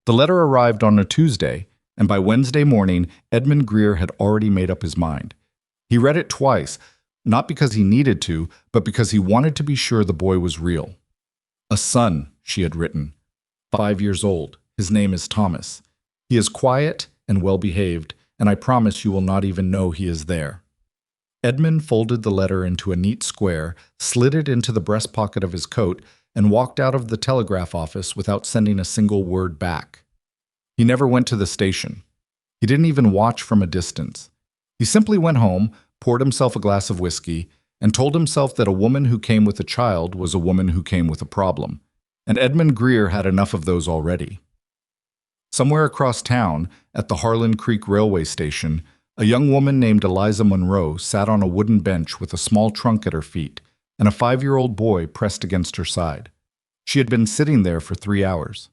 The letter arrived on a Tuesday, and by Wednesday morning, Edmund Greer had already made up his mind. He read it twice, not because he needed to, but because he wanted to be sure the boy was real. A son, she had written. 5 years old. His name is Thomas. He is quiet and well-behaved, and I promise you will not even know he is there. Edmund folded the letter into a neat square, slid it into the breast pocket of his coat, and walked out of the telegraph office without sending a single word back. He never went to the station. He didn't even watch from a distance. He simply went home, poured himself a glass of whiskey, and told himself that a woman who came with a child was a woman who came with a problem, and Edmund Greer had enough of those already. Somewhere across town, at the Harlan Creek Railway Station, a young woman named Eliza Monroe sat on a wooden bench with a small trunk at her feet and a 5-year-old boy pressed against her side. She had been sitting there for 3 hours.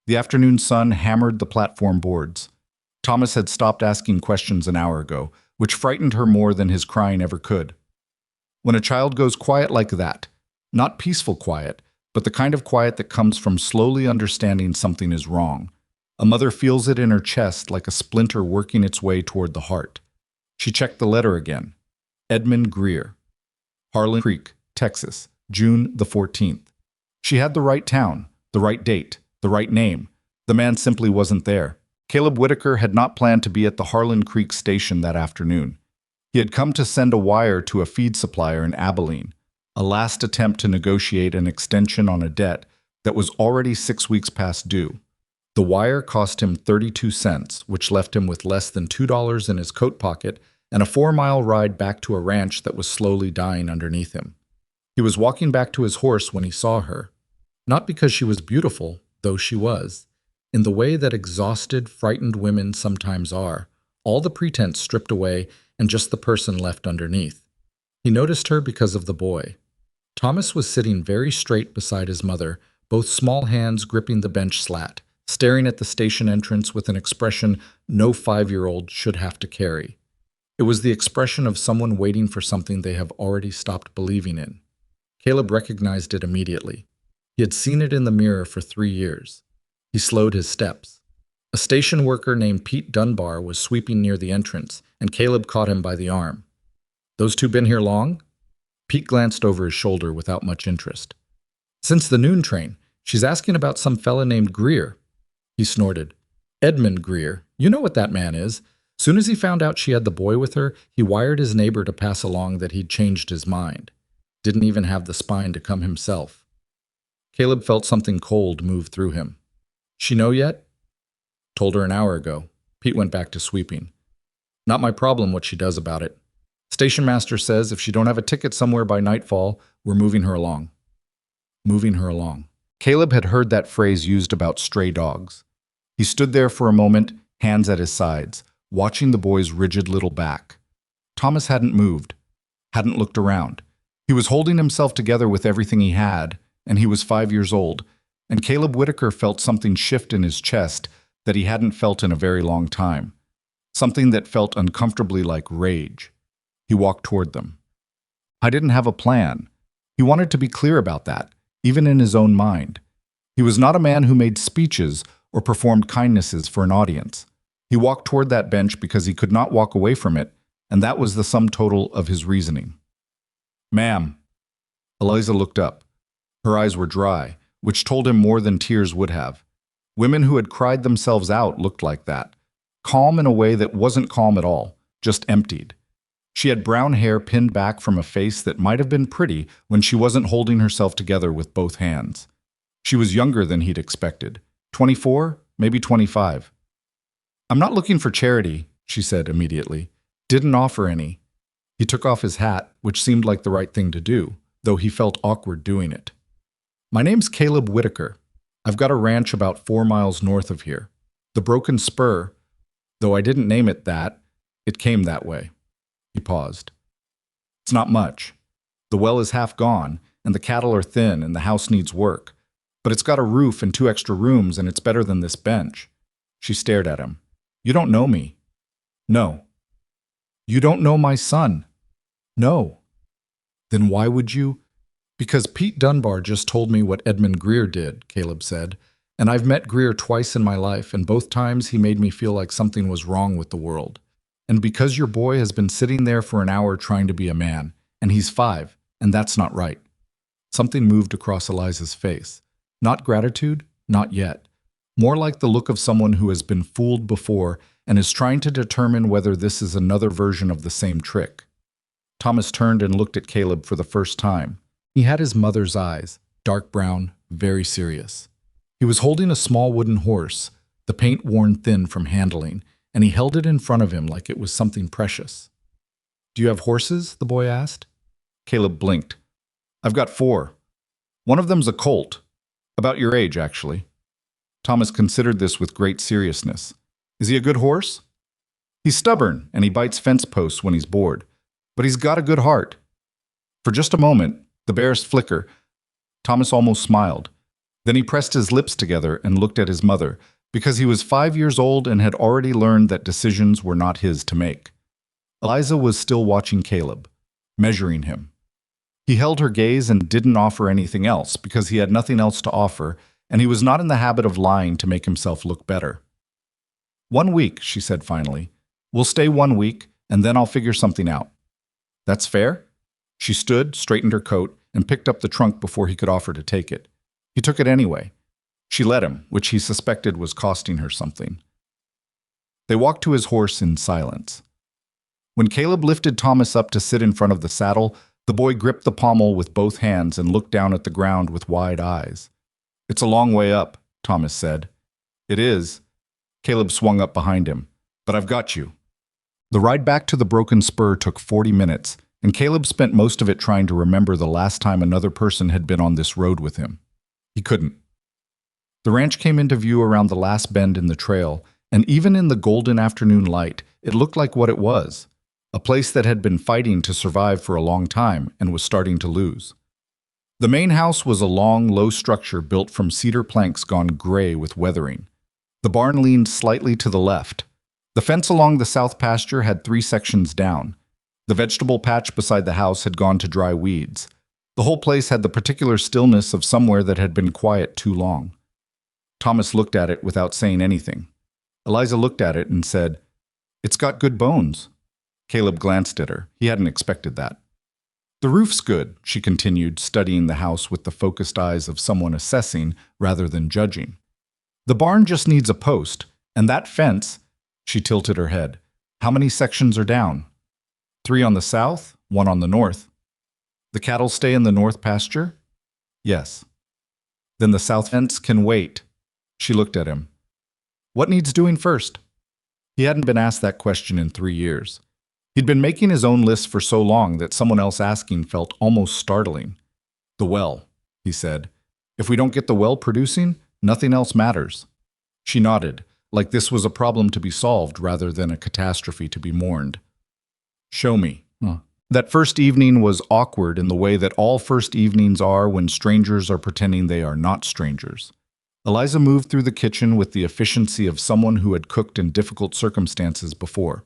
The afternoon sun hammered the platform boards. Thomas had stopped asking questions an hour ago, which frightened her more than his crying ever could. When a child goes quiet like that, not peaceful quiet, but the kind of quiet that comes from slowly understanding something is wrong, a mother feels it in her chest like a splinter working its way toward the heart. She checked the letter again. Edmund Greer. Harlan Creek, Texas, June the 14th. She had the right town, the right date, the right name. The man simply wasn't there. Caleb Whitaker had not planned to be at the Harlan Creek station that afternoon. He had come to send a wire to a feed supplier in Abilene, a last attempt to negotiate an extension on a debt that was already 6 weeks past due. The wire cost him 32 cents, which left him with less than $2 in his coat pocket and a 4-mile ride back to a ranch that was slowly dying underneath him. He was walking back to his horse when he saw her. Not because she was beautiful, though she was. In the way that exhausted, frightened women sometimes are, all the pretense stripped away and just the person left underneath. He noticed her because of the boy. Thomas was sitting very straight beside his mother, both small hands gripping the bench slat, staring at the station entrance with an expression no 5-year-old should have to carry. It was the expression of someone waiting for something they have already stopped believing in. Caleb recognized it immediately. He had seen it in the mirror for 3 years. He slowed his steps. A station worker named Pete Dunbar was sweeping near the entrance, and Caleb caught him by the arm. "Those two been here long?" Pete glanced over his shoulder without much interest. "Since the noon train. She's asking about some fella named Greer." He snorted. "Edmund Greer. You know what that man is. Soon as he found out she had the boy with her, he wired his neighbor to pass along that he'd changed his mind. Didn't even have the spine to come himself." Caleb felt something cold move through him. "She know yet?" "Told her an hour ago." Pete went back to sweeping. "Not my problem what she does about it. Station master says if she don't have a ticket somewhere by nightfall, we're moving her along." Moving her along. Caleb had heard that phrase used about stray dogs. He stood there for a moment, hands at his sides, watching the boy's rigid little back. Thomas hadn't moved, hadn't looked around. He was holding himself together with everything he had, and he was 5 years old, and Caleb Whitaker felt something shift in his chest that he hadn't felt in a very long time, something that felt uncomfortably like rage. He walked toward them. I didn't have a plan. He wanted to be clear about that, even in his own mind. He was not a man who made speeches or performed kindnesses for an audience. He walked toward that bench because he could not walk away from it, and that was the sum total of his reasoning. "Ma'am." Eliza looked up. Her eyes were dry, which told him more than tears would have. Women who had cried themselves out looked like that, calm in a way that wasn't calm at all, just emptied. She had brown hair pinned back from a face that might have been pretty when she wasn't holding herself together with both hands. She was younger than he'd expected. 24, maybe 25. "I'm not looking for charity," she said immediately. Didn't offer any. He took off his hat, which seemed like the right thing to do, though he felt awkward doing it. "My name's Caleb Whitaker. I've got a ranch about 4 miles north of here. The Broken Spur, though I didn't name it that, it came that way." He paused. "It's not much. The well is half gone, and the cattle are thin, and the house needs work. But it's got a roof and 2 extra rooms, and it's better than this bench." She stared at him. "You don't know me." "No." "You don't know my son." "No." "Then why would you—" "Because Pete Dunbar just told me what Edmund Greer did," Caleb said, And I've met Greer twice in my life, and both times he made me feel like something was wrong with the world. And because your boy has been sitting there for an hour trying to be a man, and he's 5, and that's not right." Something moved across Eliza's face. Not gratitude, not yet. More like the look of someone who has been fooled before and is trying to determine whether this is another version of the same trick. Thomas turned and looked at Caleb for the first time. He had his mother's eyes, dark brown, very serious. He was holding a small wooden horse, the paint worn thin from handling, and he held it in front of him like it was something precious. "Do you have horses?" the boy asked. Caleb blinked. "I've got 4. One of them's a colt. About your age, actually." Thomas considered this with great seriousness. "Is he a good horse?" "He's stubborn, and he bites fence posts when he's bored. But he's got a good heart." For just a moment, the barest flicker, Thomas almost smiled. Then he pressed his lips together and looked at his mother, because he was 5 years old and had already learned that decisions were not his to make. Eliza was still watching Caleb, measuring him. He held her gaze and didn't offer anything else because he had nothing else to offer, and he was not in the habit of lying to make himself look better. "1 week," she said finally. "We'll stay 1 week, and then I'll figure something out." "That's fair?" She stood, straightened her coat, and picked up the trunk before he could offer to take it. He took it anyway. She let him, which he suspected was costing her something. They walked to his horse in silence. When Caleb lifted Thomas up to sit in front of the saddle, the boy gripped the pommel with both hands and looked down at the ground with wide eyes. "It's a long way up," Thomas said. "It is." Caleb swung up behind him. "But I've got you." The ride back to the broken spur took 40 minutes, and Caleb spent most of it trying to remember the last time another person had been on this road with him. He couldn't. The ranch came into view around the last bend in the trail, and even in the golden afternoon light, it looked like what it was, a place that had been fighting to survive for a long time and was starting to lose. The main house was a long, low structure built from cedar planks gone gray with weathering. The barn leaned slightly to the left. The fence along the south pasture had 3 sections down. The vegetable patch beside the house had gone to dry weeds. The whole place had the particular stillness of somewhere that had been quiet too long. Thomas looked at it without saying anything. Eliza looked at it and said, "It's got good bones." Caleb glanced at her. He hadn't expected that. "The roof's good," she continued, studying the house with the focused eyes of someone assessing rather than judging. "The barn just needs a post, and that fence," she tilted her head. "How many sections are down?" 3 on the south, 1 on the north. "The cattle stay in the north pasture?" "Yes." "Then the south fence can wait." She looked at him. "What needs doing first?" He hadn't been asked that question in 3 years. He'd been making his own list for so long that someone else asking felt almost startling. "The well," he said. "If we don't get the well producing, nothing else matters." She nodded, like this was a problem to be solved rather than a catastrophe to be mourned. "Show me." That first evening was awkward in the way that all first evenings are when strangers are pretending they are not strangers. Eliza moved through the kitchen with the efficiency of someone who had cooked in difficult circumstances before.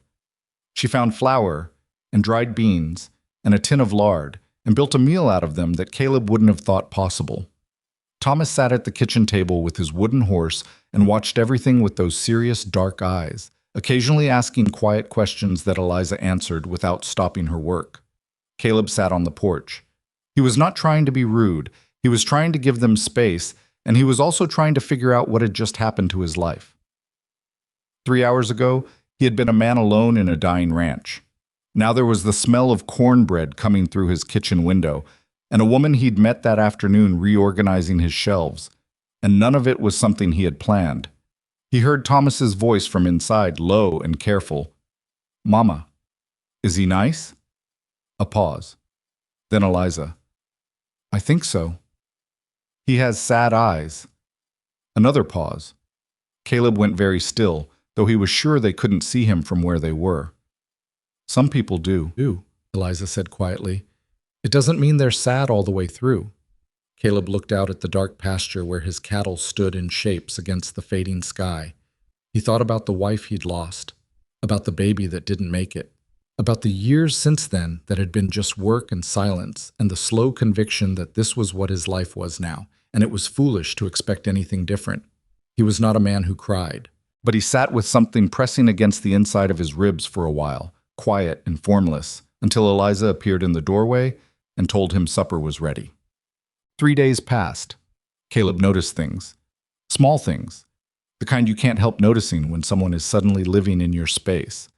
She found flour and dried beans and a tin of lard and built a meal out of them that Caleb wouldn't have thought possible. Thomas sat at the kitchen table with his wooden horse and watched everything with those serious dark eyes, occasionally asking quiet questions that Eliza answered without stopping her work. Caleb sat on the porch. He was not trying to be rude. He was trying to give them space, and he was also trying to figure out what had just happened to his life. 3 hours ago, he had been a man alone in a dying ranch. Now there was the smell of cornbread coming through his kitchen window, and a woman he'd met that afternoon reorganizing his shelves, and none of it was something he had planned. He heard Thomas's voice from inside, low and careful. "Mama, is he nice?" A pause. Then Eliza. "I think so. He has sad eyes." Another pause. Caleb went very still, though he was sure they couldn't see him from where they were. "Some people do," Eliza said quietly. "It doesn't mean they're sad all the way through." Caleb looked out at the dark pasture where his cattle stood in shapes against the fading sky. He thought about the wife he'd lost, about the baby that didn't make it, about the years since then that had been just work and silence, and the slow conviction that this was what his life was now, and it was foolish to expect anything different. He was not a man who cried, but he sat with something pressing against the inside of his ribs for a while, quiet and formless, until Eliza appeared in the doorway and told him supper was ready. 3 days passed. Caleb noticed things. Small things. The kind you can't help noticing when someone is suddenly living in your space.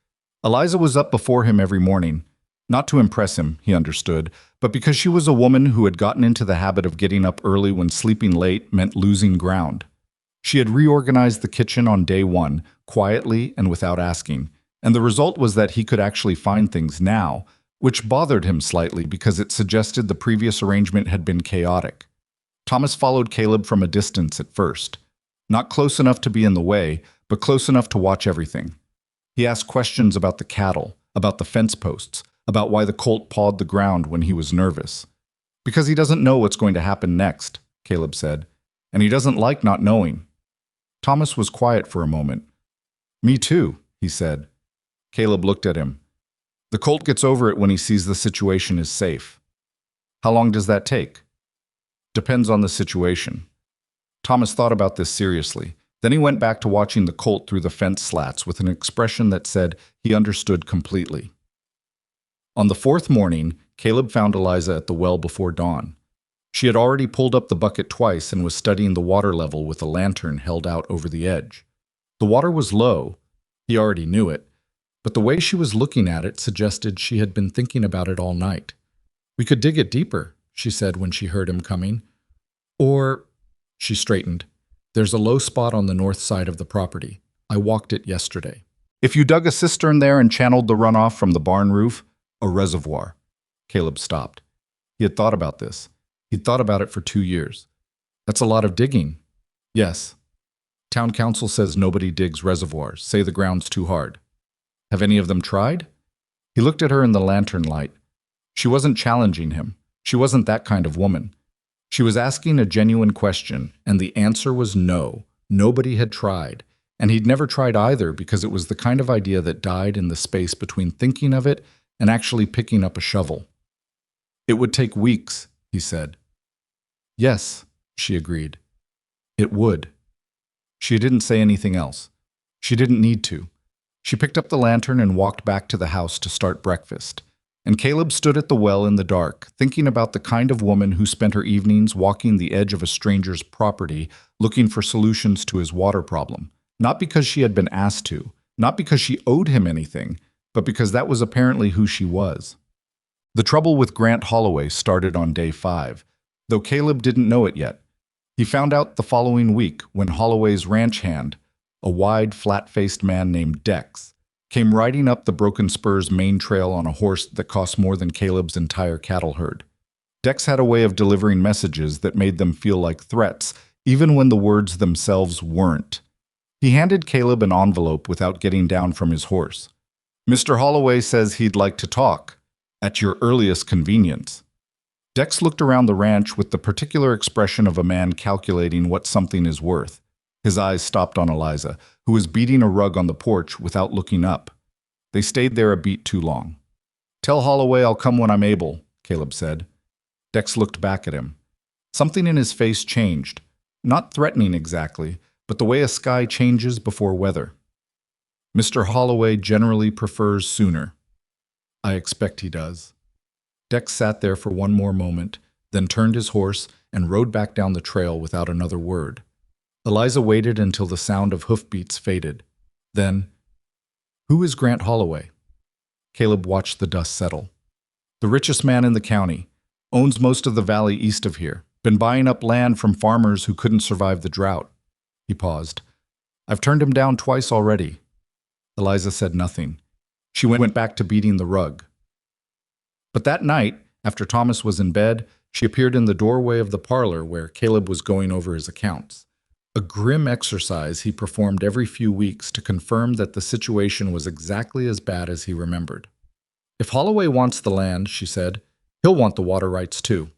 Eliza was up before him every morning, not to impress him, he understood, but because she was a woman who had gotten into the habit of getting up early when sleeping late meant losing ground. She had reorganized the kitchen on day one, quietly and without asking, and the result was that he could actually find things now, which bothered him slightly because it suggested the previous arrangement had been chaotic. Thomas followed Caleb from a distance at first. Not close enough to be in the way, but close enough to watch everything. He asked questions about the cattle, about the fence posts, about why the colt pawed the ground when he was nervous. Because he doesn't know what's going to happen next, Caleb said, and he doesn't like not knowing. Thomas was quiet for a moment. Me too, he said. Caleb looked at him. The colt gets over it when he sees the situation is safe. How long does that take? Depends on the situation. Thomas thought about this seriously. Then he went back to watching the colt through the fence slats with an expression that said he understood completely. On the fourth morning, Caleb found Eliza at the well before dawn. She had already pulled up the bucket twice and was studying the water level with a lantern held out over the edge. The water was low. He already knew it. But the way she was looking at it suggested she had been thinking about it all night. We could dig it deeper, she said when she heard him coming. Or, she straightened, there's a low spot on the north side of the property. I walked it yesterday. If you dug a cistern there and channeled the runoff from the barn roof, a reservoir. Caleb stopped. He had thought about this. He'd thought about it for 2 years. That's a lot of digging. Yes. Town council says nobody digs reservoirs, say the ground's too hard. Have any of them tried? He looked at her in the lantern light. She wasn't challenging him. She wasn't that kind of woman. She was asking a genuine question, and the answer was no. Nobody had tried, and he'd never tried either because it was the kind of idea that died in the space between thinking of it and actually picking up a shovel. It would take weeks, he said. Yes, she agreed. It would. She didn't say anything else. She didn't need to. She picked up the lantern and walked back to the house to start breakfast. And Caleb stood at the well in the dark, thinking about the kind of woman who spent her evenings walking the edge of a stranger's property, looking for solutions to his water problem. Not because she had been asked to, not because she owed him anything, but because that was apparently who she was. The trouble with Grant Holloway started on day 5, though Caleb didn't know it yet. He found out the following week when Holloway's ranch hand, a wide, flat-faced man named Dex, came riding up the Broken Spur's main trail on a horse that cost more than Caleb's entire cattle herd. Dex had a way of delivering messages that made them feel like threats, even when the words themselves weren't. He handed Caleb an envelope without getting down from his horse. Mr. Holloway says he'd like to talk, at your earliest convenience. Dex looked around the ranch with the particular expression of a man calculating what something is worth. His eyes stopped on Eliza, who was beating a rug on the porch without looking up. They stayed there a beat too long. Tell Holloway I'll come when I'm able, Caleb said. Dex looked back at him. Something in his face changed. Not threatening exactly, but the way a sky changes before weather. Mr. Holloway generally prefers sooner. I expect he does. Dex sat there for one more moment, then turned his horse and rode back down the trail without another word. Eliza waited until the sound of hoofbeats faded. Then, who is Grant Holloway? Caleb watched the dust settle. The richest man in the county, owns most of the valley east of here, been buying up land from farmers who couldn't survive the drought. He paused. I've turned him down twice already. Eliza said nothing. She went back to beating the rug. But that night, after Thomas was in bed, she appeared in the doorway of the parlor where Caleb was going over his accounts. A grim exercise he performed every few weeks to confirm that the situation was exactly as bad as he remembered. If Holloway wants the land, she said, he'll want the water rights too.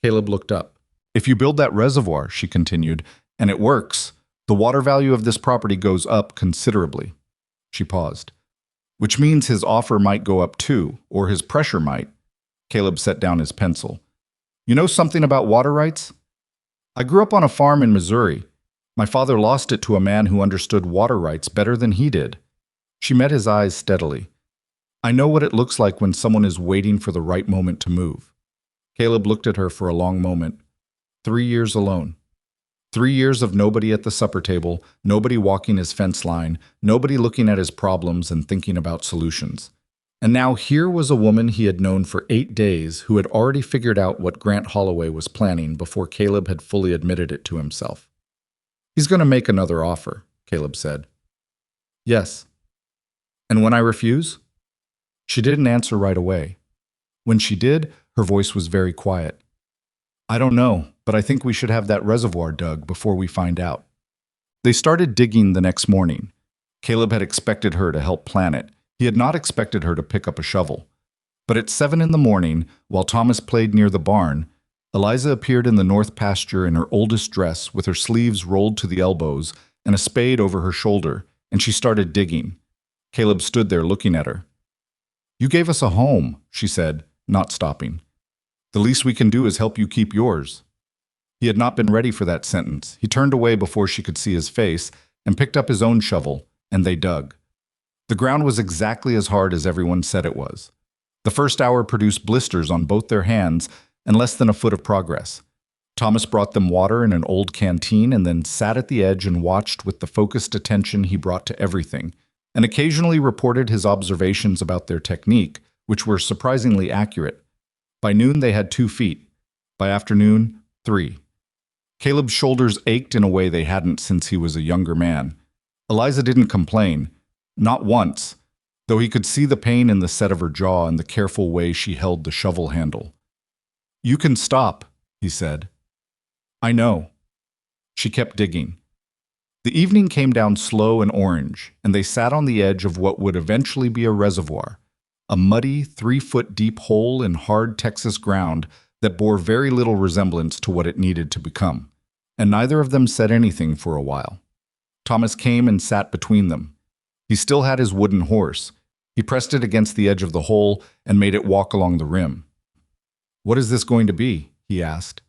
Caleb looked up. If you build that reservoir, she continued, and it works, the water value of this property goes up considerably. She paused. Which means his offer might go up too, or his pressure might. Caleb set down his pencil. You know something about water rights? I grew up on a farm in Missouri. My father lost it to a man who understood water rights better than he did. She met his eyes steadily. I know what it looks like when someone is waiting for the right moment to move. Caleb looked at her for a long moment. 3 years alone. 3 years of nobody at the supper table, nobody walking his fence line, nobody looking at his problems and thinking about solutions. And now here was a woman he had known for 8 days who had already figured out what Grant Holloway was planning before Caleb had fully admitted it to himself. He's going to make another offer, Caleb said. Yes. And when I refuse? She didn't answer right away. When she did, her voice was very quiet. I don't know, but I think we should have that reservoir dug before we find out. They started digging the next morning. Caleb had expected her to help plan it. He had not expected her to pick up a shovel. But at 7 in the morning, while Thomas played near the barn, Eliza appeared in the north pasture in her oldest dress with her sleeves rolled to the elbows and a spade over her shoulder, and she started digging. Caleb stood there looking at her. You gave us a home, she said, not stopping. The least we can do is help you keep yours. He had not been ready for that sentence. He turned away before she could see his face and picked up his own shovel, and they dug. The ground was exactly as hard as everyone said it was. The first hour produced blisters on both their hands and less than a foot of progress. Thomas brought them water in an old canteen and then sat at the edge and watched with the focused attention he brought to everything, and occasionally reported his observations about their technique, which were surprisingly accurate. By noon they had 2 feet. By afternoon, 3. Caleb's shoulders ached in a way they hadn't since he was a younger man. Eliza didn't complain, not once, though he could see the pain in the set of her jaw and the careful way she held the shovel handle. You can stop, he said. I know. She kept digging. The evening came down slow and orange, and they sat on the edge of what would eventually be a reservoir, a muddy 3-foot-deep hole in hard Texas ground that bore very little resemblance to what it needed to become, and neither of them said anything for a while. Thomas came and sat between them. He still had his wooden horse. He pressed it against the edge of the hole and made it walk along the rim. What is this going to be? He asked.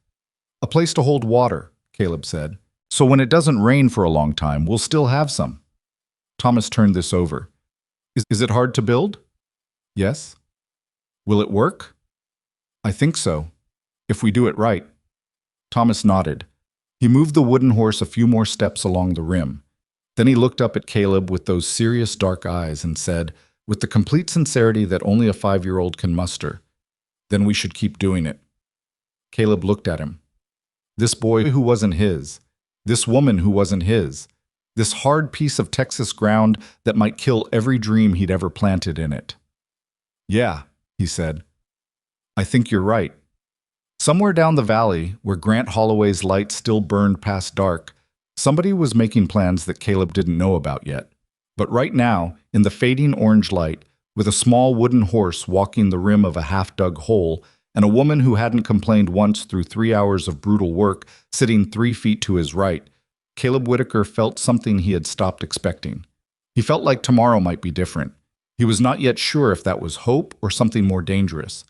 A place to hold water, Caleb said. So when it doesn't rain for a long time, we'll still have some. Thomas turned this over. Is it hard to build? Yes. Will it work? I think so, if we do it right. Thomas nodded. He moved the wooden horse a few more steps along the rim. Then he looked up at Caleb with those serious dark eyes and said, with the complete sincerity that only a 5-year-old can muster, then we should keep doing it. Caleb looked at him. This boy who wasn't his, this woman who wasn't his, this hard piece of Texas ground that might kill every dream he'd ever planted in it. Yeah, he said. I think you're right. Somewhere down the valley, where Grant Holloway's light still burned past dark, somebody was making plans that Caleb didn't know about yet. But right now, in the fading orange light, with a small wooden horse walking the rim of a half-dug hole, and a woman who hadn't complained once through 3 hours of brutal work sitting 3 feet to his right, Caleb Whitaker felt something he had stopped expecting. He felt like tomorrow might be different. He was not yet sure if that was hope or something more dangerous,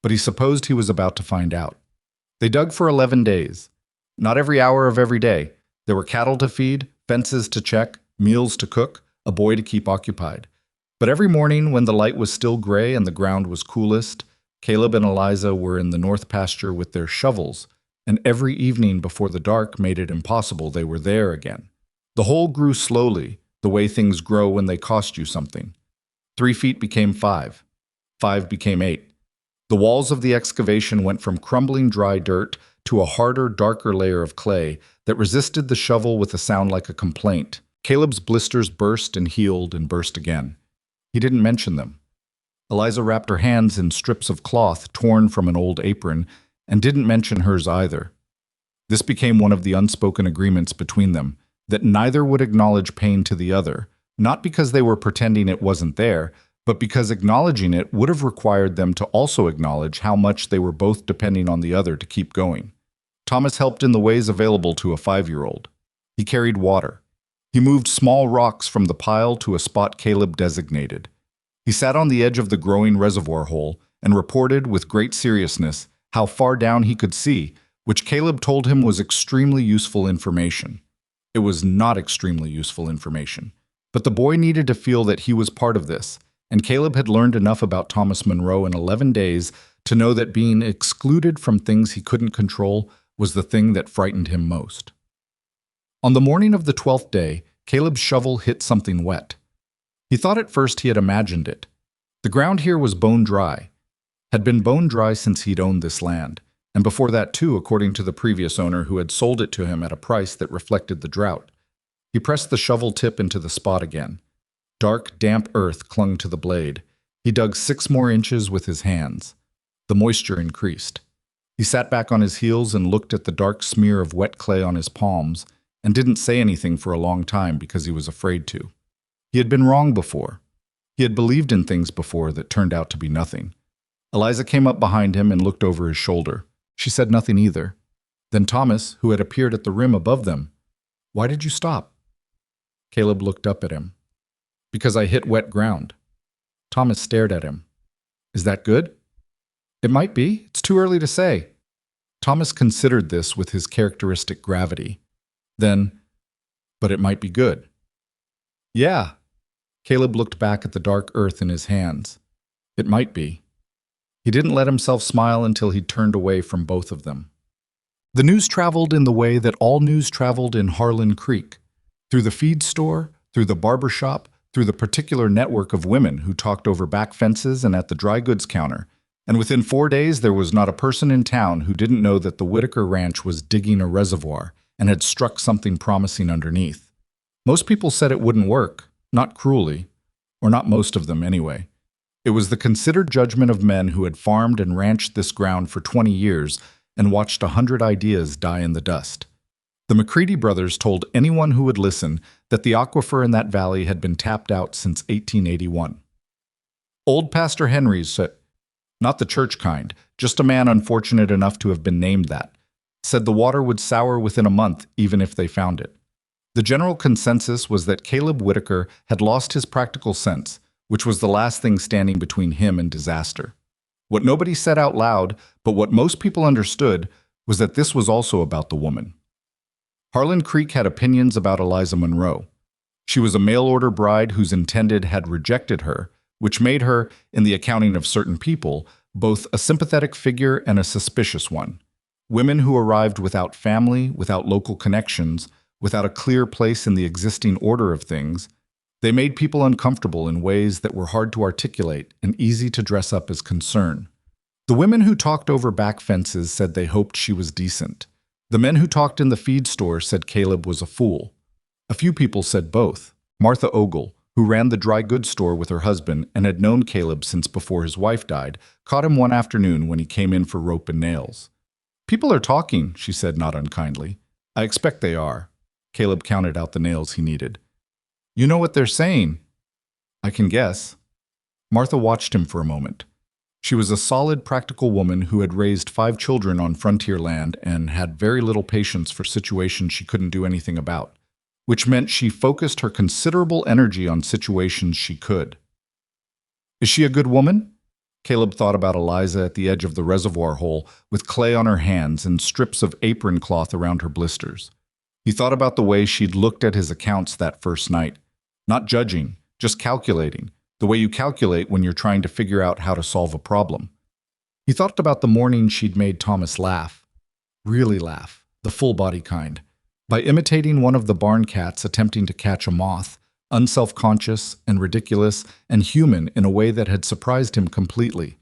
but he supposed he was about to find out. They dug for 11 days. Not every hour of every day. There were cattle to feed, fences to check, meals to cook, a boy to keep occupied. But every morning, when the light was still gray and the ground was coolest, Caleb and Eliza were in the north pasture with their shovels, and every evening before the dark made it impossible they were there again. The hole grew slowly, the way things grow when they cost you something. 3 feet became 5. 5 became 8. The walls of the excavation went from crumbling dry dirt to a harder, darker layer of clay that resisted the shovel with a sound like a complaint. Caleb's blisters burst and healed and burst again. He didn't mention them. Eliza wrapped her hands in strips of cloth torn from an old apron and didn't mention hers either. This became one of the unspoken agreements between them, that neither would acknowledge pain to the other, not because they were pretending it wasn't there, but because acknowledging it would have required them to also acknowledge how much they were both depending on the other to keep going. Thomas helped in the ways available to a 5-year-old. He carried water. He moved small rocks from the pile to a spot Caleb designated. He sat on the edge of the growing reservoir hole and reported with great seriousness how far down he could see, which Caleb told him was extremely useful information. It was not extremely useful information. But the boy needed to feel that he was part of this, and Caleb had learned enough about Thomas Monroe in 11 days to know that being excluded from things he couldn't control was the thing that frightened him most. On the morning of the 12th day, Caleb's shovel hit something wet. He thought at first he had imagined it. The ground here was bone dry, had been bone dry since he'd owned this land, and before that too, according to the previous owner who had sold it to him at a price that reflected the drought. He pressed the shovel tip into the spot again. Dark, damp earth clung to the blade. He dug 6 more inches with his hands. The moisture increased. He sat back on his heels and looked at the dark smear of wet clay on his palms, and didn't say anything for a long time because he was afraid to. He had been wrong before. He had believed in things before that turned out to be nothing. Eliza came up behind him and looked over his shoulder. She said nothing either. Then Thomas, who had appeared at the rim above them, "Why did you stop?" Caleb looked up at him. "Because I hit wet ground." Thomas stared at him. "Is that good?" "It might be. It's too early to say." Thomas considered this with his characteristic gravity. Then, "But it might be good." "Yeah." Caleb looked back at the dark earth in his hands. "It might be." He didn't let himself smile until he turned away from both of them. The news traveled in the way that all news traveled in Harlan Creek, through the feed store, through the barber shop, through the particular network of women who talked over back fences and at the dry goods counter, and within 4 days there was not a person in town who didn't know that the Whitaker ranch was digging a reservoir and had struck something promising underneath. Most people said it wouldn't work, not cruelly, or not most of them anyway. It was the considered judgment of men who had farmed and ranched this ground for 20 years and watched 100 ideas die in the dust. The McCready brothers told anyone who would listen that the aquifer in that valley had been tapped out since 1881. Old Pastor Henry's said, not the church kind, just a man unfortunate enough to have been named that, said the water would sour within a month even if they found it. The general consensus was that Caleb Whitaker had lost his practical sense, which was the last thing standing between him and disaster. What nobody said out loud, but what most people understood, was that this was also about the woman. Harlan Creek had opinions about Eliza Monroe. She was a mail-order bride whose intended had rejected her, which made her, in the accounting of certain people, both a sympathetic figure and a suspicious one. Women who arrived without family, without local connections, without a clear place in the existing order of things, they made people uncomfortable in ways that were hard to articulate and easy to dress up as concern. The women who talked over back fences said they hoped she was decent. The men who talked in the feed store said Caleb was a fool. A few people said both. Martha Ogle, who ran the dry goods store with her husband and had known Caleb since before his wife died, caught him one afternoon when he came in for rope and nails. "People are talking," she said not unkindly. "I expect they are." Caleb counted out the nails he needed. "You know what they're saying." "I can guess." Martha watched him for a moment. She was a solid, practical woman who had raised 5 children on frontier land and had very little patience for situations she couldn't do anything about, which meant she focused her considerable energy on situations she could. "Is she a good woman?" Caleb thought about Eliza at the edge of the reservoir hole with clay on her hands and strips of apron cloth around her blisters. He thought about the way she'd looked at his accounts that first night. Not judging, just calculating, the way you calculate when you're trying to figure out how to solve a problem. He thought about the morning she'd made Thomas laugh. Really laugh, the full-body kind, by imitating one of the barn cats attempting to catch a moth, unself-conscious and ridiculous and human in a way that had surprised him completely.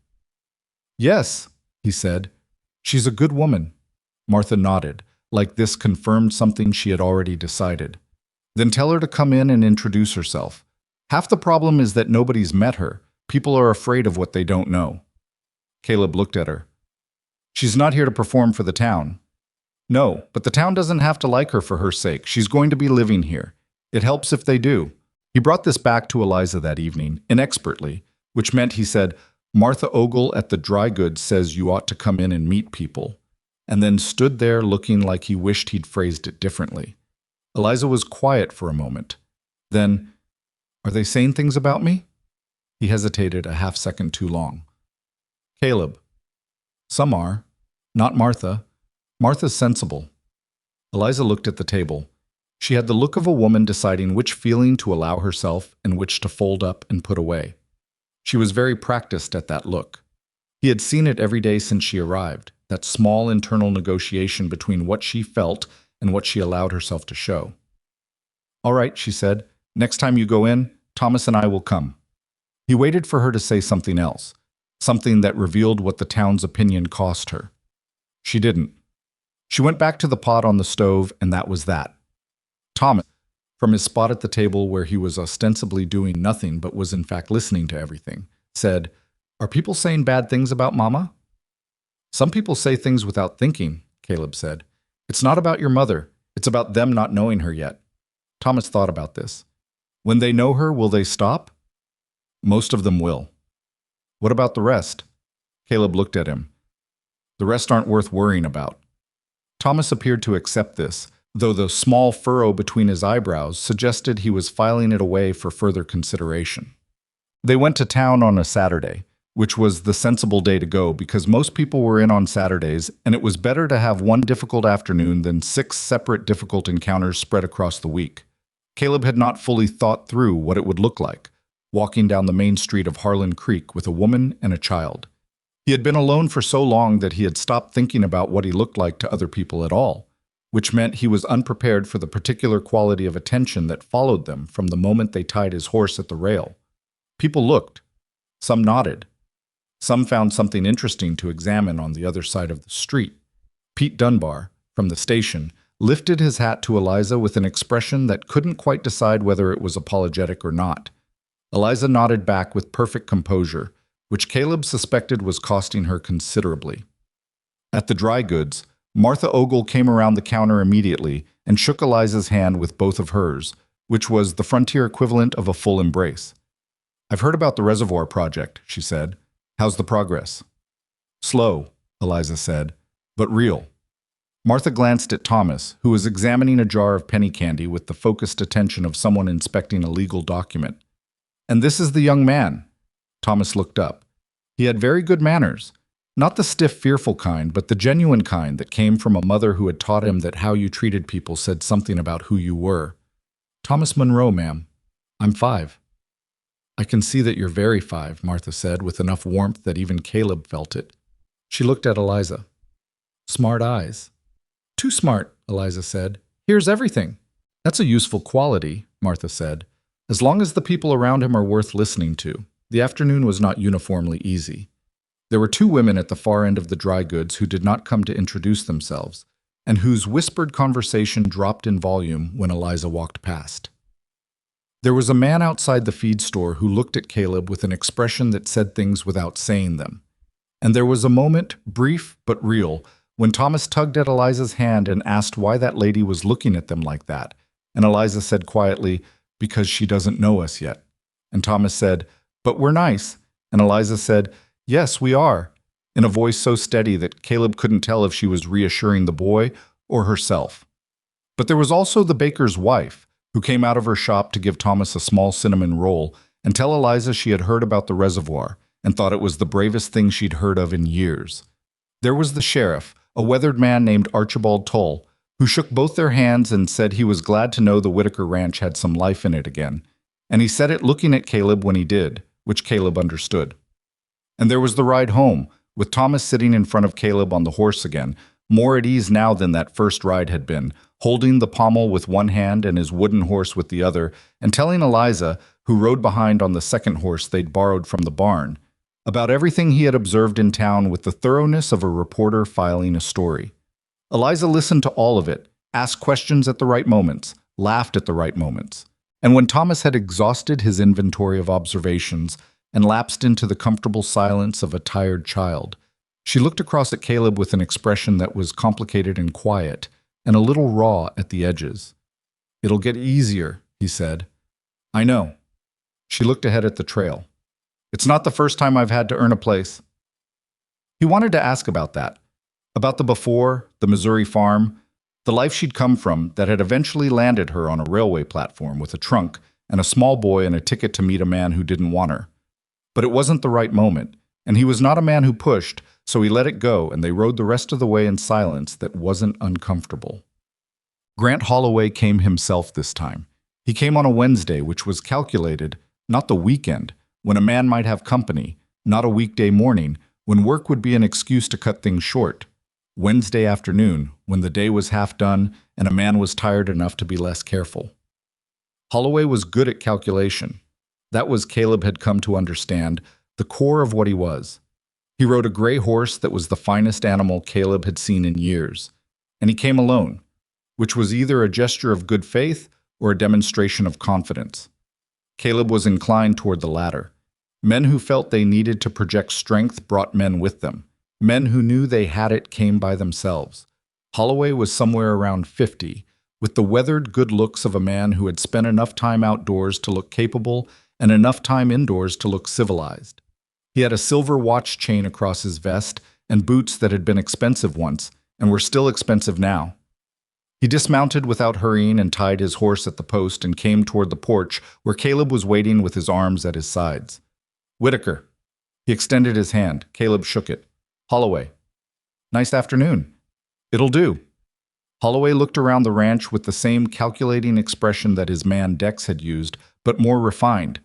"Yes," he said, "she's a good woman." Martha nodded, like this confirmed something she had already decided. "Then tell her to come in and introduce herself. Half the problem is that nobody's met her. People are afraid of what they don't know." Caleb looked at her. "She's not here to perform for the town." "No, but the town doesn't have to like her for her sake. She's going to be living here. It helps if they do." He brought this back to Eliza that evening, inexpertly, which meant he said, "Martha Ogle at the dry goods says you ought to come in and meet people," and then stood there looking like he wished he'd phrased it differently. Eliza was quiet for a moment. Then, "Are they saying things about me?" He hesitated a half-second too long. "Caleb." "Some are. Not Martha. Martha's sensible." Eliza looked at the table. She had the look of a woman deciding which feeling to allow herself and which to fold up and put away. She was very practiced at that look. He had seen it every day since she arrived, that small internal negotiation between what she felt and what she allowed herself to show. "All right," she said. "Next time you go in, Thomas and I will come." He waited for her to say something else, something that revealed what the town's opinion cost her. She didn't. She went back to the pot on the stove, and that was that. Thomas, from his spot at the table where he was ostensibly doing nothing but was in fact listening to everything, said, "Are people saying bad things about Mama?" "Some people say things without thinking," Caleb said. "It's not about your mother. It's about them not knowing her yet." Thomas thought about this. "When they know her, will they stop?" "Most of them will." "What about the rest?" Caleb looked at him. "The rest aren't worth worrying about." Thomas appeared to accept this, though the small furrow between his eyebrows suggested he was filing it away for further consideration. They went to town on a Saturday, which was the sensible day to go because most people were in on Saturdays, and it was better to have one difficult afternoon than 6 separate difficult encounters spread across the week. Caleb had not fully thought through what it would look like, walking down the main street of Harlan Creek with a woman and a child. He had been alone for so long that he had stopped thinking about what he looked like to other people at all, which meant he was unprepared for the particular quality of attention that followed them from the moment they tied his horse at the rail. People looked. Some nodded. Some found something interesting to examine on the other side of the street. Pete Dunbar, from the station, lifted his hat to Eliza with an expression that couldn't quite decide whether it was apologetic or not. Eliza nodded back with perfect composure, which Caleb suspected was costing her considerably. At the dry goods, Martha Ogle came around the counter immediately and shook Eliza's hand with both of hers, which was the frontier equivalent of a full embrace. "I've heard about the reservoir project," she said. "How's the progress?" "Slow," Eliza said, "but real." Martha glanced at Thomas, who was examining a jar of penny candy with the focused attention of someone inspecting a legal document. "And this is the young man." Thomas looked up. He had very good manners. Not the stiff, fearful kind, but the genuine kind that came from a mother who had taught him that how you treated people said something about who you were. "Thomas Monroe, ma'am. I'm 5. "I can see that you're very 5, Martha said, with enough warmth that even Caleb felt it. She looked at Eliza. "Smart eyes." "Too smart," Eliza said. "Here's everything." "That's a useful quality," Martha said, "as long as the people around him are worth listening to." The afternoon was not uniformly easy. There were 2 women at the far end of the dry goods who did not come to introduce themselves, and whose whispered conversation dropped in volume when Eliza walked past. There was a man outside the feed store who looked at Caleb with an expression that said things without saying them. And there was a moment, brief but real, when Thomas tugged at Eliza's hand and asked why that lady was looking at them like that, and Eliza said quietly, "Because she doesn't know us yet." And Thomas said, "But we're nice." And Eliza said, "Yes, we are," in a voice so steady that Caleb couldn't tell if she was reassuring the boy or herself. But there was also the baker's wife, who came out of her shop to give Thomas a small cinnamon roll and tell Eliza she had heard about the reservoir and thought it was the bravest thing she'd heard of in years. There was the sheriff, a weathered man named Archibald Toll, who shook both their hands and said he was glad to know the Whitaker ranch had some life in it again, and he said it looking at Caleb when he did, which Caleb understood. And there was the ride home, with Thomas sitting in front of Caleb on the horse again, more at ease now than that first ride had been, holding the pommel with one hand and his wooden horse with the other, and telling Eliza, who rode behind on the second horse they'd borrowed from the barn, about everything he had observed in town with the thoroughness of a reporter filing a story. Eliza listened to all of it, asked questions at the right moments, laughed at the right moments. And when Thomas had exhausted his inventory of observations and lapsed into the comfortable silence of a tired child, she looked across at Caleb with an expression that was complicated and quiet, and a little raw at the edges. "It'll get easier," he said. "I know." She looked ahead at the trail. "It's not the first time I've had to earn a place." He wanted to ask about that, about the before, the Missouri farm, the life she'd come from that had eventually landed her on a railway platform with a trunk and a small boy and a ticket to meet a man who didn't want her. But it wasn't the right moment, and he was not a man who pushed, so he let it go, and they rode the rest of the way in silence that wasn't uncomfortable. Grant Holloway came himself this time. He came on a Wednesday, which was calculated, not the weekend, when a man might have company, not a weekday morning, when work would be an excuse to cut things short. Wednesday afternoon, when the day was half done and a man was tired enough to be less careful. Holloway was good at calculation. That was, Caleb had come to understand, the core of what he was. He rode a gray horse that was the finest animal Caleb had seen in years, and he came alone, which was either a gesture of good faith or a demonstration of confidence. Caleb was inclined toward the latter. Men who felt they needed to project strength brought men with them. Men who knew they had it came by themselves. Holloway was somewhere around 50, with the weathered good looks of a man who had spent enough time outdoors to look capable and enough time indoors to look civilized. He had a silver watch chain across his vest and boots that had been expensive once and were still expensive now. He dismounted without hurrying and tied his horse at the post and came toward the porch where Caleb was waiting with his arms at his sides. "Whitaker." He extended his hand. Caleb shook it. "Holloway." "Nice afternoon." "It'll do." Holloway looked around the ranch with the same calculating expression that his man Dex had used, but more refined,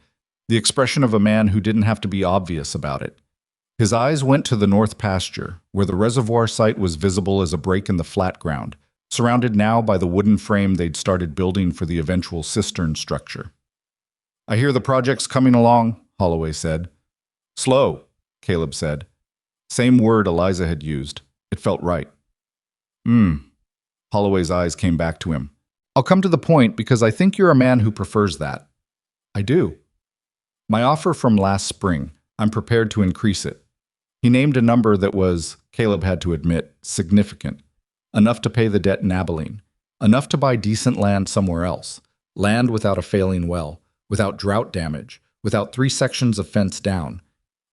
the expression of a man who didn't have to be obvious about it. His eyes went to the north pasture, where the reservoir site was visible as a break in the flat ground, surrounded now by the wooden frame they'd started building for the eventual cistern structure. "I hear the project's coming along," Holloway said. "Slow," Caleb said. Same word Eliza had used. It felt right. Holloway's eyes came back to him. "I'll come to the point because I think you're a man who prefers that." "I do." "My offer from last spring, I'm prepared to increase it." He named a number that was, Caleb had to admit, significant. Enough to pay the debt in Abilene. Enough to buy decent land somewhere else. Land without a failing well, without drought damage, without 3 sections of fence down.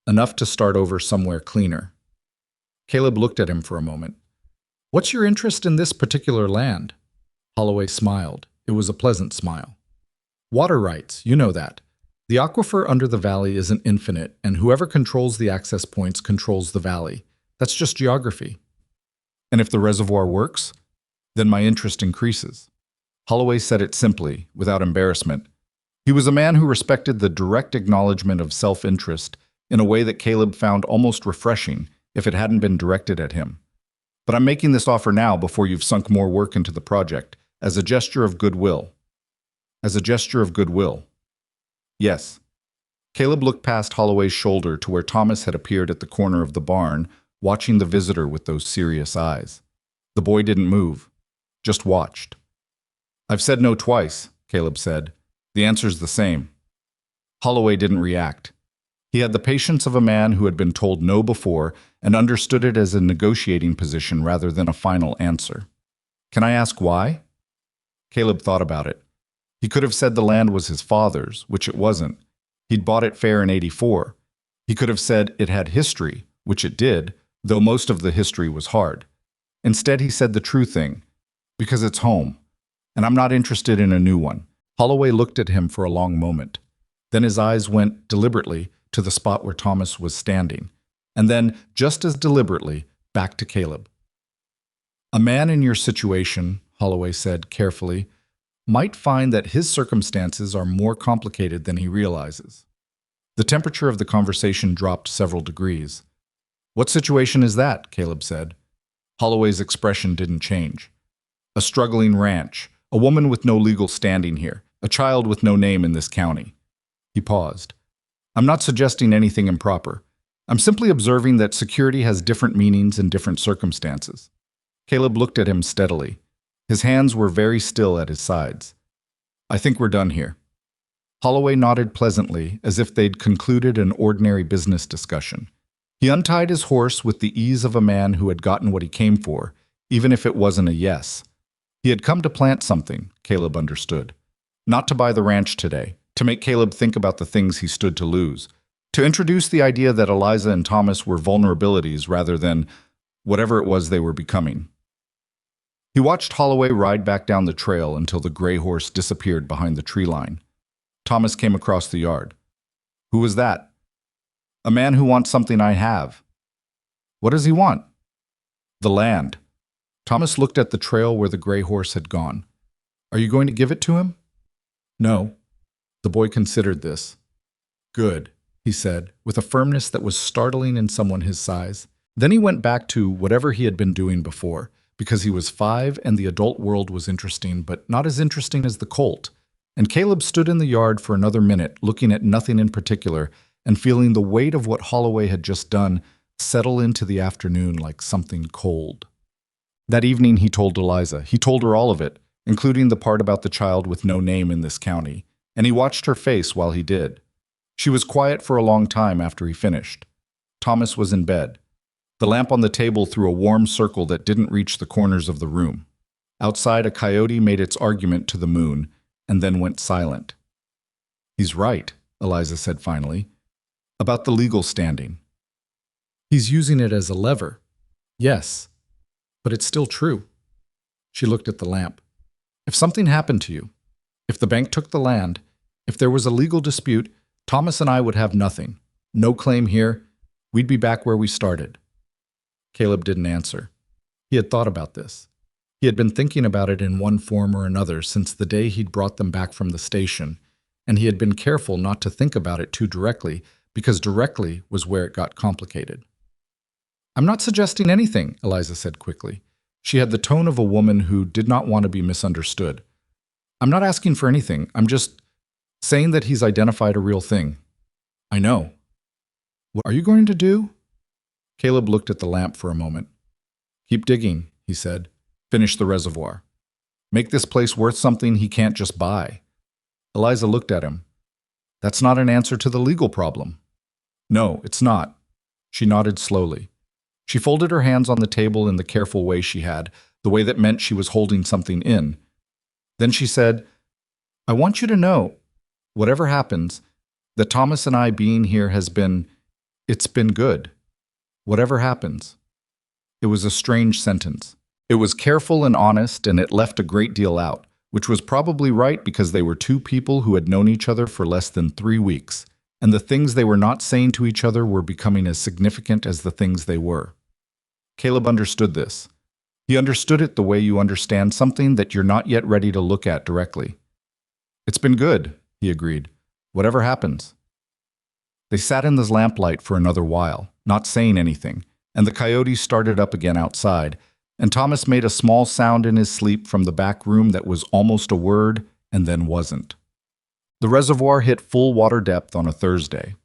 Enough to start over somewhere cleaner. Caleb looked at him for a moment. "What's your interest in this particular land?" Holloway smiled. It was a pleasant smile. "Water rights, you know that. The aquifer under the valley isn't infinite, and whoever controls the access points controls the valley. That's just geography." "And if the reservoir works, then my interest increases." Holloway said it simply, without embarrassment. He was a man who respected the direct acknowledgement of self-interest in a way that Caleb found almost refreshing if it hadn't been directed at him. "But I'm making this offer now before you've sunk more work into the project, as a gesture of goodwill." "As a gesture of goodwill." "Yes." Caleb looked past Holloway's shoulder to where Thomas had appeared at the corner of the barn, watching the visitor with those serious eyes. The boy didn't move, just watched. "I've said no twice," Caleb said. "The answer's the same." Holloway didn't react. He had the patience of a man who had been told no before and understood it as a negotiating position rather than a final answer. "Can I ask why?" Caleb thought about it. He could have said the land was his father's, which it wasn't. He'd bought it fair in '84. He could have said it had history, which it did, though most of the history was hard. Instead, he said the true thing, "Because it's home, and I'm not interested in a new one." Holloway looked at him for a long moment. Then his eyes went, deliberately, to the spot where Thomas was standing, and then, just as deliberately, back to Caleb. "A man in your situation," Holloway said carefully, "might find that his circumstances are more complicated than he realizes." The temperature of the conversation dropped several degrees. "What situation is that?" Caleb said. Holloway's expression didn't change. "A struggling ranch, a woman with no legal standing here, a child with no name in this county." He paused. "I'm not suggesting anything improper. I'm simply observing that security has different meanings in different circumstances." Caleb looked at him steadily. His hands were very still at his sides. "I think we're done here." Holloway nodded pleasantly, as if they'd concluded an ordinary business discussion. He untied his horse with the ease of a man who had gotten what he came for, even if it wasn't a yes. He had come to plant something, Caleb understood. Not to buy the ranch today, to make Caleb think about the things he stood to lose, to introduce the idea that Eliza and Thomas were vulnerabilities rather than whatever it was they were becoming. He watched Holloway ride back down the trail until the gray horse disappeared behind the tree line. Thomas came across the yard. "Who was that?" "A man who wants something I have." "What does he want?" "The land." Thomas looked at the trail where the gray horse had gone. Are you going to give it to him? No. The boy considered this. Good, he said, with a firmness that was startling in someone his size. Then he went back to whatever he had been doing before, because he was 5 and the adult world was interesting, but not as interesting as the colt. And Caleb stood in the yard for another minute, looking at nothing in particular, and feeling the weight of what Holloway had just done settle into the afternoon like something cold. That evening he told Eliza. He told her all of it, including the part about the child with no name in this county, and he watched her face while he did. She was quiet for a long time after he finished. Thomas was in bed. The lamp on the table threw a warm circle that didn't reach the corners of the room. Outside, a coyote made its argument to the moon, and then went silent. He's right, Eliza said finally, about the legal standing. He's using it as a lever. Yes, but it's still true. She looked at the lamp. If something happened to you, if the bank took the land, if there was a legal dispute, Thomas and I would have nothing. No claim here. We'd be back where we started. Caleb didn't answer. He had thought about this. He had been thinking about it in one form or another since the day he'd brought them back from the station, and he had been careful not to think about it too directly, because directly was where it got complicated. I'm not suggesting anything, Eliza said quickly. She had the tone of a woman who did not want to be misunderstood. I'm not asking for anything. I'm just saying that he's identified a real thing. I know. What are you going to do? Caleb looked at the lamp for a moment. Keep digging, he said. Finish the reservoir. Make this place worth something he can't just buy. Eliza looked at him. That's not an answer to the legal problem. No, it's not. She nodded slowly. She folded her hands on the table in the careful way she had, the way that meant she was holding something in. Then she said, I want you to know, whatever happens, that Thomas and I being here it's been good. Whatever happens. It was a strange sentence. It was careful and honest, and it left a great deal out, which was probably right because they were two people who had known each other for less than 3 weeks, and the things they were not saying to each other were becoming as significant as the things they were. Caleb understood this. He understood it the way you understand something that you're not yet ready to look at directly. It's been good, he agreed. Whatever happens. They sat in the lamplight for another while, not saying anything, and the coyote started up again outside, and Thomas made a small sound in his sleep from the back room that was almost a word and then wasn't. The reservoir hit full water depth on a Thursday.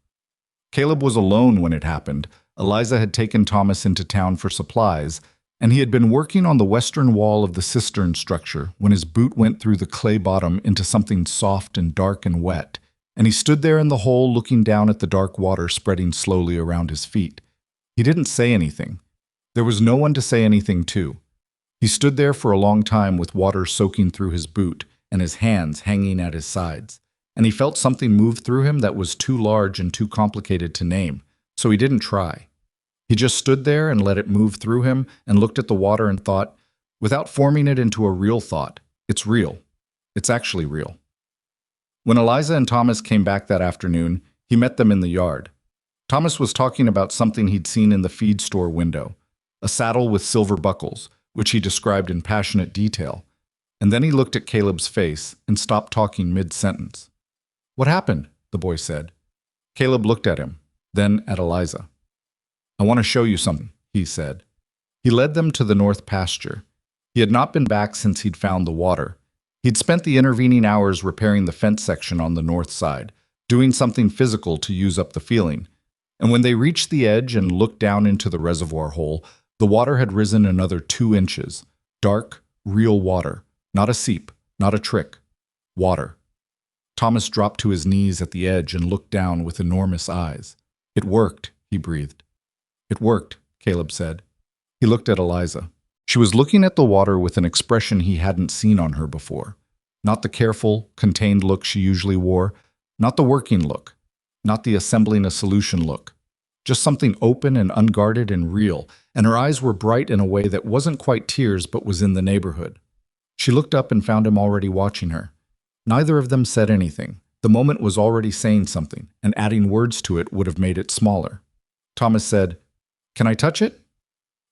Caleb was alone when it happened. Eliza had taken Thomas into town for supplies, and he had been working on the western wall of the cistern structure when his boot went through the clay bottom into something soft and dark and wet, and he stood there in the hole looking down at the dark water spreading slowly around his feet. He didn't say anything. There was no one to say anything to. He stood there for a long time with water soaking through his boot and his hands hanging at his sides, and he felt something move through him that was too large and too complicated to name, so he didn't try. He just stood there and let it move through him and looked at the water and thought, without forming it into a real thought, it's real. It's actually real. When Eliza and Thomas came back that afternoon, he met them in the yard. Thomas was talking about something he'd seen in the feed store window, a saddle with silver buckles, which he described in passionate detail, and then he looked at Caleb's face and stopped talking mid-sentence. What happened? The boy said. Caleb looked at him, then at Eliza. I want to show you something, he said. He led them to the north pasture. He had not been back since he'd found the water. He'd spent the intervening hours repairing the fence section on the north side, doing something physical to use up the feeling. And when they reached the edge and looked down into the reservoir hole, the water had risen another 2 inches. Dark, real water. Not a seep, not a trick. Water. Thomas dropped to his knees at the edge and looked down with enormous eyes. It worked, he breathed. It worked, Caleb said. He looked at Eliza. She was looking at the water with an expression he hadn't seen on her before. Not the careful, contained look she usually wore, not the working look, not the assembling a solution look. Just something open and unguarded and real, and her eyes were bright in a way that wasn't quite tears but was in the neighborhood. She looked up and found him already watching her. Neither of them said anything. The moment was already saying something, and adding words to it would have made it smaller. Thomas said, Can I touch it?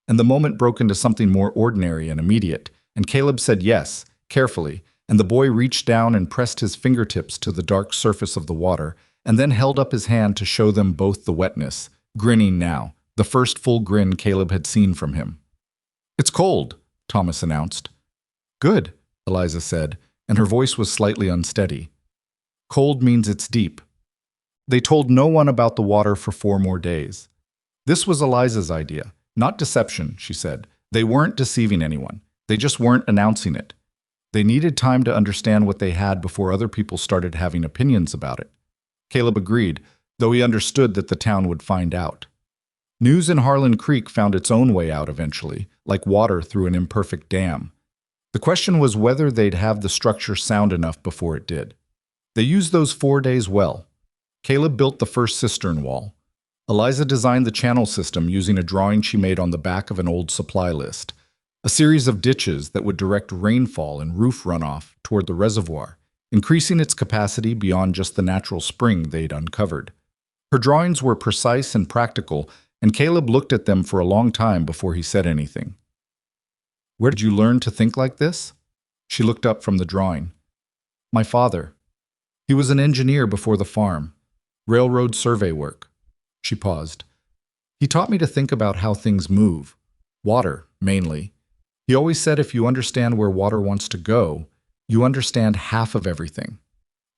and the moment broke into something more ordinary and immediate, and Caleb said yes, carefully, and the boy reached down and pressed his fingertips to the dark surface of the water, and then held up his hand to show them both the wetness, grinning now, the first full grin Caleb had seen from him. "It's cold," Thomas announced. "Good," Eliza said, and her voice was slightly unsteady. "Cold means it's deep." They told no one about the water for 4 more days. This was Eliza's idea, not deception, she said. They weren't deceiving anyone. They just weren't announcing it. They needed time to understand what they had before other people started having opinions about it. Caleb agreed, though he understood that the town would find out. News in Harlan Creek found its own way out eventually, like water through an imperfect dam. The question was whether they'd have the structure sound enough before it did. They used those 4 days well. Caleb built the first cistern wall. Eliza designed the channel system using a drawing she made on the back of an old supply list, a series of ditches that would direct rainfall and roof runoff toward the reservoir, increasing its capacity beyond just the natural spring they'd uncovered. Her drawings were precise and practical, and Caleb looked at them for a long time before he said anything. "Where did you learn to think like this?" She looked up from the drawing. "My father. He was an engineer before the farm. Railroad survey work." She paused. "He taught me to think about how things move. Water, mainly. He always said if you understand where water wants to go, you understand half of everything."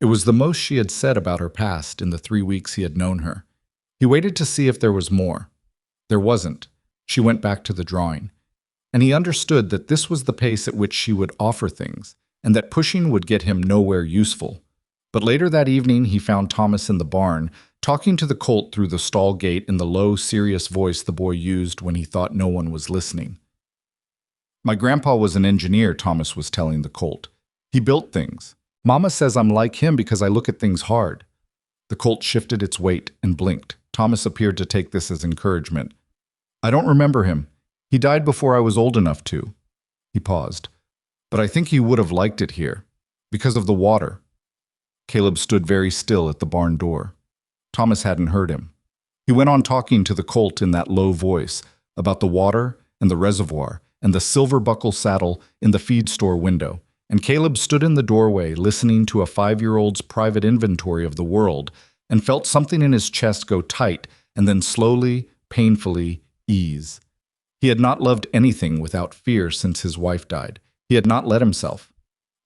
It was the most she had said about her past in the 3 weeks he had known her. He waited to see if there was more. There wasn't. She went back to the drawing. And he understood that this was the pace at which she would offer things, and that pushing would get him nowhere useful. But later that evening he found Thomas in the barn, talking to the colt through the stall gate in the low, serious voice the boy used when he thought no one was listening. "My grandpa was an engineer," Thomas was telling the colt. "He built things. Mama says I'm like him because I look at things hard." The colt shifted its weight and blinked. Thomas appeared to take this as encouragement. "I don't remember him. He died before I was old enough to." He paused. "But I think he would have liked it here. Because of the water." Caleb stood very still at the barn door. Thomas hadn't heard him. He went on talking to the colt in that low voice about the water and the reservoir and the silver buckle saddle in the feed store window, and Caleb stood in the doorway listening to a 5-year-old's private inventory of the world and felt something in his chest go tight and then slowly, painfully ease. He had not loved anything without fear since his wife died. He had not let himself.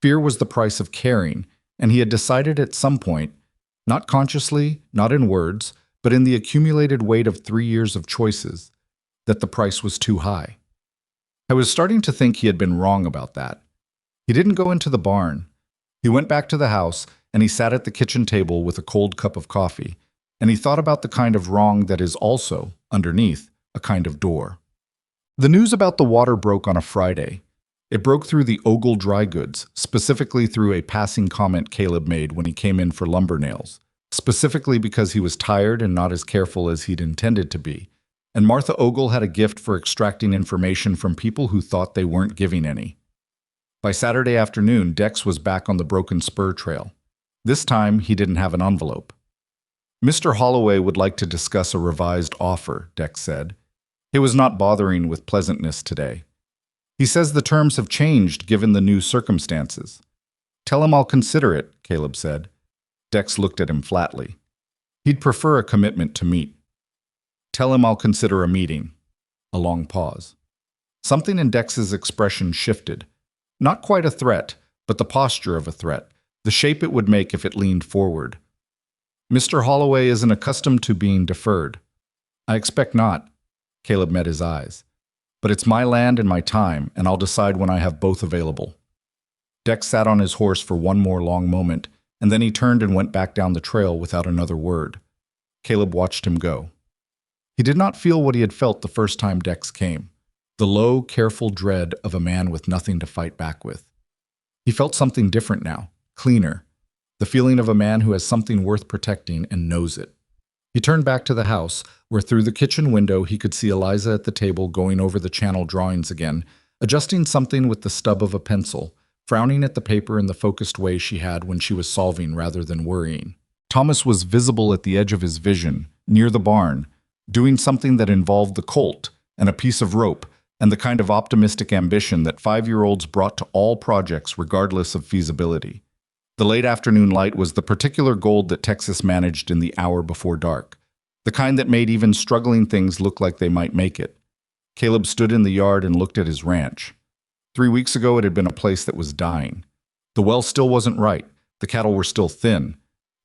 Fear was the price of caring, and he had decided at some point, not consciously, not in words, but in the accumulated weight of 3 years of choices, that the price was too high. I was starting to think he had been wrong about that. He didn't go into the barn. He went back to the house, and he sat at the kitchen table with a cold cup of coffee, and he thought about the kind of wrong that is also, underneath, a kind of door. The news about the water broke on a Friday. It broke through the Ogle dry goods, specifically through a passing comment Caleb made when he came in for lumber nails, specifically because he was tired and not as careful as he'd intended to be. And Martha Ogle had a gift for extracting information from people who thought they weren't giving any. By Saturday afternoon, Dex was back on the Broken Spur Trail. This time, he didn't have an envelope. "Mr. Holloway would like to discuss a revised offer," Dex said. He was not bothering with pleasantness today. "He says the terms have changed given the new circumstances." "Tell him I'll consider it," Caleb said. Dex looked at him flatly. "He'd prefer a commitment to meet." "Tell him I'll consider a meeting." A long pause. Something in Dex's expression shifted. Not quite a threat, but the posture of a threat, the shape it would make if it leaned forward. "Mr. Holloway isn't accustomed to being deferred." "I expect not." Caleb met his eyes. "But it's my land and my time, and I'll decide when I have both available." Dex sat on his horse for one more long moment, and then he turned and went back down the trail without another word. Caleb watched him go. He did not feel what he had felt the first time Dex came, the low, careful dread of a man with nothing to fight back with. He felt something different now, cleaner, the feeling of a man who has something worth protecting and knows it. He turned back to the house, where through the kitchen window he could see Eliza at the table going over the channel drawings again, adjusting something with the stub of a pencil, frowning at the paper in the focused way she had when she was solving rather than worrying. Thomas was visible at the edge of his vision, near the barn, doing something that involved the colt and a piece of rope, and the kind of optimistic ambition that 5-year-olds brought to all projects regardless of feasibility. The late afternoon light was the particular gold that Texas managed in the hour before dark, the kind that made even struggling things look like they might make it. Caleb stood in the yard and looked at his ranch. 3 weeks ago it had been a place that was dying. The well still wasn't right. The cattle were still thin.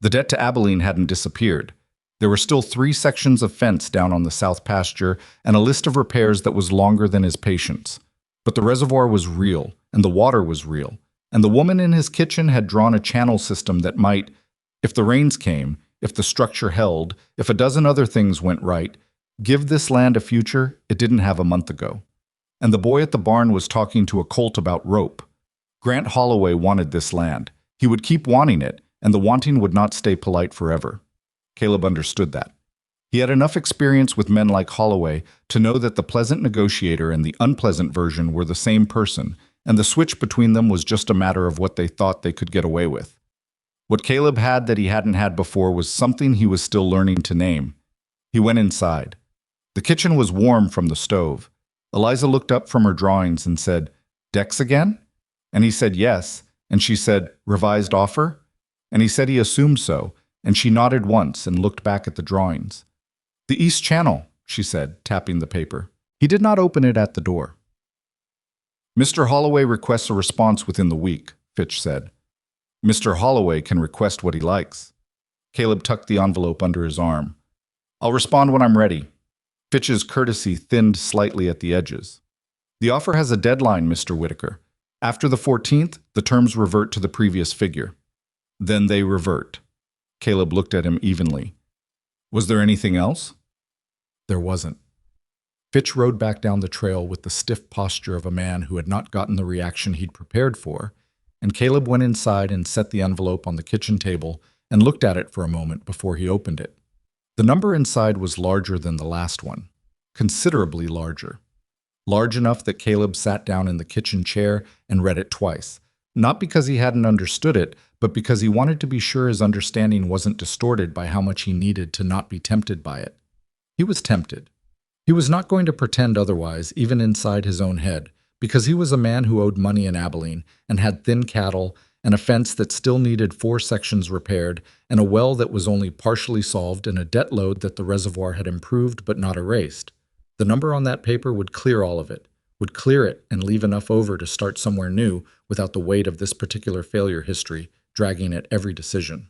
The debt to Abilene hadn't disappeared. There were still 3 sections of fence down on the south pasture and a list of repairs that was longer than his patience. But the reservoir was real, and the water was real, and the woman in his kitchen had drawn a channel system that might, if the rains came, if the structure held, if a dozen other things went right, give this land a future it didn't have a month ago. And the boy at the barn was talking to a colt about rope. Grant Holloway wanted this land. He would keep wanting it, and the wanting would not stay polite forever. Caleb understood that. He had enough experience with men like Holloway to know that the pleasant negotiator and the unpleasant version were the same person, and the switch between them was just a matter of what they thought they could get away with. What Caleb had that he hadn't had before was something he was still learning to name. He went inside. The kitchen was warm from the stove. Eliza looked up from her drawings and said, "Dex again?" And he said yes, and she said, "Revised offer?" And he said he assumed so, and she nodded once and looked back at the drawings. "The East Channel," she said, tapping the paper. He did not open it at the door. "Mr. Holloway requests a response within the week," Fitch said. "Mr. Holloway can request what he likes." Caleb tucked the envelope under his arm. "I'll respond when I'm ready." Fitch's courtesy thinned slightly at the edges. "The offer has a deadline, Mr. Whitaker. After the 14th, the terms revert to the previous figure." "Then they revert." Caleb looked at him evenly. "Was there anything else?" There wasn't. Fitch rode back down the trail with the stiff posture of a man who had not gotten the reaction he'd prepared for, and Caleb went inside and set the envelope on the kitchen table and looked at it for a moment before he opened it. The number inside was larger than the last one, considerably larger. Large enough that Caleb sat down in the kitchen chair and read it twice, not because he hadn't understood it, but because he wanted to be sure his understanding wasn't distorted by how much he needed to not be tempted by it. He was tempted. He was not going to pretend otherwise, even inside his own head, because he was a man who owed money in Abilene and had thin cattle and a fence that still needed 4 sections repaired and a well that was only partially solved and a debt load that the reservoir had improved but not erased. The number on that paper would clear all of it, would clear it and leave enough over to start somewhere new without the weight of this particular failure history dragging at every decision.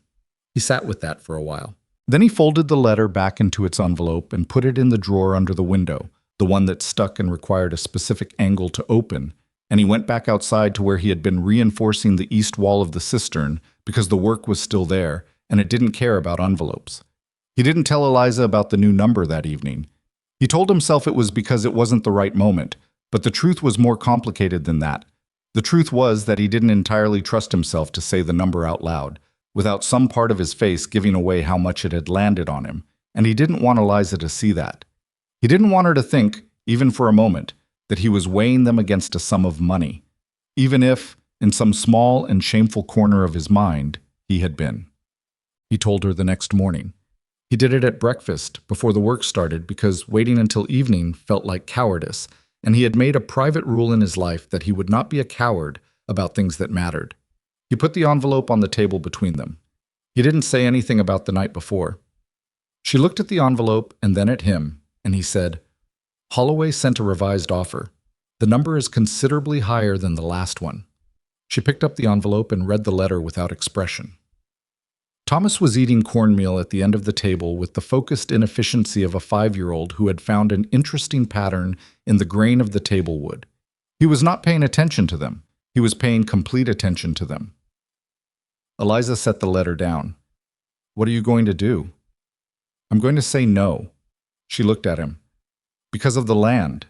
He sat with that for a while. Then he folded the letter back into its envelope and put it in the drawer under the window, the one that stuck and required a specific angle to open, and he went back outside to where he had been reinforcing the east wall of the cistern because the work was still there and it didn't care about envelopes. He didn't tell Eliza about the new number that evening. He told himself it was because it wasn't the right moment, but the truth was more complicated than that. The truth was that he didn't entirely trust himself to say the number out loud, without some part of his face giving away how much it had landed on him, and he didn't want Eliza to see that. He didn't want her to think, even for a moment, that he was weighing them against a sum of money, even if, in some small and shameful corner of his mind, he had been. He told her the next morning. He did it at breakfast, before the work started, because waiting until evening felt like cowardice, and he had made a private rule in his life that he would not be a coward about things that mattered. He put the envelope on the table between them. He didn't say anything about the night before. She looked at the envelope and then at him, and he said, "Holloway sent a revised offer. The number is considerably higher than the last one." She picked up the envelope and read the letter without expression. Thomas was eating cornmeal at the end of the table with the focused inefficiency of a 5-year-old who had found an interesting pattern in the grain of the table wood. He was not paying attention to them. He was paying complete attention to them. Eliza set the letter down. "What are you going to do?" "I'm going to say no." She looked at him. "Because of the land?"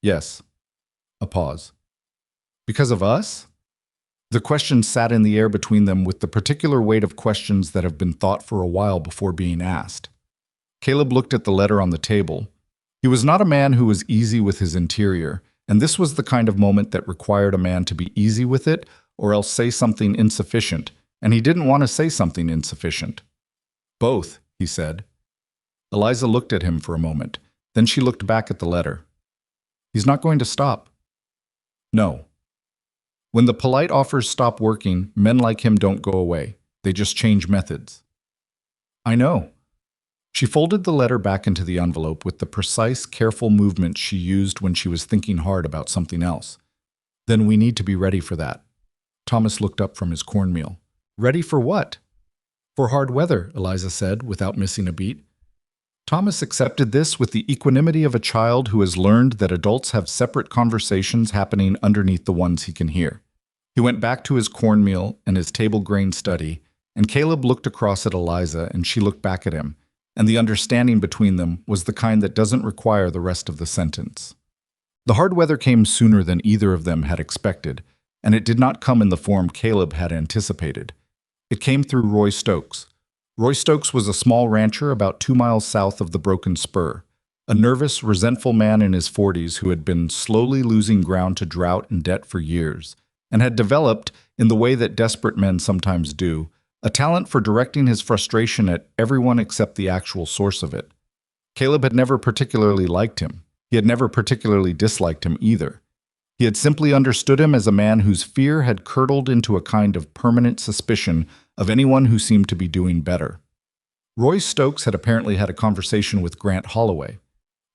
"Yes." A pause. "Because of us?" The question sat in the air between them with the particular weight of questions that have been thought for a while before being asked. Caleb looked at the letter on the table. He was not a man who was easy with his interior, and this was the kind of moment that required a man to be easy with it or else say something insufficient, and he didn't want to say something insufficient. "Both," he said. Eliza looked at him for a moment. Then she looked back at the letter. He's not going to stop. No. When the polite offers stop working, men like him don't go away. They just change methods. I know. She folded the letter back into the envelope with the precise, careful movement she used when she was thinking hard about something else. Then we need to be ready for that. Thomas looked up from his cornmeal. Ready for what? For hard weather, Eliza said, without missing a beat. Thomas accepted this with the equanimity of a child who has learned that adults have separate conversations happening underneath the ones he can hear. He went back to his cornmeal and his table grain study, and Caleb looked across at Eliza and she looked back at him, and the understanding between them was the kind that doesn't require the rest of the sentence. The hard weather came sooner than either of them had expected, and it did not come in the form Caleb had anticipated. It came through Roy Stokes. Roy Stokes was a small rancher about 2 miles south of the Broken Spur, a nervous, resentful man in his 40s who had been slowly losing ground to drought and debt for years, and had developed, in the way that desperate men sometimes do, a talent for directing his frustration at everyone except the actual source of it. Caleb had never particularly liked him. He had never particularly disliked him either. He had simply understood him as a man whose fear had curdled into a kind of permanent suspicion of anyone who seemed to be doing better. Roy Stokes had apparently had a conversation with Grant Holloway.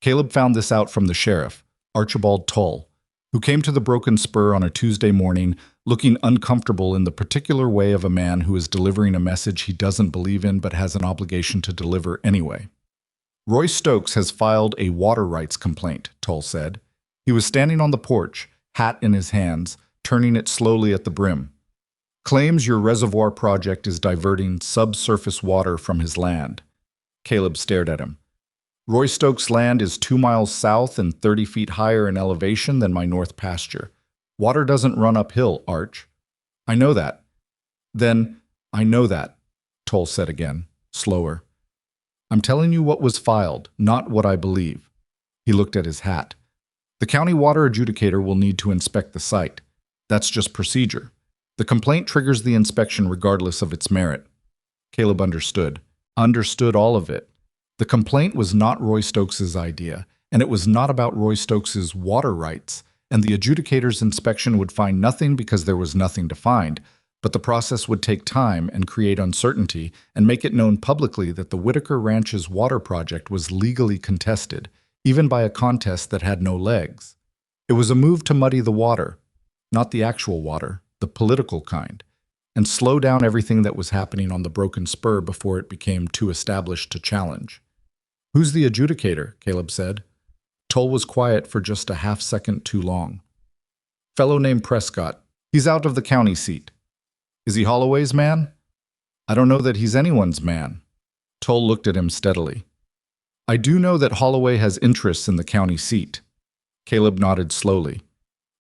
Caleb found this out from the sheriff, Archibald Tull, who came to the Broken Spur on a Tuesday morning looking uncomfortable in the particular way of a man who is delivering a message he doesn't believe in but has an obligation to deliver anyway. Roy Stokes has filed a water rights complaint, Tull said. He was standing on the porch, hat in his hands, turning it slowly at the brim. Claims your reservoir project is diverting subsurface water from his land. Caleb stared at him. Roy Stokes' land is 2 miles south and 30 feet higher in elevation than my north pasture. Water doesn't run uphill, Arch. I know that. Then, I know that, Tull said again, slower. I'm telling you what was filed, not what I believe. He looked at his hat. The county water adjudicator will need to inspect the site. That's just procedure. The complaint triggers the inspection regardless of its merit. Caleb understood. Understood all of it. The complaint was not Roy Stokes' idea, and it was not about Roy Stokes' water rights, and the adjudicator's inspection would find nothing because there was nothing to find, but the process would take time and create uncertainty and make it known publicly that the Whitaker Ranch's water project was legally contested, even by a contest that had no legs. It was a move to muddy the water, not the actual water, the political kind, and slow down everything that was happening on the Broken Spur before it became too established to challenge. Who's the adjudicator? Caleb said. Tull was quiet for just a half-second too long. Fellow named Prescott. He's out of the county seat. Is he Holloway's man? I don't know that he's anyone's man. Tull looked at him steadily. I do know that Holloway has interests in the county seat. Caleb nodded slowly.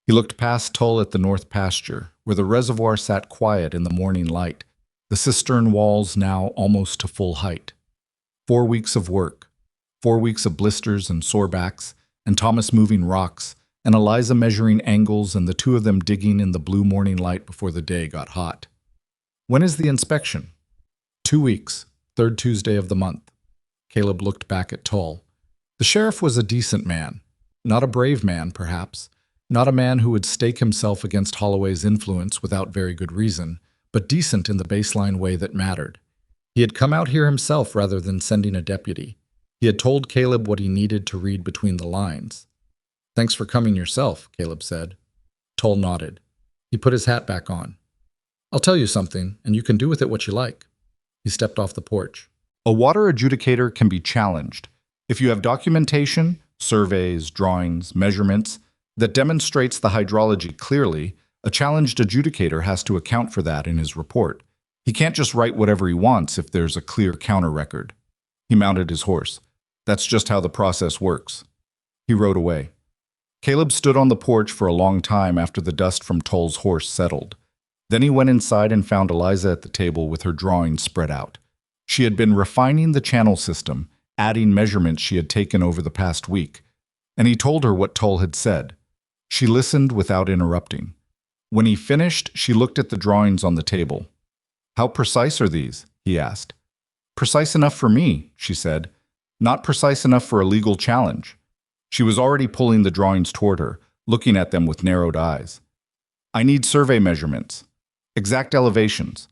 He looked past Tull at the north pasture, where the reservoir sat quiet in the morning light, the cistern walls now almost to full height. 4 weeks of work, 4 weeks of blisters and sore backs, and Thomas moving rocks, and Eliza measuring angles and the two of them digging in the blue morning light before the day got hot. When is the inspection? 2 weeks, 3rd Tuesday of the month. Caleb looked back at Tull. The sheriff was a decent man. Not a brave man, perhaps. Not a man who would stake himself against Holloway's influence without very good reason, but decent in the baseline way that mattered. He had come out here himself rather than sending a deputy. He had told Caleb what he needed to read between the lines. Thanks for coming yourself, Caleb said. Tull nodded. He put his hat back on. I'll tell you something, and you can do with it what you like. He stepped off the porch. A water adjudicator can be challenged. If you have documentation, surveys, drawings, measurements, that demonstrates the hydrology clearly, a challenged adjudicator has to account for that in his report. He can't just write whatever he wants if there's a clear counter record. He mounted his horse. That's just how the process works. He rode away. Caleb stood on the porch for a long time after the dust from Tull's horse settled. Then he went inside and found Eliza at the table with her drawings spread out. She had been refining the channel system, adding measurements she had taken over the past week, and he told her what Tull had said. She listened without interrupting. When he finished, she looked at the drawings on the table. How precise are these? He asked. Precise enough for me, she said. Not precise enough for a legal challenge. She was already pulling the drawings toward her, looking at them with narrowed eyes. I need survey measurements. Exact elevations.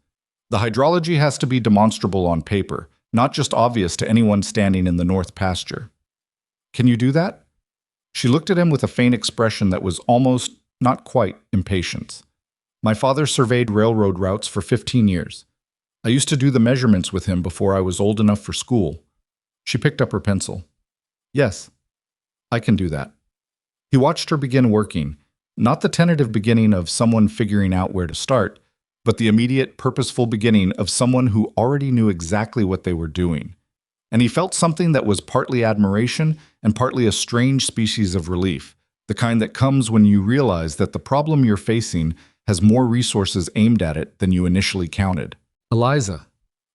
The hydrology has to be demonstrable on paper, not just obvious to anyone standing in the north pasture. Can you do that? She looked at him with a faint expression that was almost, not quite, impatience. My father surveyed railroad routes for 15 years. I used to do the measurements with him before I was old enough for school. She picked up her pencil. Yes, I can do that. He watched her begin working, not the tentative beginning of someone figuring out where to start, but the immediate, purposeful beginning of someone who already knew exactly what they were doing. And he felt something that was partly admiration and partly a strange species of relief, the kind that comes when you realize that the problem you're facing has more resources aimed at it than you initially counted. Eliza.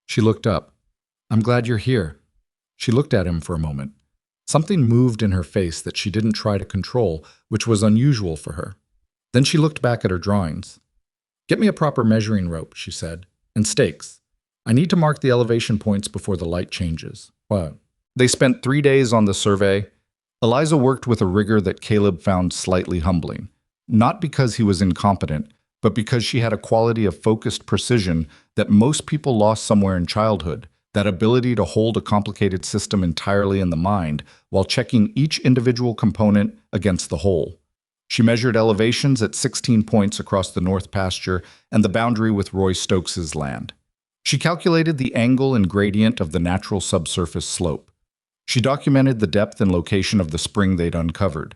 She looked up. I'm glad you're here. She looked at him for a moment. Something moved in her face that she didn't try to control, which was unusual for her. Then she looked back at her drawings. Get me a proper measuring rope, she said, and stakes. I need to mark the elevation points before the light changes. What? They spent 3 days on the survey. Eliza worked with a rigor that Caleb found slightly humbling. Not because he was incompetent, but because she had a quality of focused precision that most people lost somewhere in childhood, that ability to hold a complicated system entirely in the mind while checking each individual component against the whole. She measured elevations at 16 points across the north pasture and the boundary with Roy Stokes's land. She calculated the angle and gradient of the natural subsurface slope. She documented the depth and location of the spring they'd uncovered.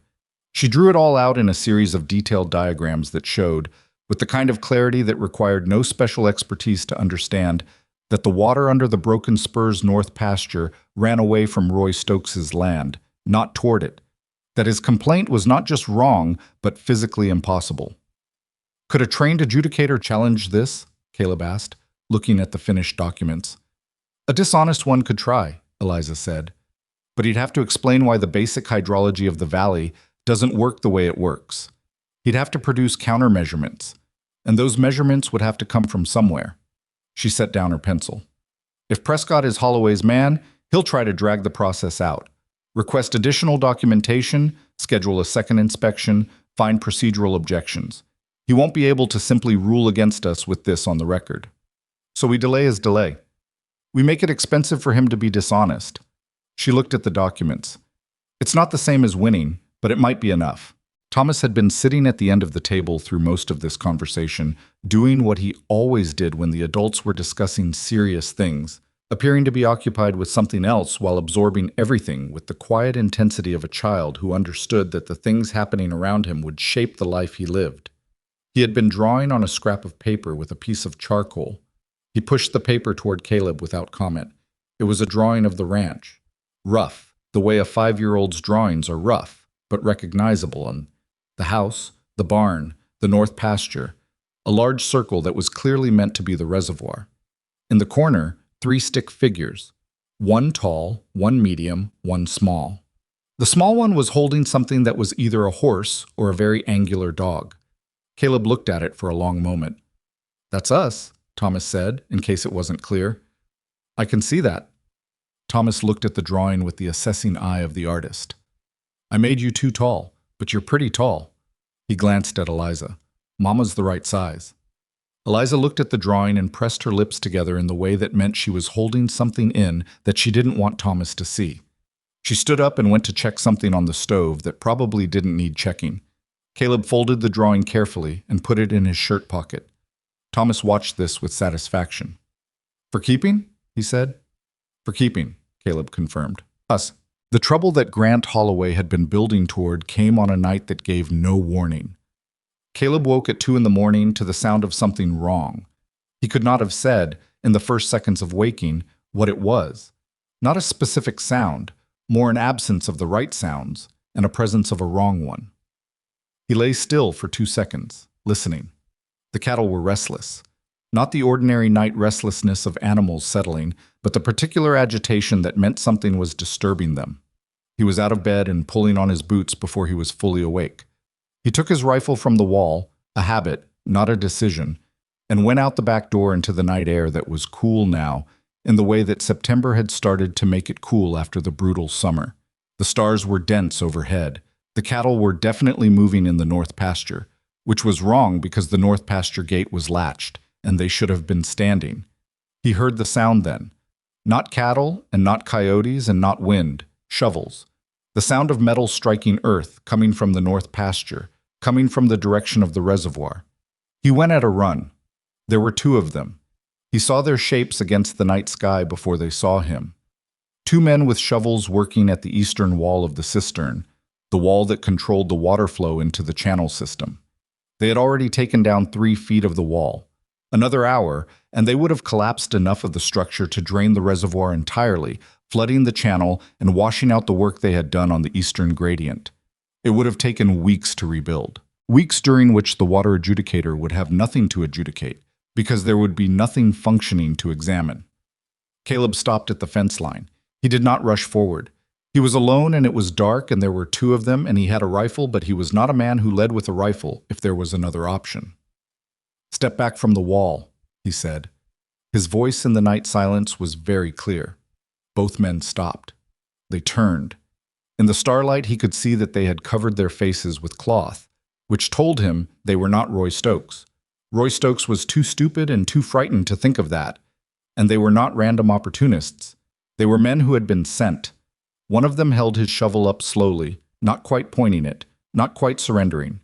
She drew it all out in a series of detailed diagrams that showed, with the kind of clarity that required no special expertise to understand, that the water under the Broken Spur's north pasture ran away from Roy Stokes's land, not toward it. That his complaint was not just wrong, but physically impossible. Could a trained adjudicator challenge this? Caleb asked, looking at the finished documents. A dishonest one could try, Eliza said. But he'd have to explain why the basic hydrology of the valley doesn't work the way it works. He'd have to produce countermeasurements, and those measurements would have to come from somewhere. She set down her pencil. If Prescott is Holloway's man, he'll try to drag the process out. Request additional documentation, schedule a second inspection, find procedural objections. He won't be able to simply rule against us with this on the record. So we delay his delay. We make it expensive for him to be dishonest. She looked at the documents. It's not the same as winning, but it might be enough. Thomas had been sitting at the end of the table through most of this conversation, doing what he always did when the adults were discussing serious things, appearing to be occupied with something else while absorbing everything with the quiet intensity of a child who understood that the things happening around him would shape the life he lived. He had been drawing on a scrap of paper with a piece of charcoal. He pushed the paper toward Caleb without comment. It was a drawing of the ranch. Rough, the way a 5-year-old's drawings are rough, but recognizable, and the house, the barn, the north pasture, a large circle that was clearly meant to be the reservoir. In the corner, 3 stick figures, one tall, one medium, one small. The small one was holding something that was either a horse or a very angular dog. Caleb looked at it for a long moment. That's us, Thomas said, in case it wasn't clear. I can see that. Thomas looked at the drawing with the assessing eye of the artist. I made you too tall, but you're pretty tall. He glanced at Eliza. Mama's the right size. Eliza looked at the drawing and pressed her lips together in the way that meant she was holding something in that she didn't want Thomas to see. She stood up and went to check something on the stove that probably didn't need checking. Caleb folded the drawing carefully and put it in his shirt pocket. Thomas watched this with satisfaction. For keeping? He said. For keeping, Caleb confirmed. Us. The trouble that Grant Holloway had been building toward came on a night that gave no warning. Caleb woke at 2 a.m. to the sound of something wrong. He could not have said, in the first seconds of waking, what it was. Not a specific sound, more an absence of the right sounds, and a presence of a wrong one. He lay still for 2 seconds, listening. The cattle were restless. Not the ordinary night restlessness of animals settling, but the particular agitation that meant something was disturbing them. He was out of bed and pulling on his boots before he was fully awake. He took his rifle from the wall, a habit, not a decision, and went out the back door into the night air that was cool now, in the way that September had started to make it cool after the brutal summer. The stars were dense overhead. The cattle were definitely moving in the north pasture, which was wrong because the north pasture gate was latched, and they should have been standing. He heard the sound then. Not cattle, and not coyotes, and not wind, shovels. The sound of metal striking earth, coming from the north pasture, coming from the direction of the reservoir. He went at a run. There were two of them. He saw their shapes against the night sky before they saw him. Two men with shovels working at the eastern wall of the cistern, the wall that controlled the water flow into the channel system. They had already taken down 3 feet of the wall. Another hour, and they would have collapsed enough of the structure to drain the reservoir entirely, flooding the channel and washing out the work they had done on the eastern gradient. It would have taken weeks to rebuild. Weeks during which the water adjudicator would have nothing to adjudicate, because there would be nothing functioning to examine. Caleb stopped at the fence line. He did not rush forward. He was alone and it was dark and there were two of them and he had a rifle, but he was not a man who led with a rifle if there was another option. "Step back from the wall," he said. His voice in the night silence was very clear. Both men stopped. They turned. In the starlight he could see that they had covered their faces with cloth, which told him they were not Roy Stokes. Roy Stokes was too stupid and too frightened to think of that. And they were not random opportunists. They were men who had been sent. One of them held his shovel up slowly, not quite pointing it, not quite surrendering.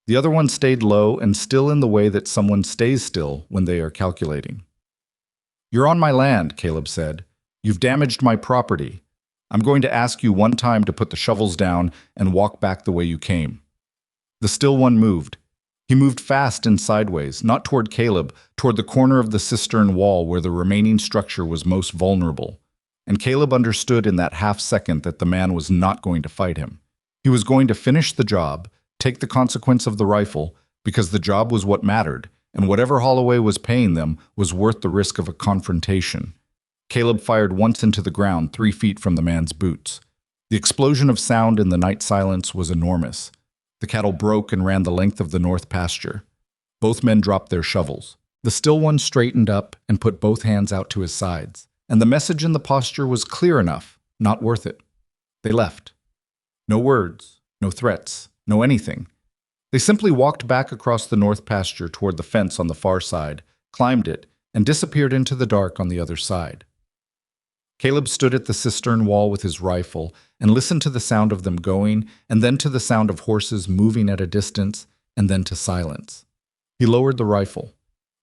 The other one stayed low and still in the way that someone stays still when they are calculating. "You're on my land," Caleb said. "You've damaged my property. I'm going to ask you one time to put the shovels down and walk back the way you came." The still one moved. He moved fast and sideways, not toward Caleb, toward the corner of the cistern wall where the remaining structure was most vulnerable. And Caleb understood in that half second that the man was not going to fight him. He was going to finish the job, take the consequence of the rifle, because the job was what mattered, and whatever Holloway was paying them was worth the risk of a confrontation. Caleb fired once into the ground 3 feet from the man's boots. The explosion of sound in the night silence was enormous. The cattle broke and ran the length of the north pasture. Both men dropped their shovels. The still one straightened up and put both hands out to his sides. And the message in the posture was clear enough, not worth it. They left. No words, no threats, no anything. They simply walked back across the north pasture toward the fence on the far side, climbed it, and disappeared into the dark on the other side. Caleb stood at the cistern wall with his rifle and listened to the sound of them going, and then to the sound of horses moving at a distance, and then to silence. He lowered the rifle.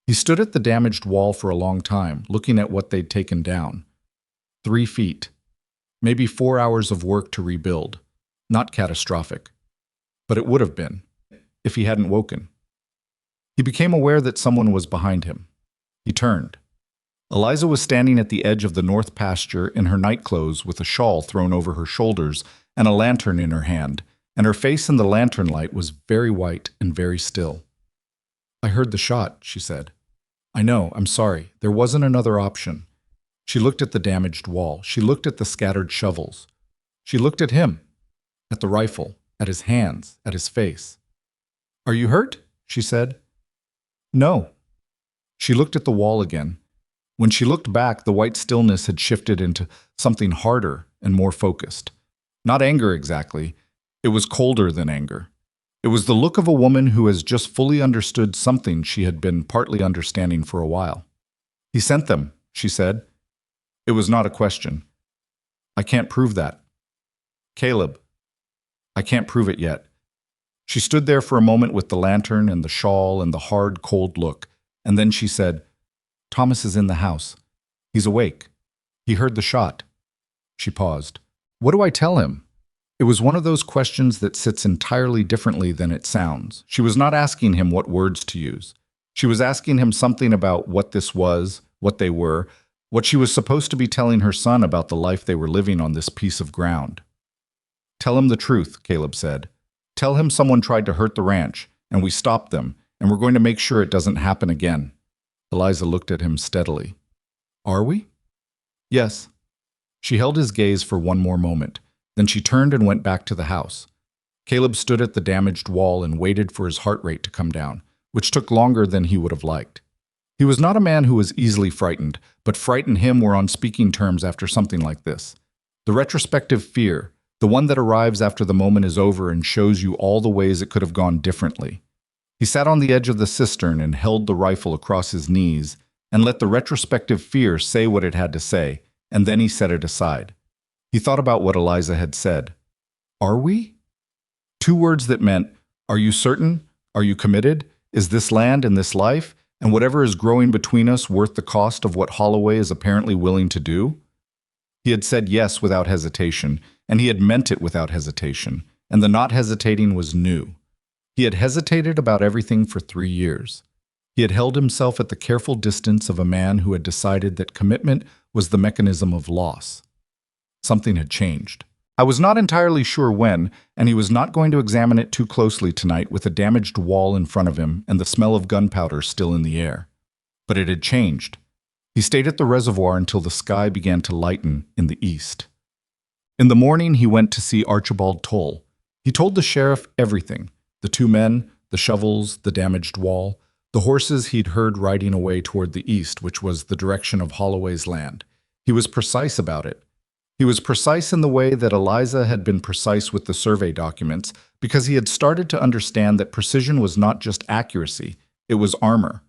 He stood at the damaged wall for a long time, looking at what they'd taken down. 3 feet. Maybe 4 hours of work to rebuild. Not catastrophic. But it would have been, if he hadn't woken. He became aware that someone was behind him. He turned. Eliza was standing at the edge of the north pasture in her nightclothes with a shawl thrown over her shoulders and a lantern in her hand, and her face in the lantern light was very white and very still. "I heard the shot," she said. "I know, I'm sorry. There wasn't another option." She looked at the damaged wall. She looked at the scattered shovels. She looked at him, at the rifle, at his hands, at his face. "Are you hurt?" she said. "No." She looked at the wall again. When she looked back, the white stillness had shifted into something harder and more focused. Not anger exactly. It was colder than anger. It was the look of a woman who has just fully understood something she had been partly understanding for a while. "He sent them," she said. It was not a question. "I can't prove that." "Caleb, I can't prove it yet." She stood there for a moment with the lantern and the shawl and the hard, cold look, and then she said, "Thomas is in the house. He's awake. He heard the shot." She paused. "What do I tell him?" It was one of those questions that sits entirely differently than it sounds. She was not asking him what words to use. She was asking him something about what this was, what they were, what she was supposed to be telling her son about the life they were living on this piece of ground. "Tell him the truth," Caleb said. "Tell him someone tried to hurt the ranch, and we stopped them, and we're going to make sure it doesn't happen again." Eliza looked at him steadily. "Are we?" "Yes." She held his gaze for one more moment. Then she turned and went back to the house. Caleb stood at the damaged wall and waited for his heart rate to come down, which took longer than he would have liked. He was not a man who was easily frightened, but fright and him were on speaking terms after something like this. The retrospective fear, The one that arrives after the moment is over and shows you all the ways it could have gone differently. He sat on the edge of the cistern and held the rifle across his knees and let the retrospective fear say what it had to say, and then he set it aside. He thought about what Eliza had said. Are we? Two words that meant, are you certain? Are you committed? Is this land and this life, and whatever is growing between us worth the cost of what Holloway is apparently willing to do? He had said yes without hesitation, and he had meant it without hesitation, and the not hesitating was new. He had hesitated about everything for 3 years. He had held himself at the careful distance of a man who had decided that commitment was the mechanism of loss. Something had changed. I was not entirely sure when, and he was not going to examine it too closely tonight with a damaged wall in front of him and the smell of gunpowder still in the air. But it had changed. He stayed at the reservoir until the sky began to lighten in the east. In the morning, he went to see Archibald Toll. He told the sheriff everything: the 2 men, the shovels, the damaged wall, the horses he'd heard riding away toward the east, which was the direction of Holloway's land. He was precise about it. He was precise in the way that Eliza had been precise with the survey documents, because he had started to understand that precision was not just accuracy, it was armor.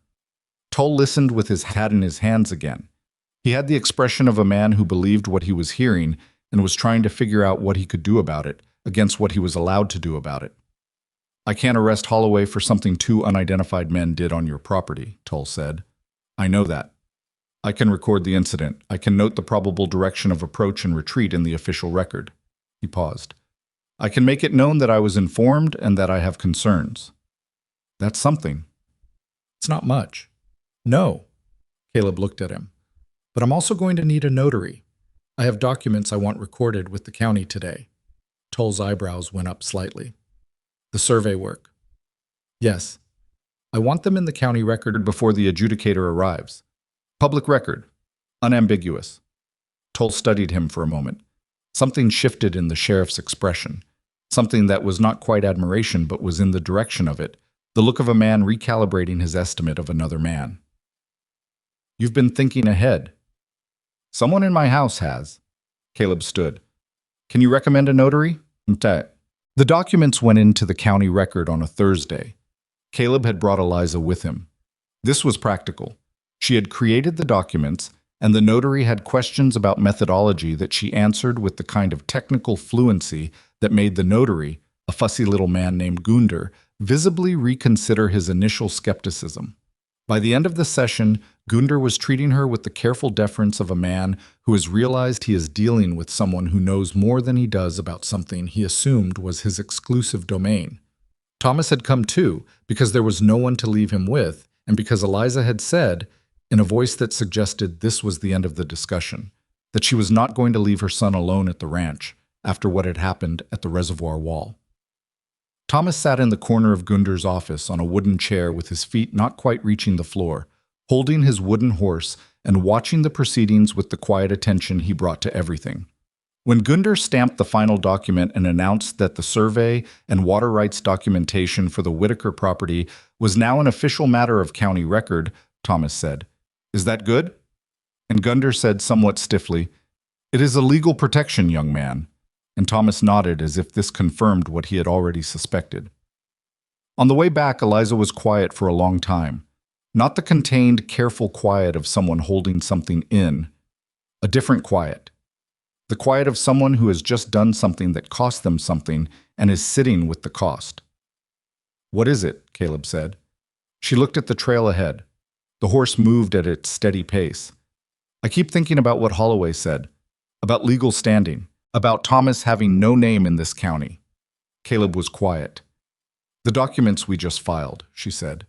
Toll listened with his hat in his hands again. He had the expression of a man who believed what he was hearing and was trying to figure out what he could do about it, against what he was allowed to do about it. I can't arrest Holloway for something 2 unidentified men did on your property, Toll said. I know that. I can record the incident. I can note the probable direction of approach and retreat in the official record. He paused. I can make it known that I was informed and that I have concerns. That's something. It's not much. No. Caleb looked at him. But I'm also going to need a notary. I have documents I want recorded with the county today. Toll's eyebrows went up slightly. The survey work. Yes. I want them in the county record before the adjudicator arrives. Public record. Unambiguous. Toll studied him for a moment. Something shifted in the sheriff's expression. Something that was not quite admiration but was in the direction of it, the look of a man recalibrating his estimate of another man. You've been thinking ahead. Someone in my house has. Caleb stood. Can you recommend a notary? The documents went into the county record on a Thursday. Caleb had brought Eliza with him. This was practical. She had created the documents, and the notary had questions about methodology that she answered with the kind of technical fluency that made the notary, a fussy little man named Gunder, visibly reconsider his initial skepticism. By the end of the session, Gunder was treating her with the careful deference of a man who has realized he is dealing with someone who knows more than he does about something he assumed was his exclusive domain. Thomas had come too, because there was no one to leave him with, and because Eliza had said, in a voice that suggested this was the end of the discussion, that she was not going to leave her son alone at the ranch after what had happened at the reservoir wall. Thomas sat in the corner of Gunder's office on a wooden chair with his feet not quite reaching the floor, holding his wooden horse and watching the proceedings with the quiet attention he brought to everything. When Gunder stamped the final document and announced that the survey and water rights documentation for the Whitaker property was now an official matter of county record, Thomas said, "Is that good?" And Gunder said somewhat stiffly, "It is a legal protection, young man." And Thomas nodded as if this confirmed what he had already suspected. On the way back, Eliza was quiet for a long time. Not the contained, careful quiet of someone holding something in. A different quiet. The quiet of someone who has just done something that cost them something and is sitting with the cost. "What is it?" Caleb said. She looked at the trail ahead. The horse moved at its steady pace. "I keep thinking about what Holloway said, about legal standing, about Thomas having no name in this county." Caleb was quiet. "The documents we just filed," she said.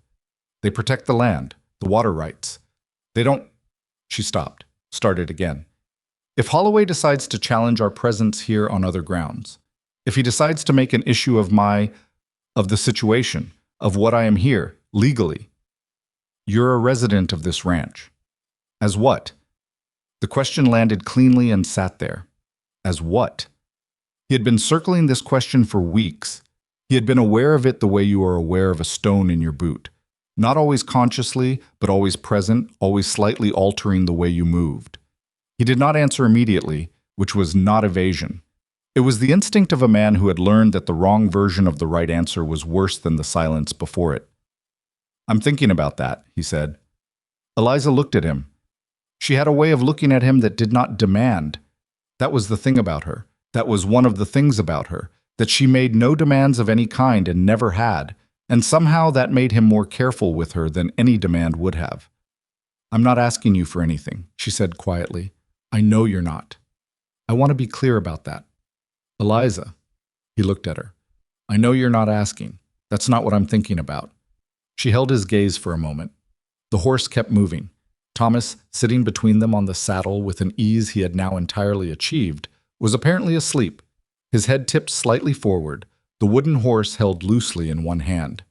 "They protect the land, the water rights. They don't—" She stopped, started again. "If Holloway decides to challenge our presence here on other grounds, if he decides to make an issue of the situation, of what I am here, legally, you're a resident of this ranch. As what?" The question landed cleanly and sat there. As what? He had been circling this question for weeks. He had been aware of it the way you are aware of a stone in your boot. Not always consciously, but always present, always slightly altering the way you moved. He did not answer immediately, which was not evasion. It was the instinct of a man who had learned that the wrong version of the right answer was worse than the silence before it. "I'm thinking about that," he said. Eliza looked at him. She had a way of looking at him that did not demand. That was the thing about her. That was one of the things about her, that she made no demands of any kind and never had, and somehow that made him more careful with her than any demand would have. "I'm not asking you for anything," she said quietly. "I know you're not. I want to be clear about that." "Eliza," he looked at her. "I know you're not asking. That's not what I'm thinking about." She held his gaze for a moment. The horse kept moving. Thomas, sitting between them on the saddle with an ease he had now entirely achieved, was apparently asleep, his head tipped slightly forward, the wooden horse held loosely in one hand.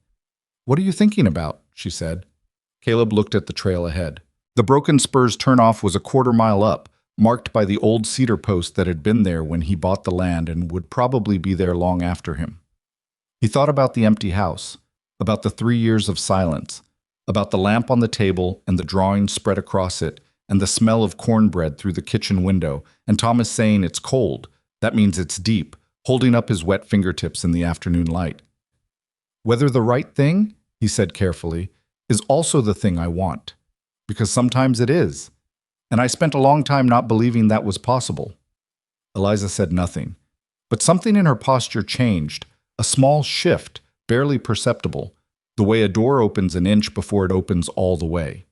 "What are you thinking about?" she said. Caleb looked at the trail ahead. The Broken Spurs turnoff was a quarter-mile up, marked by the old cedar post that had been there when he bought the land and would probably be there long after him. He thought about the empty house, about the 3 years of silence, about the lamp on the table and the drawing spread across it, and the smell of cornbread through the kitchen window, and Thomas saying it's cold, that means it's deep, holding up his wet fingertips in the afternoon light. "Whether the right thing," he said carefully, "is also the thing I want. Because sometimes it is. And I spent a long time not believing that was possible." Eliza said nothing, but something in her posture changed, a small shift, barely perceptible, the way a door opens an inch before it opens all the way.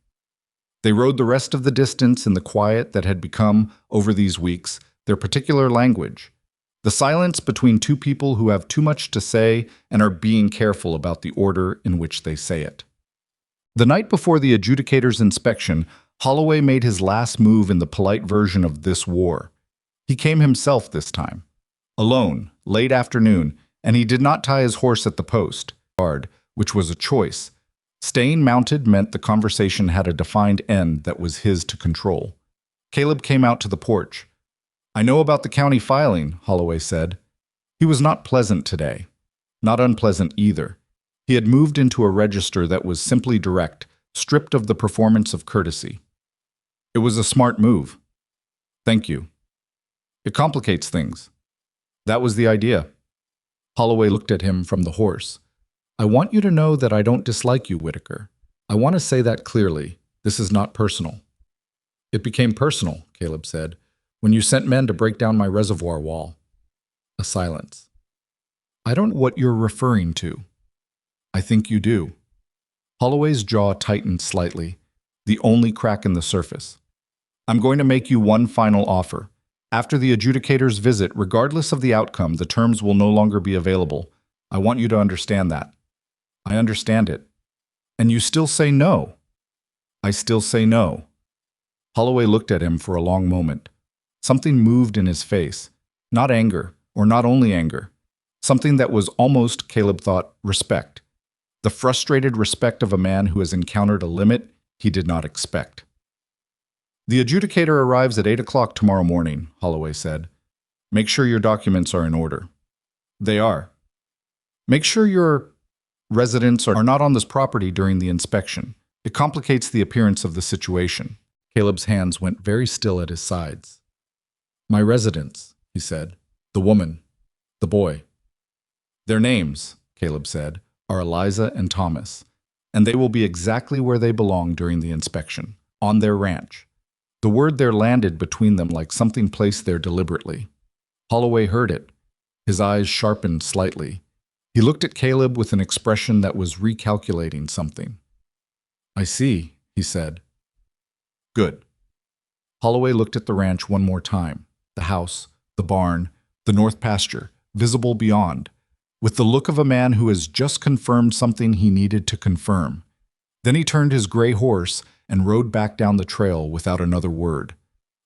They rode the rest of the distance in the quiet that had become, over these weeks, their particular language, the silence between two people who have too much to say and are being careful about the order in which they say it. The night before the adjudicator's inspection, Holloway made his last move in the polite version of this war. He came himself this time. Alone, late afternoon, and he did not tie his horse at the post, which was a choice. Staying mounted meant the conversation had a defined end that was his to control. Caleb came out to the porch. "I know about the county filing," Holloway said. He was not pleasant today. Not unpleasant either. He had moved into a register that was simply direct, stripped of the performance of courtesy. It was a smart move. "Thank you. It complicates things." That was the idea. Holloway looked at him from the horse. "I want you to know that I don't dislike you, Whitaker. I want to say that clearly. This is not personal." "It became personal," Caleb said, "when you sent men to break down my reservoir wall." A silence. "I don't know what you're referring to." "I think you do." Holloway's jaw tightened slightly, the only crack in the surface. "I'm going to make you one final offer. After the adjudicator's visit, regardless of the outcome, the terms will no longer be available. I want you to understand that." "I understand it." "And you still say no?" "I still say no." Holloway looked at him for a long moment. Something moved in his face. Not anger, or not only anger. Something that was almost, Caleb thought, respect. The frustrated respect of a man who has encountered a limit he did not expect. "The adjudicator arrives at 8 o'clock tomorrow morning," Holloway said. "Make sure your documents are in order." "They are." "Make sure your residents are not on this property during the inspection. It complicates the appearance of the situation." Caleb's hands went very still at his sides. "My residents," he said. "The woman. The boy." "Their names," Caleb said, "are Eliza and Thomas, and they will be exactly where they belong during the inspection, on their ranch." The word there landed between them like something placed there deliberately. Holloway heard it. His eyes sharpened slightly. He looked at Caleb with an expression that was recalculating something. "I see," he said. "Good." Holloway looked at the ranch one more time, the house, the barn, the north pasture, visible beyond, with the look of a man who has just confirmed something he needed to confirm. Then he turned his gray horse and rode back down the trail without another word.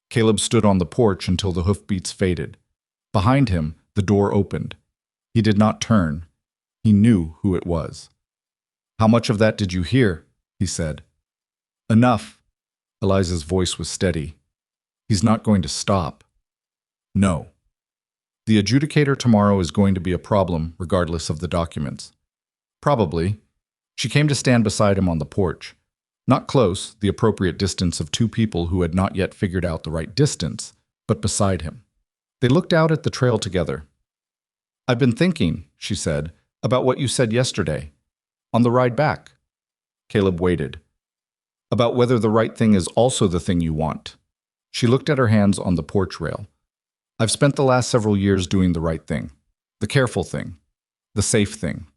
Caleb stood on the porch until the hoofbeats faded. Behind him, the door opened. He did not turn. He knew who it was. "How much of that did you hear?" he said. "Enough." Eliza's voice was steady. "He's not going to stop." "No." "The adjudicator tomorrow is going to be a problem, regardless of the documents." "Probably." She came to stand beside him on the porch. Not close, the appropriate distance of two people who had not yet figured out the right distance, but beside him. They looked out at the trail together. "I've been thinking," she said, "about what you said yesterday. On the ride back." Caleb waited. "About whether the right thing is also the thing you want." She looked at her hands on the porch rail. "I've spent the last several years doing the right thing. The careful thing. The safe thing.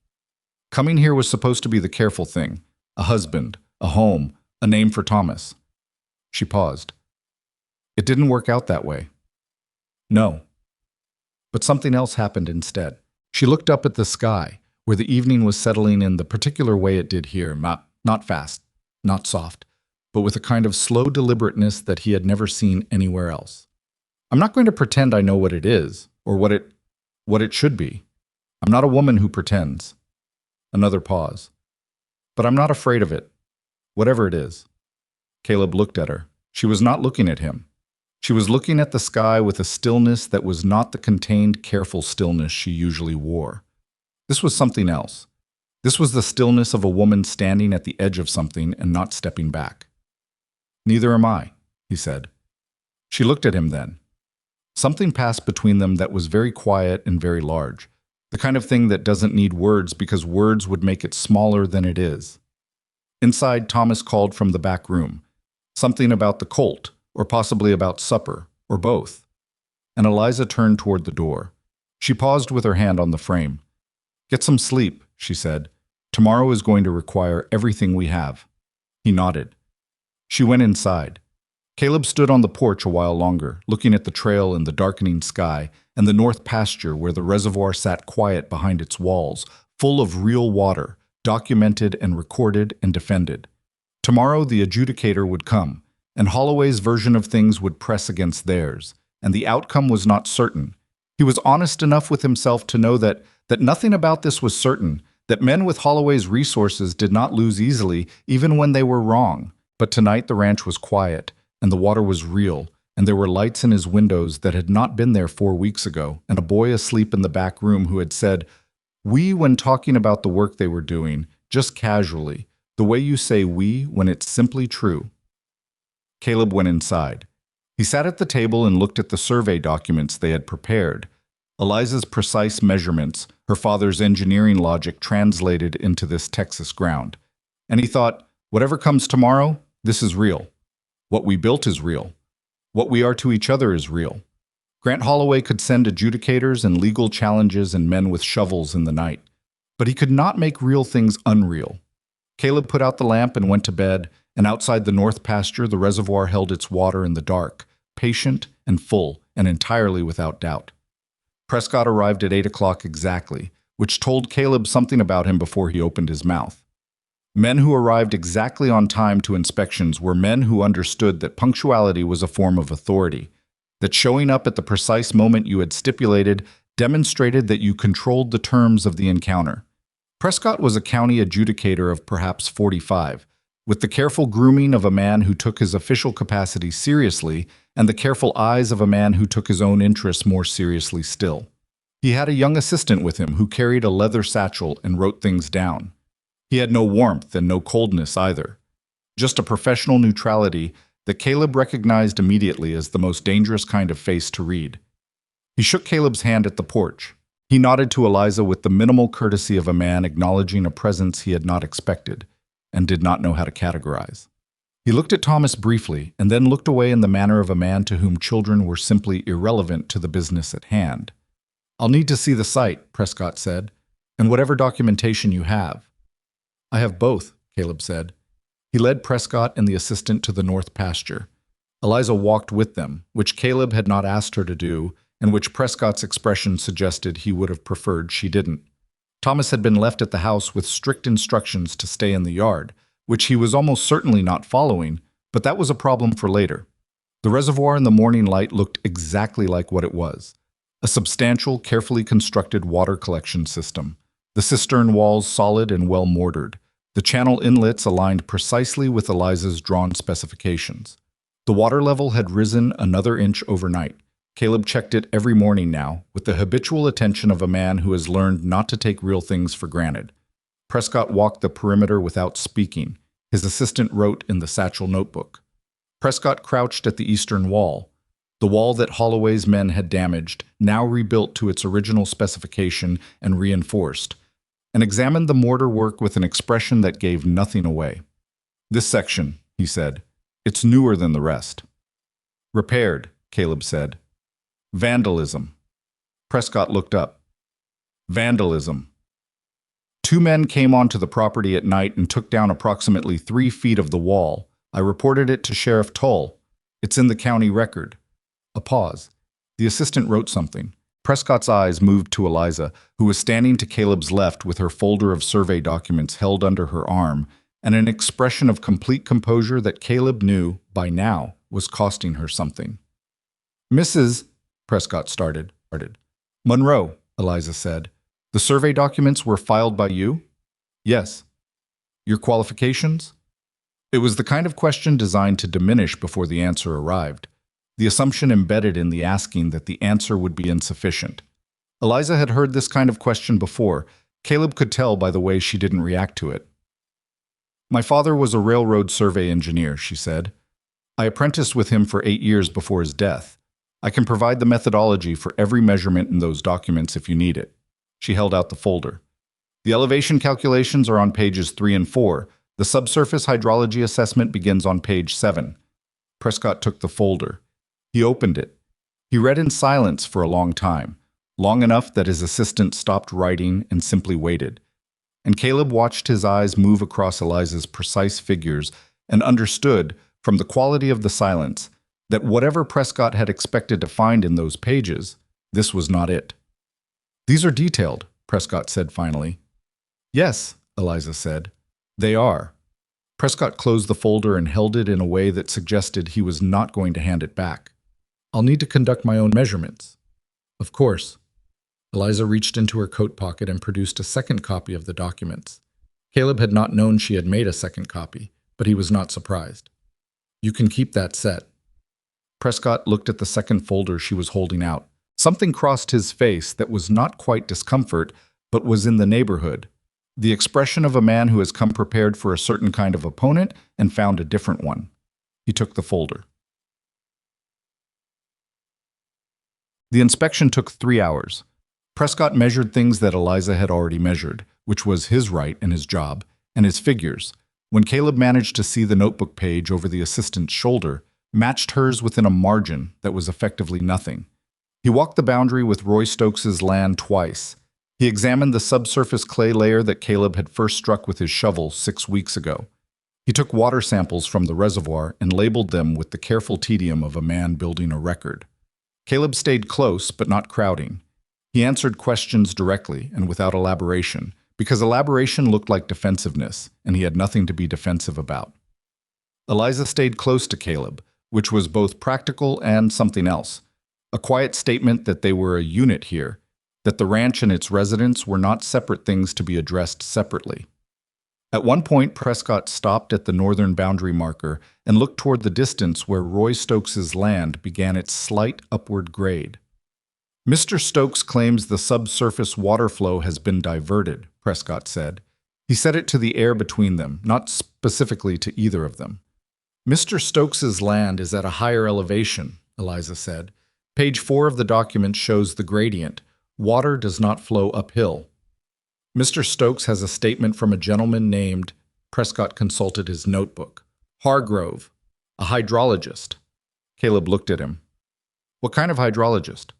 Coming here was supposed to be the careful thing. A husband, a home, a name for Thomas." She paused. "It didn't work out that way." "No." But something else happened instead. She looked up at the sky, where the evening was settling in the particular way it did here, not fast, not soft, but with a kind of slow deliberateness that he had never seen anywhere else. "I'm not going to pretend I know what it is, or what it should be. I'm not a woman who pretends." Another pause. "But I'm not afraid of it, whatever it is." Caleb looked at her. She was not looking at him. She was looking at the sky with a stillness that was not the contained, careful stillness she usually wore. This was something else. This was the stillness of a woman standing at the edge of something and not stepping back. "Neither am I," he said. She looked at him then. Something passed between them that was very quiet and very large, the kind of thing that doesn't need words because words would make it smaller than it is. Inside, Thomas called from the back room. Something about the colt, or possibly about supper, or both. And Eliza turned toward the door. She paused with her hand on the frame. "Get some sleep," she said. "Tomorrow is going to require everything we have." He nodded. She went inside. Caleb stood on the porch a while longer, looking at the trail and the darkening sky, and the north pasture where the reservoir sat quiet behind its walls, full of real water, documented and recorded and defended. Tomorrow the adjudicator would come, and Holloway's version of things would press against theirs, and the outcome was not certain. He was honest enough with himself to know that nothing about this was certain, that men with Holloway's resources did not lose easily, even when they were wrong. But tonight the ranch was quiet, and the water was real, and there were lights in his windows that had not been there 4 weeks ago, and a boy asleep in the back room who had said, "We," when talking about the work they were doing, just casually, the way you say "we" when it's simply true. Caleb went inside. He sat at the table and looked at the survey documents they had prepared. Eliza's precise measurements, her father's engineering logic translated into this Texas ground. And he thought, whatever comes tomorrow, this is real. What we built is real. What we are to each other is real. Grant Holloway could send adjudicators and legal challenges and men with shovels in the night. But he could not make real things unreal. Caleb put out the lamp and went to bed, and outside the north pasture the reservoir held its water in the dark, patient and full, and entirely without doubt. Prescott arrived at 8 o'clock exactly, which told Caleb something about him before he opened his mouth. Men who arrived exactly on time to inspections were men who understood that punctuality was a form of authority, that showing up at the precise moment you had stipulated demonstrated that you controlled the terms of the encounter. Prescott was a county adjudicator of perhaps 45, with the careful grooming of a man who took his official capacity seriously and the careful eyes of a man who took his own interests more seriously still. He had a young assistant with him who carried a leather satchel and wrote things down. He had no warmth and no coldness either, just a professional neutrality that Caleb recognized immediately as the most dangerous kind of face to read. He shook Caleb's hand at the porch. He nodded to Eliza with the minimal courtesy of a man acknowledging a presence he had not expected and did not know how to categorize. He looked at Thomas briefly and then looked away in the manner of a man to whom children were simply irrelevant to the business at hand. "I'll need to see the site," Prescott said, "and whatever documentation you have." "I have both," Caleb said. He led Prescott and the assistant to the north pasture. Eliza walked with them, which Caleb had not asked her to do, and which Prescott's expression suggested he would have preferred she didn't. Thomas had been left at the house with strict instructions to stay in the yard, which he was almost certainly not following, but that was a problem for later. The reservoir in the morning light looked exactly like what it was. A substantial, carefully constructed water collection system. The cistern walls solid and well mortared. The channel inlets aligned precisely with Eliza's drawn specifications. The water level had risen another inch overnight. Caleb checked it every morning now, with the habitual attention of a man who has learned not to take real things for granted. Prescott walked the perimeter without speaking. His assistant wrote in the satchel notebook. Prescott crouched at the eastern wall. the wall that Holloway's men had damaged, now rebuilt to its original specification and reinforced, and examined the mortar work with an expression that gave nothing away. "This section," he said, "it's newer than the rest." "Repaired," Caleb said. "Vandalism." Prescott looked up. "Vandalism. 2 men came onto the property at night and took down approximately 3 feet of the wall. I reported it to Sheriff Tull. It's in the county record." A pause. The assistant wrote something. Prescott's eyes moved to Eliza, who was standing to Caleb's left with her folder of survey documents held under her arm, and an expression of complete composure that Caleb knew, by now, was costing her something. "Mrs. Prescott started. "Monroe," Eliza said. "The survey documents were filed by you?" "Yes." "Your qualifications?" It was the kind of question designed to diminish before the answer arrived, the assumption embedded in the asking that the answer would be insufficient. Eliza had heard this kind of question before. Caleb could tell by the way she didn't react to it. "My father was a railroad survey engineer," she said. "I apprenticed with him for 8 years before his death. I can provide the methodology for every measurement in those documents if you need it." She held out the folder. "The elevation calculations are on pages 3 and 4. The subsurface hydrology assessment begins on page 7. Prescott took the folder. He opened it. He read in silence for a long time, long enough that his assistant stopped writing and simply waited. And Caleb watched his eyes move across Eliza's precise figures and understood, from the quality of the silence, that whatever Prescott had expected to find in those pages, this was not it. "These are detailed," Prescott said finally. "Yes," Eliza said. "They are." Prescott closed the folder and held it in a way that suggested he was not going to hand it back. "I'll need to conduct my own measurements." "Of course." Eliza reached into her coat pocket and produced a second copy of the documents. Caleb had not known she had made a second copy, but he was not surprised. "You can keep that set." Prescott looked at the second folder she was holding out. Something crossed his face that was not quite discomfort, but was in the neighborhood. The expression of a man who has come prepared for a certain kind of opponent and found a different one. He took the folder. The inspection took 3 hours. Prescott measured things that Eliza had already measured, which was his right and his job, and his figures. When Caleb managed to see the notebook page over the assistant's shoulder, matched hers within a margin that was effectively nothing. He walked the boundary with Roy Stokes's land twice. He examined the subsurface clay layer that Caleb had first struck with his shovel 6 weeks ago. He took water samples from the reservoir and labeled them with the careful tedium of a man building a record. Caleb stayed close, but not crowding. He answered questions directly and without elaboration, because elaboration looked like defensiveness, and he had nothing to be defensive about. Eliza stayed close to Caleb, which was both practical and something else. A quiet statement that they were a unit here, that the ranch and its residents were not separate things to be addressed separately. At one point, Prescott stopped at the northern boundary marker and looked toward the distance where Roy Stokes's land began its slight upward grade. "Mr. Stokes claims the subsurface water flow has been diverted," Prescott said. He said it to the air between them, not specifically to either of them. "Mr. Stokes's land is at a higher elevation," Eliza said. "Page 4 of the document shows the gradient. Water does not flow uphill." "Mr. Stokes has a statement from a gentleman named," Prescott consulted his notebook, "Hargrove, a hydrologist." Caleb looked at him. "What kind of hydrologist?"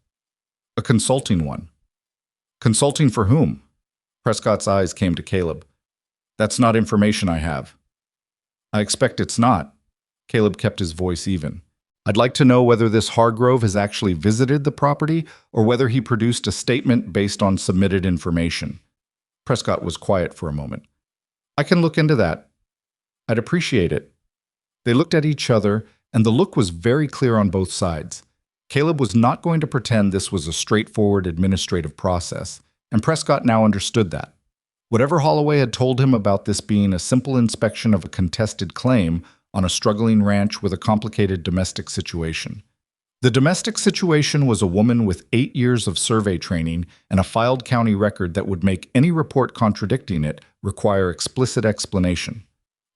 "A consulting one." "Consulting for whom?" Prescott's eyes came to Caleb. "That's not information I have." "I expect it's not." Caleb kept his voice even. "I'd like to know whether this Hargrove has actually visited the property or whether he produced a statement based on submitted information." Prescott was quiet for a moment. "I can look into that. I'd appreciate it." They looked at each other, and the look was very clear on both sides. Caleb was not going to pretend this was a straightforward administrative process, and Prescott now understood that. Whatever Holloway had told him about this being a simple inspection of a contested claim on a struggling ranch with a complicated domestic situation. The domestic situation was a woman with 8 years of survey training and a filed county record that would make any report contradicting it require explicit explanation.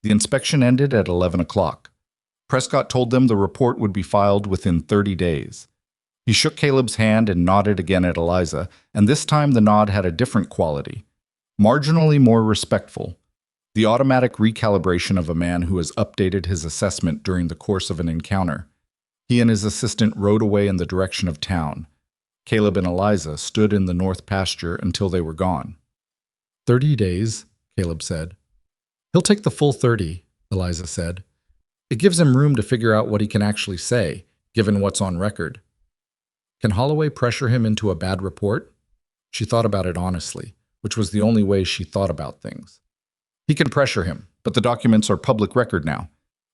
The inspection ended at 11 o'clock. Prescott told them the report would be filed within 30 days. He shook Caleb's hand and nodded again at Eliza, and this time the nod had a different quality, marginally more respectful, the automatic recalibration of a man who has updated his assessment during the course of an encounter. He and his assistant rode away in the direction of town. Caleb and Eliza stood in the north pasture until they were gone. 30 days, Caleb said. He'll take the full 30, Eliza said. It gives him room to figure out what he can actually say, given what's on record. Can Holloway pressure him into a bad report? She thought about it honestly, which was the only way she thought about things. He can pressure him, but the documents are public record now.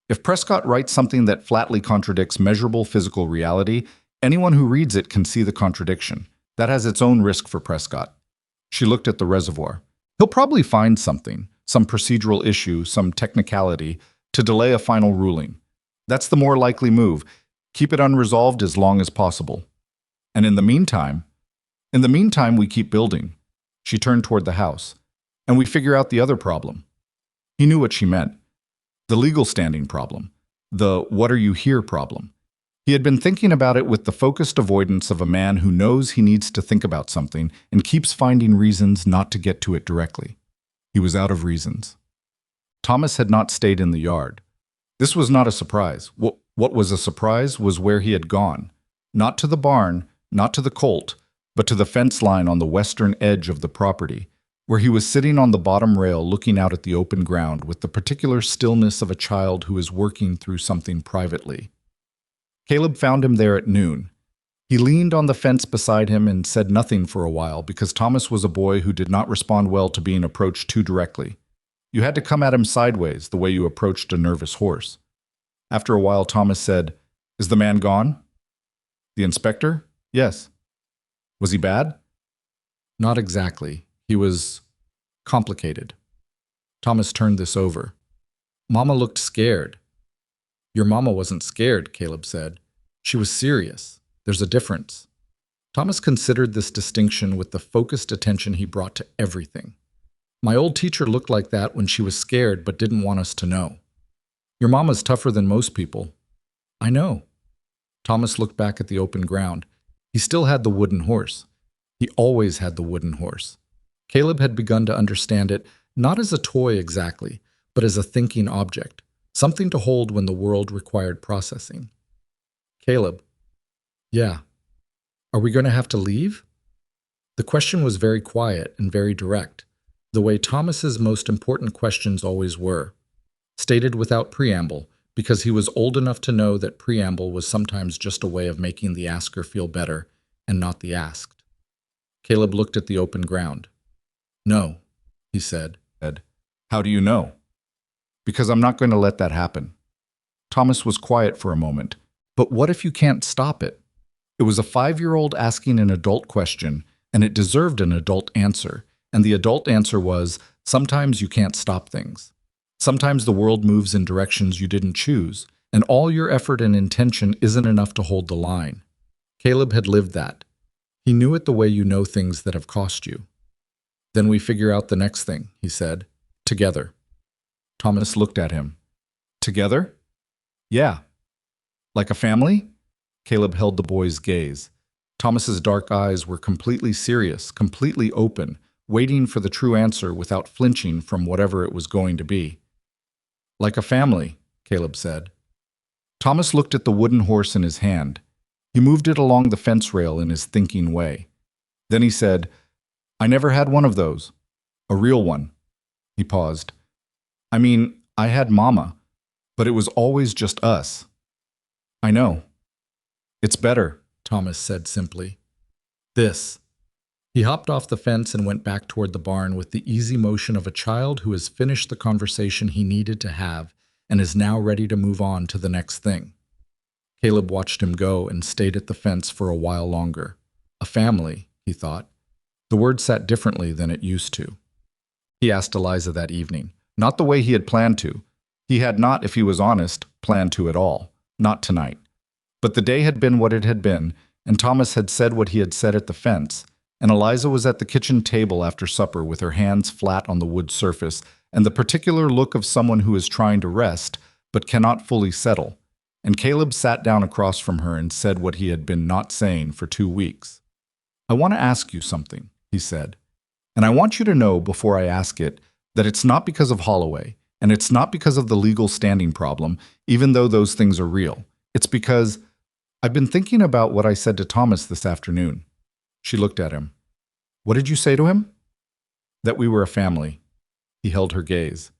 If Prescott writes something that flatly contradicts measurable physical reality, anyone who reads it can see the contradiction. That has its own risk for Prescott. She looked at the reservoir. He'll probably find something, some procedural issue, some technicality, to delay a final ruling. That's the more likely move. Keep it unresolved as long as possible. And in the meantime, we keep building. She turned toward the house. And we figure out the other problem. He knew what she meant. The legal standing problem. The what are you here problem. He had been thinking about it with the focused avoidance of a man who knows he needs to think about something and keeps finding reasons not to get to it directly. He was out of reasons. Thomas had not stayed in the yard. This was not a surprise. What was a surprise was where he had gone. Not to the barn, not to the colt, but to the fence line on the western edge of the property, where he was sitting on the bottom rail looking out at the open ground with the particular stillness of a child who is working through something privately. Caleb found him there at noon. He leaned on the fence beside him and said nothing for a while because Thomas was a boy who did not respond well to being approached too directly. You had to come at him sideways, the way you approached a nervous horse. After a while, Thomas said, "Is the man gone?" "The inspector?" "Yes." "Was he bad?" "Not exactly. He was complicated." Thomas turned this over. "Mama looked scared." "Your mama wasn't scared," Caleb said. "She was serious. There's a difference." Thomas considered this distinction with the focused attention he brought to everything. "My old teacher looked like that when she was scared but didn't want us to know." "Your mama's tougher than most people." "I know." Thomas looked back at the open ground. He still had the wooden horse. He always had the wooden horse. Caleb had begun to understand it not as a toy exactly, but as a thinking object, something to hold when the world required processing. "Caleb." "Yeah." "Are we going to have to leave?" The question was very quiet and very direct, the way Thomas's most important questions always were, stated without preamble, because he was old enough to know that preamble was sometimes just a way of making the asker feel better and not the asked. Caleb looked at the open ground. "No," he said. "How do you know?" "Because I'm not going to let that happen." Thomas was quiet for a moment. But what if you can't stop it? It was a 5-year-old asking an adult question, and it deserved an adult answer. And the adult answer was, sometimes you can't stop things. Sometimes the world moves in directions you didn't choose, and all your effort and intention isn't enough to hold the line. Caleb had lived that. He knew it the way you know things that have cost you. "Then we figure out the next thing," he said. "Together." Thomas looked at him. "Together?" "Yeah." "Like a family?" Caleb held the boy's gaze. Thomas's dark eyes were completely serious, completely open, waiting for the true answer without flinching from whatever it was going to be. "Like a family," Caleb said. Thomas looked at the wooden horse in his hand. He moved it along the fence rail in his thinking way. Then he said, "I never had one of those. A real one." He paused. "I mean, I had Mama, but it was always just us." "I know." "It's better," Thomas said simply. "This." He hopped off the fence and went back toward the barn with the easy motion of a child who has finished the conversation he needed to have and is now ready to move on to the next thing. Caleb watched him go and stayed at the fence for a while longer. A family, he thought. The word sat differently than it used to. He asked Eliza that evening, not the way he had planned to. He had not, if he was honest, planned to at all. Not tonight. But the day had been what it had been, and Thomas had said what he had said at the fence, and Eliza was at the kitchen table after supper with her hands flat on the wood surface and the particular look of someone who is trying to rest but cannot fully settle, and Caleb sat down across from her and said what he had been not saying for 2 weeks. "I want to ask you something," he said. "And I want you to know before I ask it that it's not because of Holloway, and it's not because of the legal standing problem, even though those things are real. It's because I've been thinking about what I said to Thomas this afternoon." She looked at him. "What did you say to him?" "That we were a family." He held her gaze.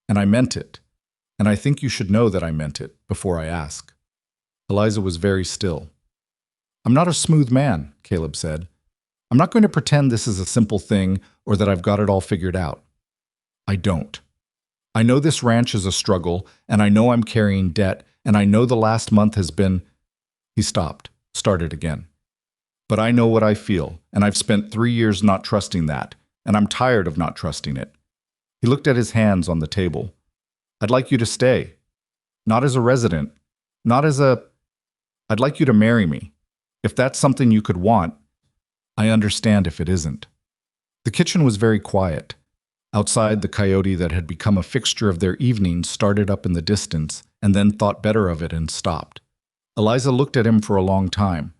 "And I meant it. And I think you should know that I meant it before I ask." Eliza was very still. "I'm not a smooth man," Caleb said. "I'm not going to pretend this is a simple thing or that I've got it all figured out. I don't. I know this ranch is a struggle, and I know I'm carrying debt, and I know the last month has been—" He stopped, started again. "But I know what I feel, and I've spent 3 years not trusting that, and I'm tired of not trusting it." He looked at his hands on the table. "I'd like you to stay. Not as a resident. Not as a... I'd like you to marry me. If that's something you could want, I understand if it isn't." The kitchen was very quiet. Outside, the coyote that had become a fixture of their evenings started up in the distance and then thought better of it and stopped. Eliza looked at him for a long time.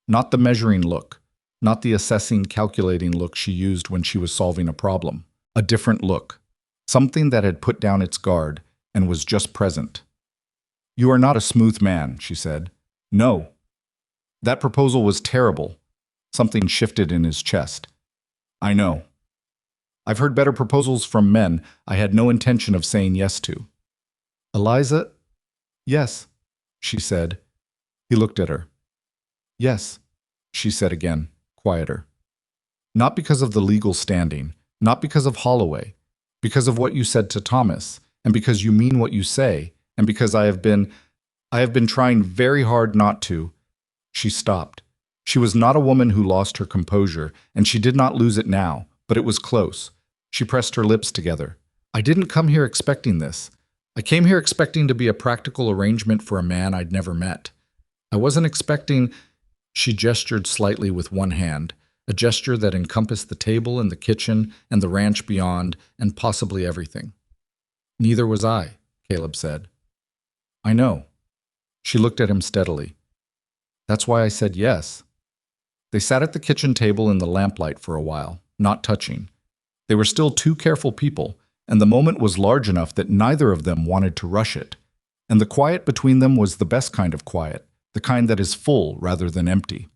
Not the measuring look, not the assessing, calculating look she used when she was solving a problem. A different look. Something that had put down its guard and was just present. "You are not a smooth man," she said. "No. That proposal was terrible." Something shifted in his chest. "I know. I've heard better proposals from men I had no intention of saying yes to." "Eliza?" "Yes," she said. He looked at her. "Yes," she said again, quieter. "Not because of the legal standing, not because of Holloway, because of what you said to Thomas, and because you mean what you say, and because I have been trying very hard not to." She stopped. She was not a woman who lost her composure, and she did not lose it now, but it was close. She pressed her lips together. "I didn't come here expecting this. I came here expecting to be a practical arrangement for a man I'd never met. I wasn't expecting—" She gestured slightly with one hand, a gesture that encompassed the table and the kitchen and the ranch beyond and possibly everything. "Neither was I," Caleb said. "I know." She looked at him steadily. "That's why I said yes." They sat at the kitchen table in the lamplight for a while, not touching. They were still two careful people, and the moment was large enough that neither of them wanted to rush it. And the quiet between them was the best kind of quiet, the kind that is full rather than empty.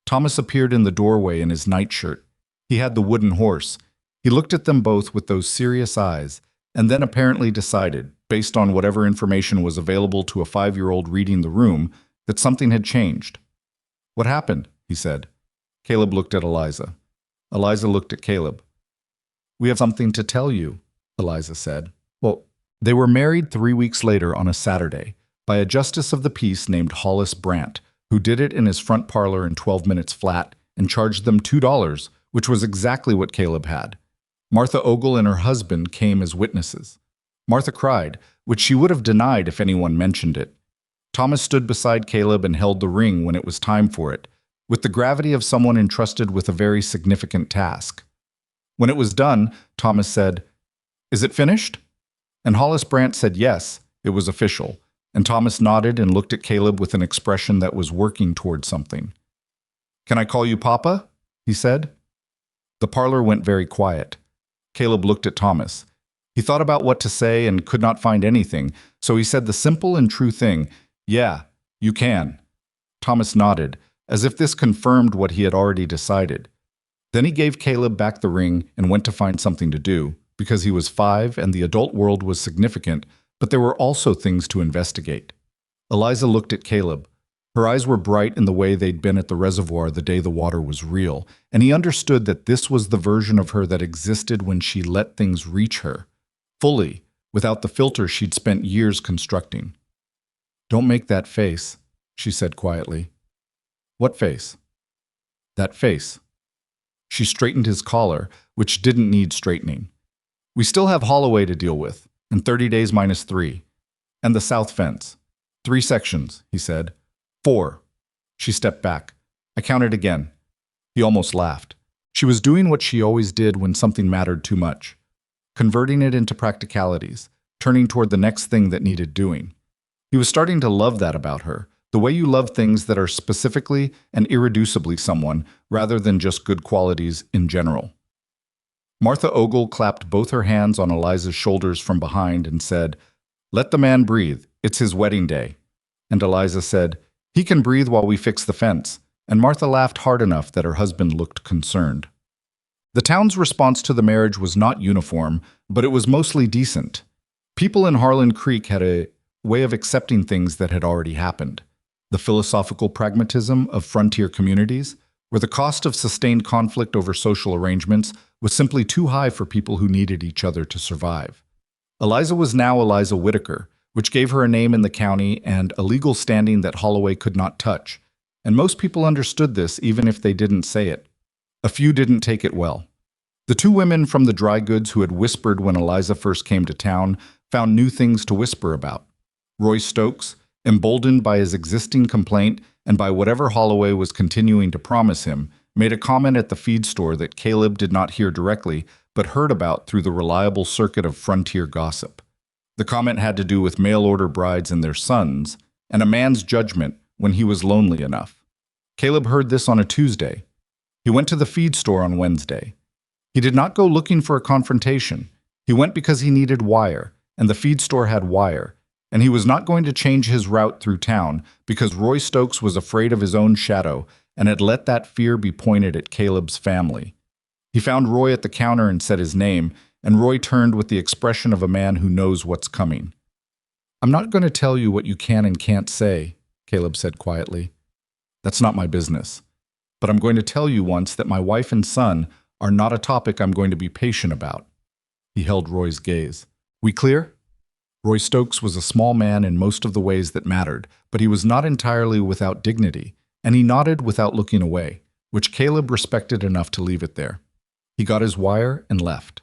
Thomas appeared in the doorway in his nightshirt. He had the wooden horse. He looked at them both with those serious eyes, and then apparently decided, based on whatever information was available to a 5-year-old reading the room, that something had changed. "What happened?" he said. Caleb looked at Eliza. Eliza looked at Caleb. "We have something to tell you," Eliza said. "Well, they were married 3 weeks later on a Saturday by a justice of the peace named Hollis Brandt, who did it in his front parlor in 12 minutes flat and charged them $2, which was exactly what Caleb had. Martha Ogle and her husband came as witnesses. Martha cried, which she would have denied if anyone mentioned it. Thomas stood beside Caleb and held the ring when it was time for it, with the gravity of someone entrusted with a very significant task. When it was done, Thomas said, "Is it finished?" And Hollis Brandt said yes, it was official, and Thomas nodded and looked at Caleb with an expression that was working toward something. "Can I call you Papa?" he said. The parlor went very quiet. Caleb looked at Thomas. He thought about what to say and could not find anything, so he said the simple and true thing, "Yeah, you can." Thomas nodded, as if this confirmed what he had already decided. Then he gave Caleb back the ring and went to find something to do, because he was 5 and the adult world was significant, but there were also things to investigate. Eliza looked at Caleb. Her eyes were bright in the way they'd been at the reservoir the day the water was real, and he understood that this was the version of her that existed when she let things reach her, fully, without the filter she'd spent years constructing. "Don't make that face," she said quietly. "What face?" "That face." She straightened his collar, which didn't need straightening. "We still have Holloway to deal with, and 30 days minus 3. And the south fence. 3 sections," he said. 4. She stepped back. I counted again. He almost laughed. She was doing what she always did when something mattered too much. Converting it into practicalities, turning toward the next thing that needed doing. He He was starting to love that about her, the way you love things that are specifically and irreducibly someone, rather than just good qualities in general. Martha Ogle clapped both her hands on Eliza's shoulders from behind and said, "Let the man breathe. It's his wedding day." And Eliza said, "He can breathe while we fix the fence." And Martha laughed hard enough that her husband looked concerned. The town's response to the marriage was not uniform, but it was mostly decent. People in Harlan Creek had a way of accepting things that had already happened. The philosophical pragmatism of frontier communities, where the cost of sustained conflict over social arrangements was simply too high for people who needed each other to survive. Eliza was now Eliza Whitaker, which gave her a name in the county and a legal standing that Holloway could not touch. And most people understood this even if they didn't say it. A few didn't take it well. The two women from the dry goods who had whispered when Eliza first came to town found new things to whisper about. Roy Stokes, emboldened by his existing complaint and by whatever Holloway was continuing to promise him, made a comment at the feed store that Caleb did not hear directly but heard about through the reliable circuit of frontier gossip. The comment had to do with mail-order brides and their sons, and a man's judgment when he was lonely enough. Caleb heard this on a Tuesday. He went to the feed store on Wednesday. He did not go looking for a confrontation. He went because he needed wire, and the feed store had wire, and he was not going to change his route through town because Roy Stokes was afraid of his own shadow and had let that fear be pointed at Caleb's family. He found Roy at the counter and said his name, and Roy turned with the expression of a man who knows what's coming. "I'm not going to tell you what you can and can't say," Caleb said quietly. "That's not my business. But I'm going to tell you once that my wife and son are not a topic I'm going to be patient about." He held Roy's gaze. "We clear?" Roy Stokes was a small man in most of the ways that mattered, but he was not entirely without dignity, and he nodded without looking away, which Caleb respected enough to leave it there. He got his wire and left.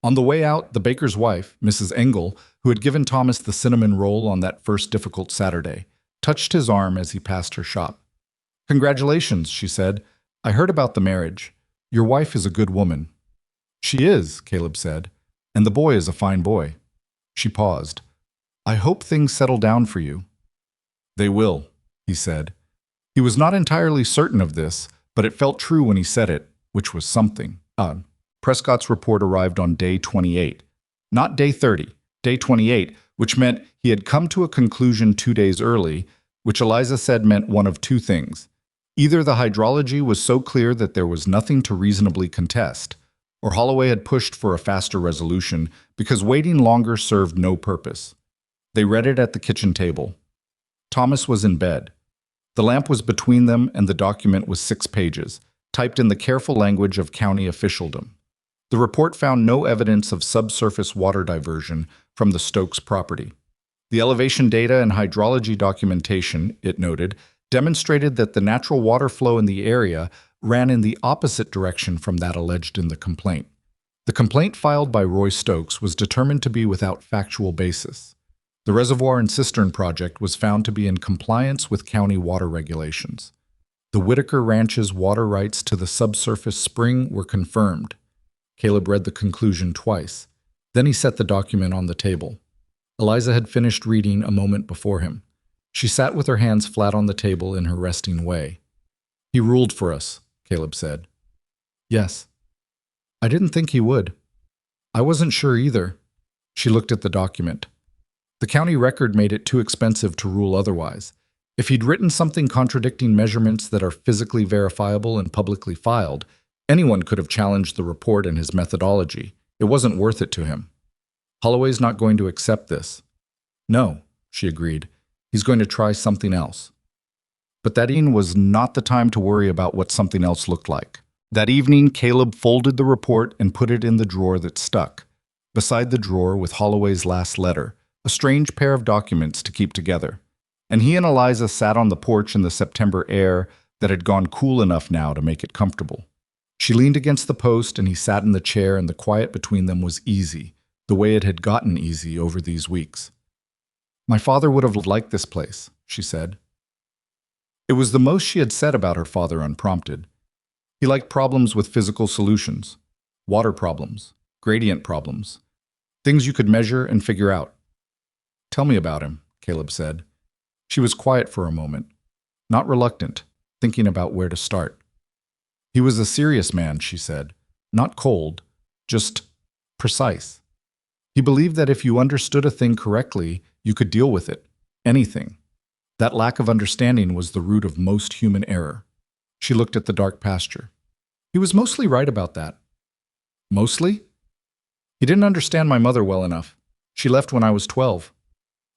On the way out, the baker's wife, Mrs. Engel, who had given Thomas the cinnamon roll on that first difficult Saturday, touched his arm as he passed her shop. "Congratulations," she said. "I heard about the marriage. Your wife is a good woman." "She is," Caleb said, "and the boy is a fine boy." She paused. "I hope things settle down for you." "They will," he said. He was not entirely certain of this, but it felt true when he said it, which was something. Prescott's report arrived on day 28. Not day 30, day 28, which meant he had come to a conclusion 2 days early, which Eliza said meant one of two things. Either the hydrology was so clear that there was nothing to reasonably contest, or Holloway had pushed for a faster resolution because waiting longer served no purpose. They read it at the kitchen table. Thomas was in bed. The lamp was between them and the document was 6 pages, typed in the careful language of county officialdom. The report found no evidence of subsurface water diversion from the Stokes property. The elevation data and hydrology documentation, it noted, demonstrated that the natural water flow in the area ran in the opposite direction from that alleged in the complaint. The complaint filed by Roy Stokes was determined to be without factual basis. The reservoir and cistern project was found to be in compliance with county water regulations. The Whitaker Ranch's water rights to the subsurface spring were confirmed. Caleb read the conclusion twice. Then he set the document on the table. Eliza had finished reading a moment before him. She sat with her hands flat on the table in her resting way. "He ruled for us," Caleb said. "Yes." "I didn't think he would." "I wasn't sure either." She looked at the document. The county record made it too expensive to rule otherwise. If he'd written something contradicting measurements that are physically verifiable and publicly filed, anyone could have challenged the report and his methodology. It wasn't worth it to him. "Holloway's not going to accept this." "No," she agreed. "He's going to try something else." But that evening was not the time to worry about what something else looked like. That evening, Caleb folded the report and put it in the drawer that stuck. Beside the drawer with Holloway's last letter, a strange pair of documents to keep together. And he and Eliza sat on the porch in the September air that had gone cool enough now to make it comfortable. She leaned against the post and he sat in the chair, and the quiet between them was easy, the way it had gotten easy over these weeks. "My father would have liked this place," she said. It was the most she had said about her father unprompted. He liked problems with physical solutions, water problems, gradient problems, things you could measure and figure out. "Tell me about him," Caleb said. She was quiet for a moment, not reluctant, thinking about where to start. He was a serious man, she said, not cold, just precise. He believed that if you understood a thing correctly, you could deal with it, anything. That lack of understanding was the root of most human error. She looked at the dark pasture. He was mostly right about that. Mostly? He didn't understand my mother well enough. She left when I was 12.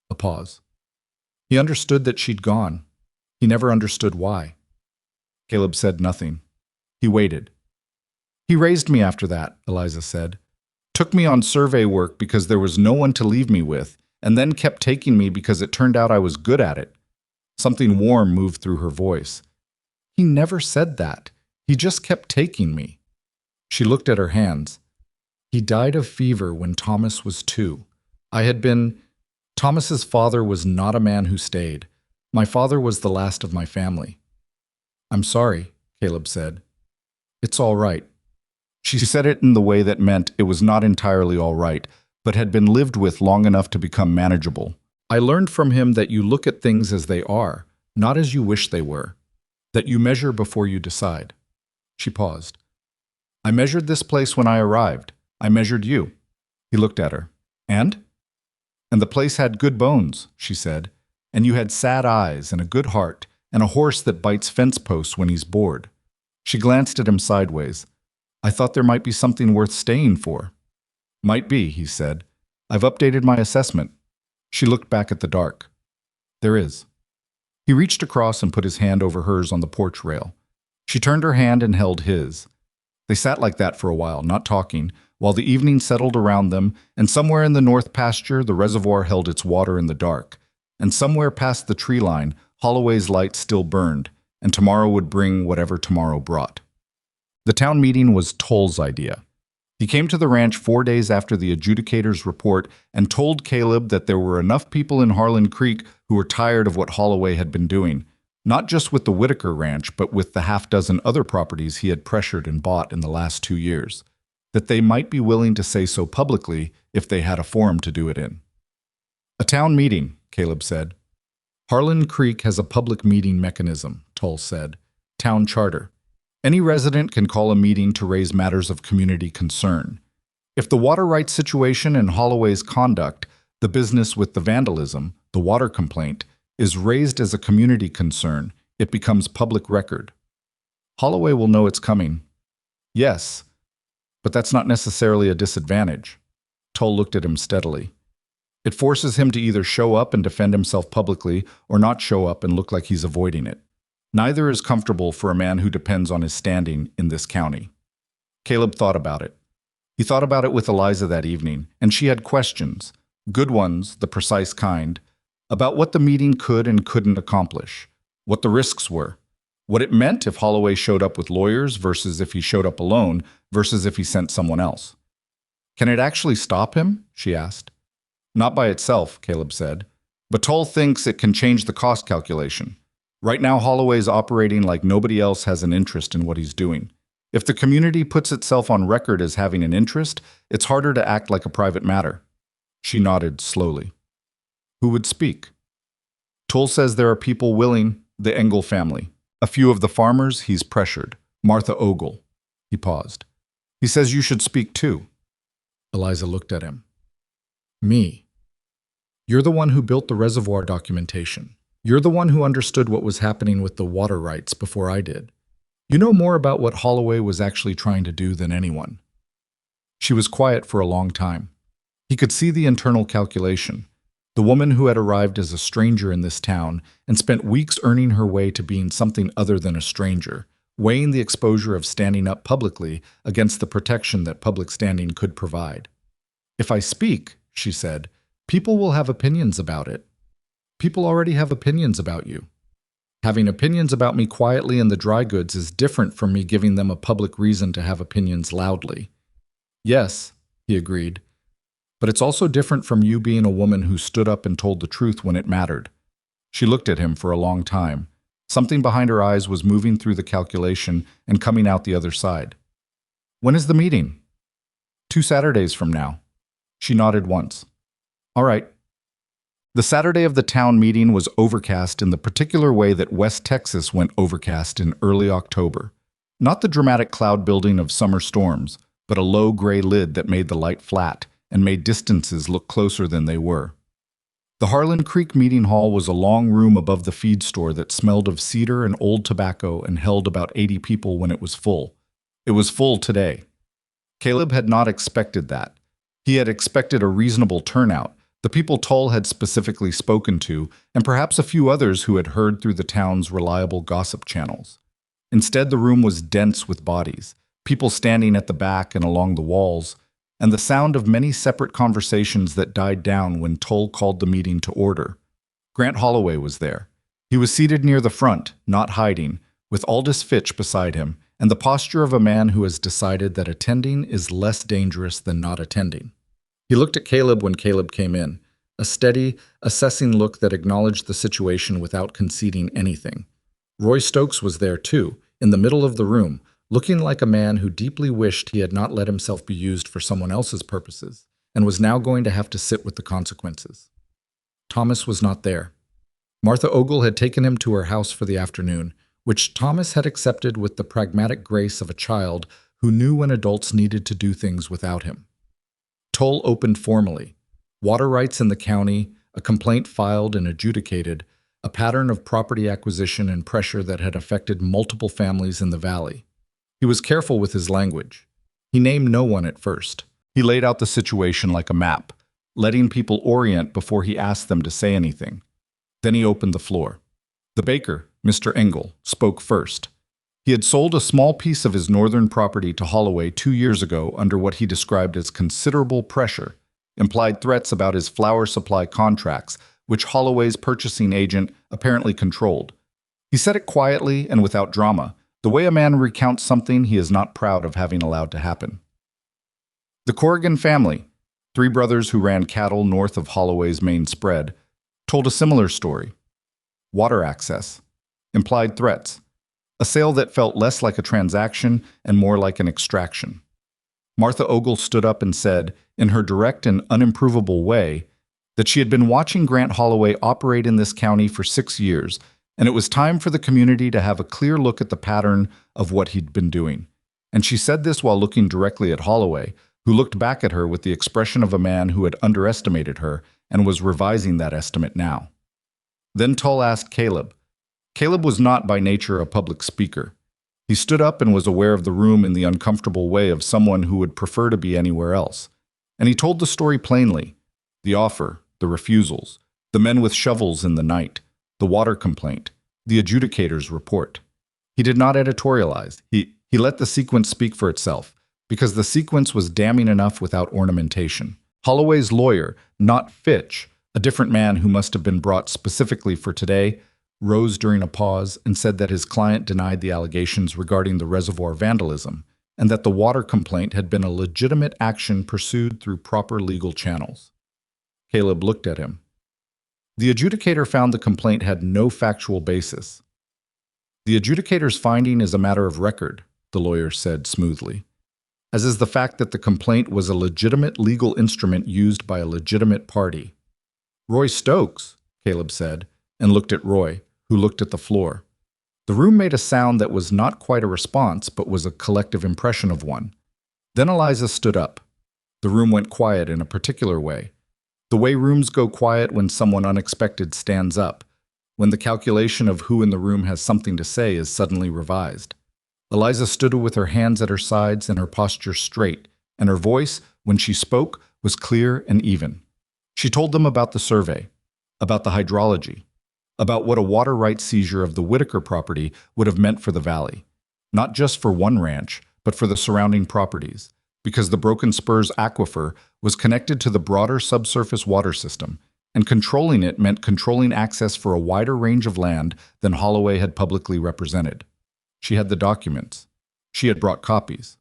A pause. He understood that she'd gone. He never understood why. Caleb said nothing. He waited. He raised me after that, Eliza said. Took me on survey work because there was no one to leave me with, and then kept taking me because it turned out I was good at it. Something warm moved through her voice. He never said that. He just kept taking me. She looked at her hands. He died of fever when Thomas was 2. Thomas's father was not a man who stayed. My father was the last of my family. I'm sorry, Caleb said. It's all right. She said it in the way that meant it was not entirely all right, but had been lived with long enough to become manageable. I learned from him that you look at things as they are, not as you wish they were. That you measure before you decide. She paused. I measured this place when I arrived. I measured you. He looked at her. And? And the place had good bones, she said. And you had sad eyes and a good heart and a horse that bites fence posts when he's bored. She glanced at him sideways. I thought there might be something worth staying for. Might be, he said. I've updated my assessment. She looked back at the dark. There is. He reached across and put his hand over hers on the porch rail. She turned her hand and held his. They sat like that for a while, not talking, while the evening settled around them, and somewhere in the north pasture the reservoir held its water in the dark, and somewhere past the tree line Holloway's light still burned, and tomorrow would bring whatever tomorrow brought. The town meeting was Toll's idea. He came to the ranch 4 days after the adjudicator's report and told Caleb that there were enough people in Harlan Creek who were tired of what Holloway had been doing, not just with the Whitaker ranch, but with the half-dozen other properties he had pressured and bought in the last 2 years, that they might be willing to say so publicly if they had a forum to do it in. A town meeting, Caleb said. Harlan Creek has a public meeting mechanism, Toll said. Town charter. Any resident can call a meeting to raise matters of community concern. If the water rights situation and Holloway's conduct, the business with the vandalism, the water complaint, is raised as a community concern, it becomes public record. Holloway will know it's coming. Yes, but that's not necessarily a disadvantage. Toll looked at him steadily. It forces him to either show up and defend himself publicly or not show up and look like he's avoiding it. Neither is comfortable for a man who depends on his standing in this county. Caleb thought about it. He thought about it with Eliza that evening, and she had questions, good ones, the precise kind, about what the meeting could and couldn't accomplish, what the risks were, what it meant if Holloway showed up with lawyers versus if he showed up alone versus if he sent someone else. Can it actually stop him? She asked. Not by itself, Caleb said, but Toll thinks it can change the cost calculation. Right now, Holloway's operating like nobody else has an interest in what he's doing. If the community puts itself on record as having an interest, it's harder to act like a private matter. She nodded slowly. Who would speak? Toll says there are people willing, the Engel family. A few of the farmers he's pressured. Martha Ogle. He paused. He says you should speak too. Eliza looked at him. Me. You're the one who built the reservoir documentation. You're the one who understood what was happening with the water rights before I did. You know more about what Holloway was actually trying to do than anyone. She was quiet for a long time. He could see the internal calculation. The woman who had arrived as a stranger in this town and spent weeks earning her way to being something other than a stranger, weighing the exposure of standing up publicly against the protection that public standing could provide. If I speak, she said, people will have opinions about it. People already have opinions about you. Having opinions about me quietly in the dry goods is different from me giving them a public reason to have opinions loudly. Yes, he agreed, but it's also different from you being a woman who stood up and told the truth when it mattered. She looked at him for a long time. Something behind her eyes was moving through the calculation and coming out the other side. When is the meeting? 2 Saturdays from now. She nodded once. All right. The Saturday of the town meeting was overcast in the particular way that West Texas went overcast in early October. Not the dramatic cloud building of summer storms, but a low gray lid that made the light flat and made distances look closer than they were. The Harlan Creek Meeting Hall was a long room above the feed store that smelled of cedar and old tobacco and held about 80 people when it was full. It was full today. Caleb had not expected that. He had expected a reasonable turnout, the people Tull had specifically spoken to, and perhaps a few others who had heard through the town's reliable gossip channels. Instead, the room was dense with bodies, people standing at the back and along the walls, and the sound of many separate conversations that died down when Tull called the meeting to order. Grant Holloway was there. He was seated near the front, not hiding, with Aldous Fitch beside him, and the posture of a man who has decided that attending is less dangerous than not attending. He looked at Caleb when Caleb came in, a steady, assessing look that acknowledged the situation without conceding anything. Roy Stokes was there too, in the middle of the room, looking like a man who deeply wished he had not let himself be used for someone else's purposes, and was now going to have to sit with the consequences. Thomas was not there. Martha Ogle had taken him to her house for the afternoon, which Thomas had accepted with the pragmatic grace of a child who knew when adults needed to do things without him. Tull opened formally. Water rights in the county, a complaint filed and adjudicated, a pattern of property acquisition and pressure that had affected multiple families in the valley. He was careful with his language. He named no one at first. He laid out the situation like a map, letting people orient before he asked them to say anything. Then he opened the floor. The baker, Mr. Engel, spoke first. He had sold a small piece of his northern property to Holloway 2 years ago under what he described as considerable pressure, implied threats about his flour supply contracts, which Holloway's purchasing agent apparently controlled. He said it quietly and without drama, the way a man recounts something he is not proud of having allowed to happen. The Corrigan family, 3 brothers who ran cattle north of Holloway's main spread, told a similar story. Water access, implied threats, a sale that felt less like a transaction and more like an extraction. Martha Ogle stood up and said, in her direct and unimprovable way, that she had been watching Grant Holloway operate in this county for 6 years, and it was time for the community to have a clear look at the pattern of what he'd been doing. And she said this while looking directly at Holloway, who looked back at her with the expression of a man who had underestimated her and was revising that estimate now. Then Tull asked Caleb. Caleb was not by nature a public speaker. He stood up and was aware of the room in the uncomfortable way of someone who would prefer to be anywhere else. And he told the story plainly. The offer, the refusals, the men with shovels in the night, the water complaint, the adjudicator's report. He did not editorialize. He let the sequence speak for itself, because the sequence was damning enough without ornamentation. Holloway's lawyer, not Fitch, a different man who must have been brought specifically for today, rose during a pause and said that his client denied the allegations regarding the reservoir vandalism, and that the water complaint had been a legitimate action pursued through proper legal channels. Caleb looked at him. The adjudicator found the complaint had no factual basis. The adjudicator's finding is a matter of record, the lawyer said smoothly, as is the fact that the complaint was a legitimate legal instrument used by a legitimate party. Roy Stokes, Caleb said, and looked at Roy, who looked at the floor. The room made a sound that was not quite a response, but was a collective impression of one. Then Eliza stood up. The room went quiet in a particular way. The way rooms go quiet when someone unexpected stands up, when the calculation of who in the room has something to say is suddenly revised. Eliza stood with her hands at her sides and her posture straight, and her voice, when she spoke, was clear and even. She told them about the survey, about the hydrology, about what a water rights seizure of the Whitaker property would have meant for the valley, not just for one ranch, but for the surrounding properties, because the Broken Spurs aquifer was connected to the broader subsurface water system, and controlling it meant controlling access for a wider range of land than Holloway had publicly represented. She had the documents. She had brought copies.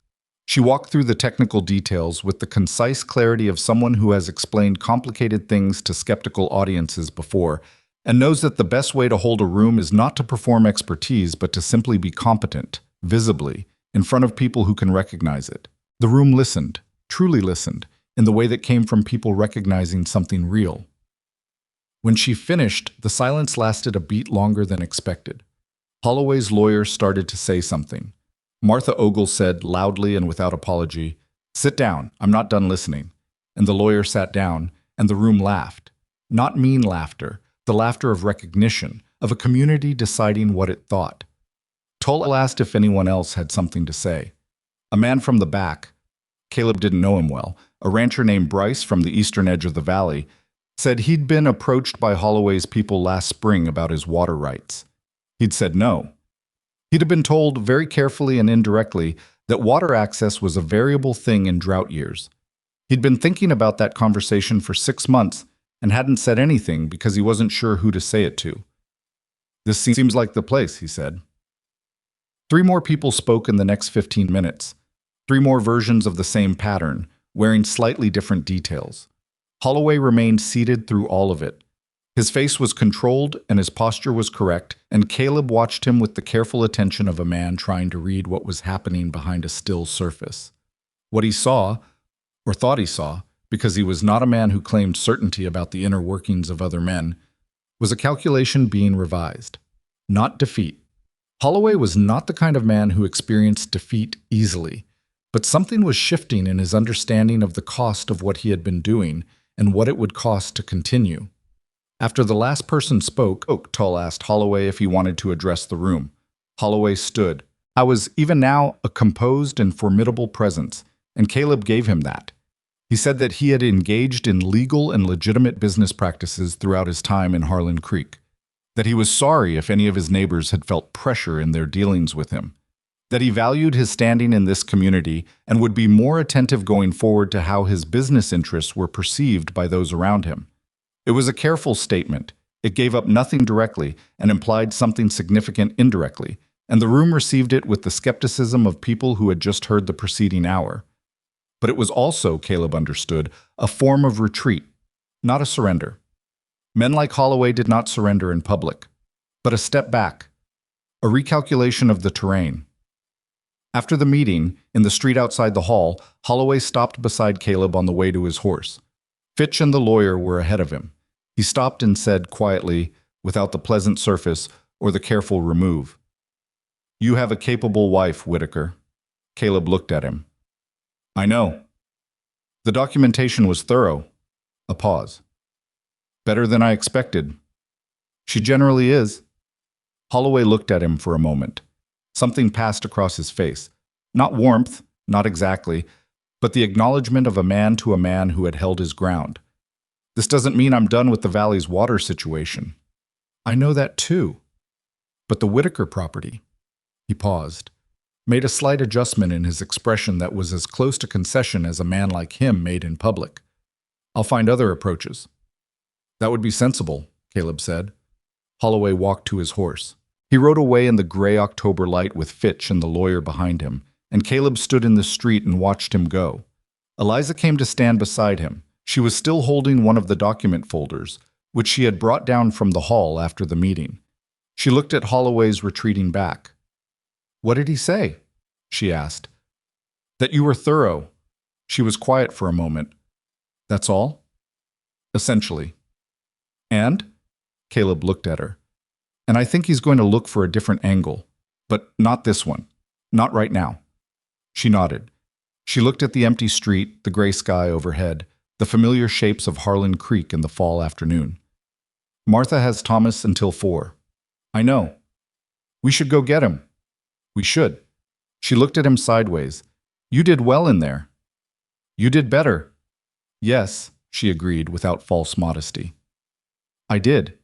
She walked through the technical details with the concise clarity of someone who has explained complicated things to skeptical audiences before, and knows that the best way to hold a room is not to perform expertise, but to simply be competent, visibly, in front of people who can recognize it. The room listened, truly listened, in the way that came from people recognizing something real. When she finished, the silence lasted a beat longer than expected. Holloway's lawyer started to say something. Martha Ogle said, loudly and without apology, "Sit down, I'm not done listening." And the lawyer sat down, and the room laughed. Not mean laughter, the laughter of recognition, of a community deciding what it thought. Tull asked if anyone else had something to say. A man from the back, Caleb didn't know him well, a rancher named Bryce from the eastern edge of the valley, said he'd been approached by Holloway's people last spring about his water rights. He'd said no. He'd have been told very carefully and indirectly that water access was a variable thing in drought years. He'd been thinking about that conversation for 6 months and hadn't said anything because he wasn't sure who to say it to. "This seems like the place," he said. 3 more people spoke in the next 15 minutes. 3 more versions of the same pattern, wearing slightly different details. Holloway remained seated through all of it. His face was controlled and his posture was correct, and Caleb watched him with the careful attention of a man trying to read what was happening behind a still surface. What he saw, or thought he saw, because he was not a man who claimed certainty about the inner workings of other men, was a calculation being revised, not defeat. Holloway was not the kind of man who experienced defeat easily, but something was shifting in his understanding of the cost of what he had been doing and what it would cost to continue. After the last person spoke, Tull asked Holloway if he wanted to address the room. Holloway stood. I was, even now, a composed and formidable presence, and Caleb gave him that. He said that he had engaged in legal and legitimate business practices throughout his time in Harlan Creek, that he was sorry if any of his neighbors had felt pressure in their dealings with him, that he valued his standing in this community and would be more attentive going forward to how his business interests were perceived by those around him. It was a careful statement. It gave up nothing directly and implied something significant indirectly, and the room received it with the skepticism of people who had just heard the preceding hour. But it was also, Caleb understood, a form of retreat, not a surrender. Men like Holloway did not surrender in public, but a step back, a recalculation of the terrain. After the meeting, in the street outside the hall, Holloway stopped beside Caleb on the way to his horse. Fitch and the lawyer were ahead of him. He stopped and said quietly, without the pleasant surface or the careful remove, "You have a capable wife, Whitaker." Caleb looked at him. "I know." "The documentation was thorough." A pause. "Better than I expected." "She generally is." Holloway looked at him for a moment. Something passed across his face. Not warmth, not exactly, but the acknowledgement of a man to a man who had held his ground. "This doesn't mean I'm done with the valley's water situation." "I know that too. But the Whitaker property." He paused, made a slight adjustment in his expression that was as close to concession as a man like him made in public. "I'll find other approaches." "That would be sensible," Caleb said. Holloway walked to his horse. He rode away in the gray October light with Fitch and the lawyer behind him, and Caleb stood in the street and watched him go. Eliza came to stand beside him. She was still holding one of the document folders, which she had brought down from the hall after the meeting. She looked at Holloway's retreating back. "What did he say?" she asked. "That you were thorough." She was quiet for a moment. "That's all?" "Essentially." "And?" Caleb looked at her. "And I think he's going to look for a different angle. But not this one. Not right now." She nodded. She looked at the empty street, the gray sky overhead, the familiar shapes of Harlan Creek in the fall afternoon. "Martha has Thomas until 4. "I know." "We should go get him." "We should." She looked at him sideways. "You did well in there." "You did better." "Yes," she agreed without false modesty. "I did."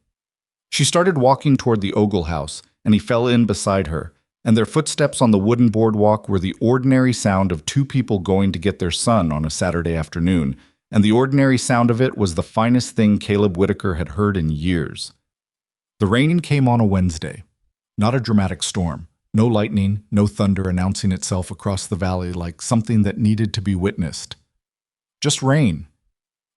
She started walking toward the Ogle house, and he fell in beside her, and their footsteps on the wooden boardwalk were the ordinary sound of 2 people going to get their son on a Saturday afternoon, and the ordinary sound of it was the finest thing Caleb Whitaker had heard in years. The rain came on a Wednesday. Not a dramatic storm. No lightning, no thunder announcing itself across the valley like something that needed to be witnessed. Just rain.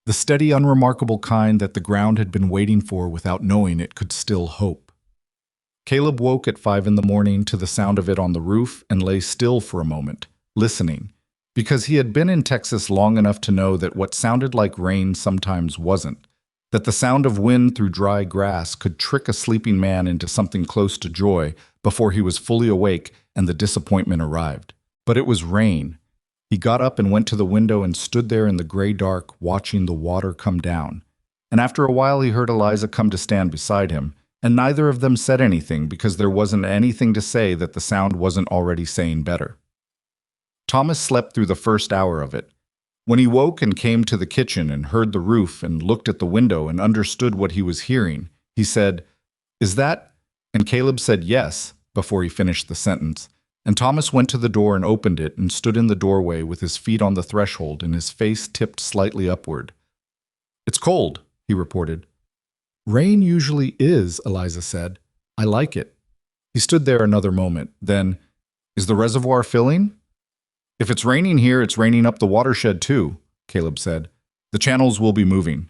The steady, unremarkable kind that the ground had been waiting for without knowing it could still hope. Caleb woke at 5 in the morning to the sound of it on the roof and lay still for a moment, listening, because he had been in Texas long enough to know that what sounded like rain sometimes wasn't, that the sound of wind through dry grass could trick a sleeping man into something close to joy before he was fully awake and the disappointment arrived. But it was rain. He got up and went to the window and stood there in the gray dark, watching the water come down. And after a while he heard Eliza come to stand beside him, and neither of them said anything because there wasn't anything to say that the sound wasn't already saying better. Thomas slept through the first hour of it. When he woke and came to the kitchen and heard the roof and looked at the window and understood what he was hearing, he said, "Is that?" And Caleb said yes before he finished the sentence. And Thomas went to the door and opened it and stood in the doorway with his feet on the threshold and his face tipped slightly upward. "It's cold," he reported. "Rain usually is," Eliza said. "I like it." He stood there another moment. Then, "Is the reservoir filling?" "If it's raining here, it's raining up the watershed too," Caleb said. "The channels will be moving."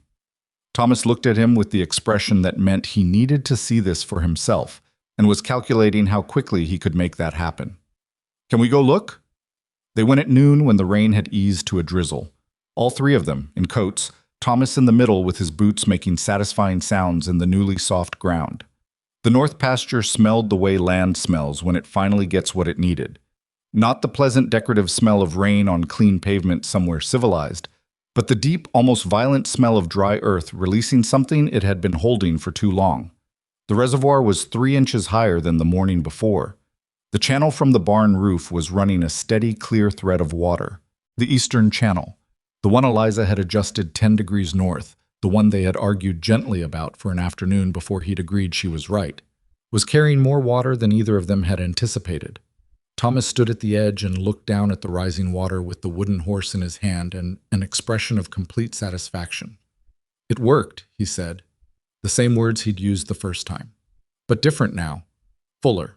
Thomas looked at him with the expression that meant he needed to see this for himself and was calculating how quickly he could make that happen. "Can we go look?" They went at noon when the rain had eased to a drizzle. All three of them, in coats, Thomas in the middle with his boots making satisfying sounds in the newly soft ground. The north pasture smelled the way land smells when it finally gets what it needed. Not the pleasant decorative smell of rain on clean pavement somewhere civilized, but the deep, almost violent smell of dry earth releasing something it had been holding for too long. The reservoir was 3 inches higher than the morning before. The channel from the barn roof was running a steady, clear thread of water. The eastern channel, the one Eliza had adjusted 10 degrees north, the one they had argued gently about for an afternoon before he'd agreed she was right, was carrying more water than either of them had anticipated. Thomas stood at the edge and looked down at the rising water with the wooden horse in his hand and an expression of complete satisfaction. "It worked," he said, the same words he'd used the first time. But different now, fuller.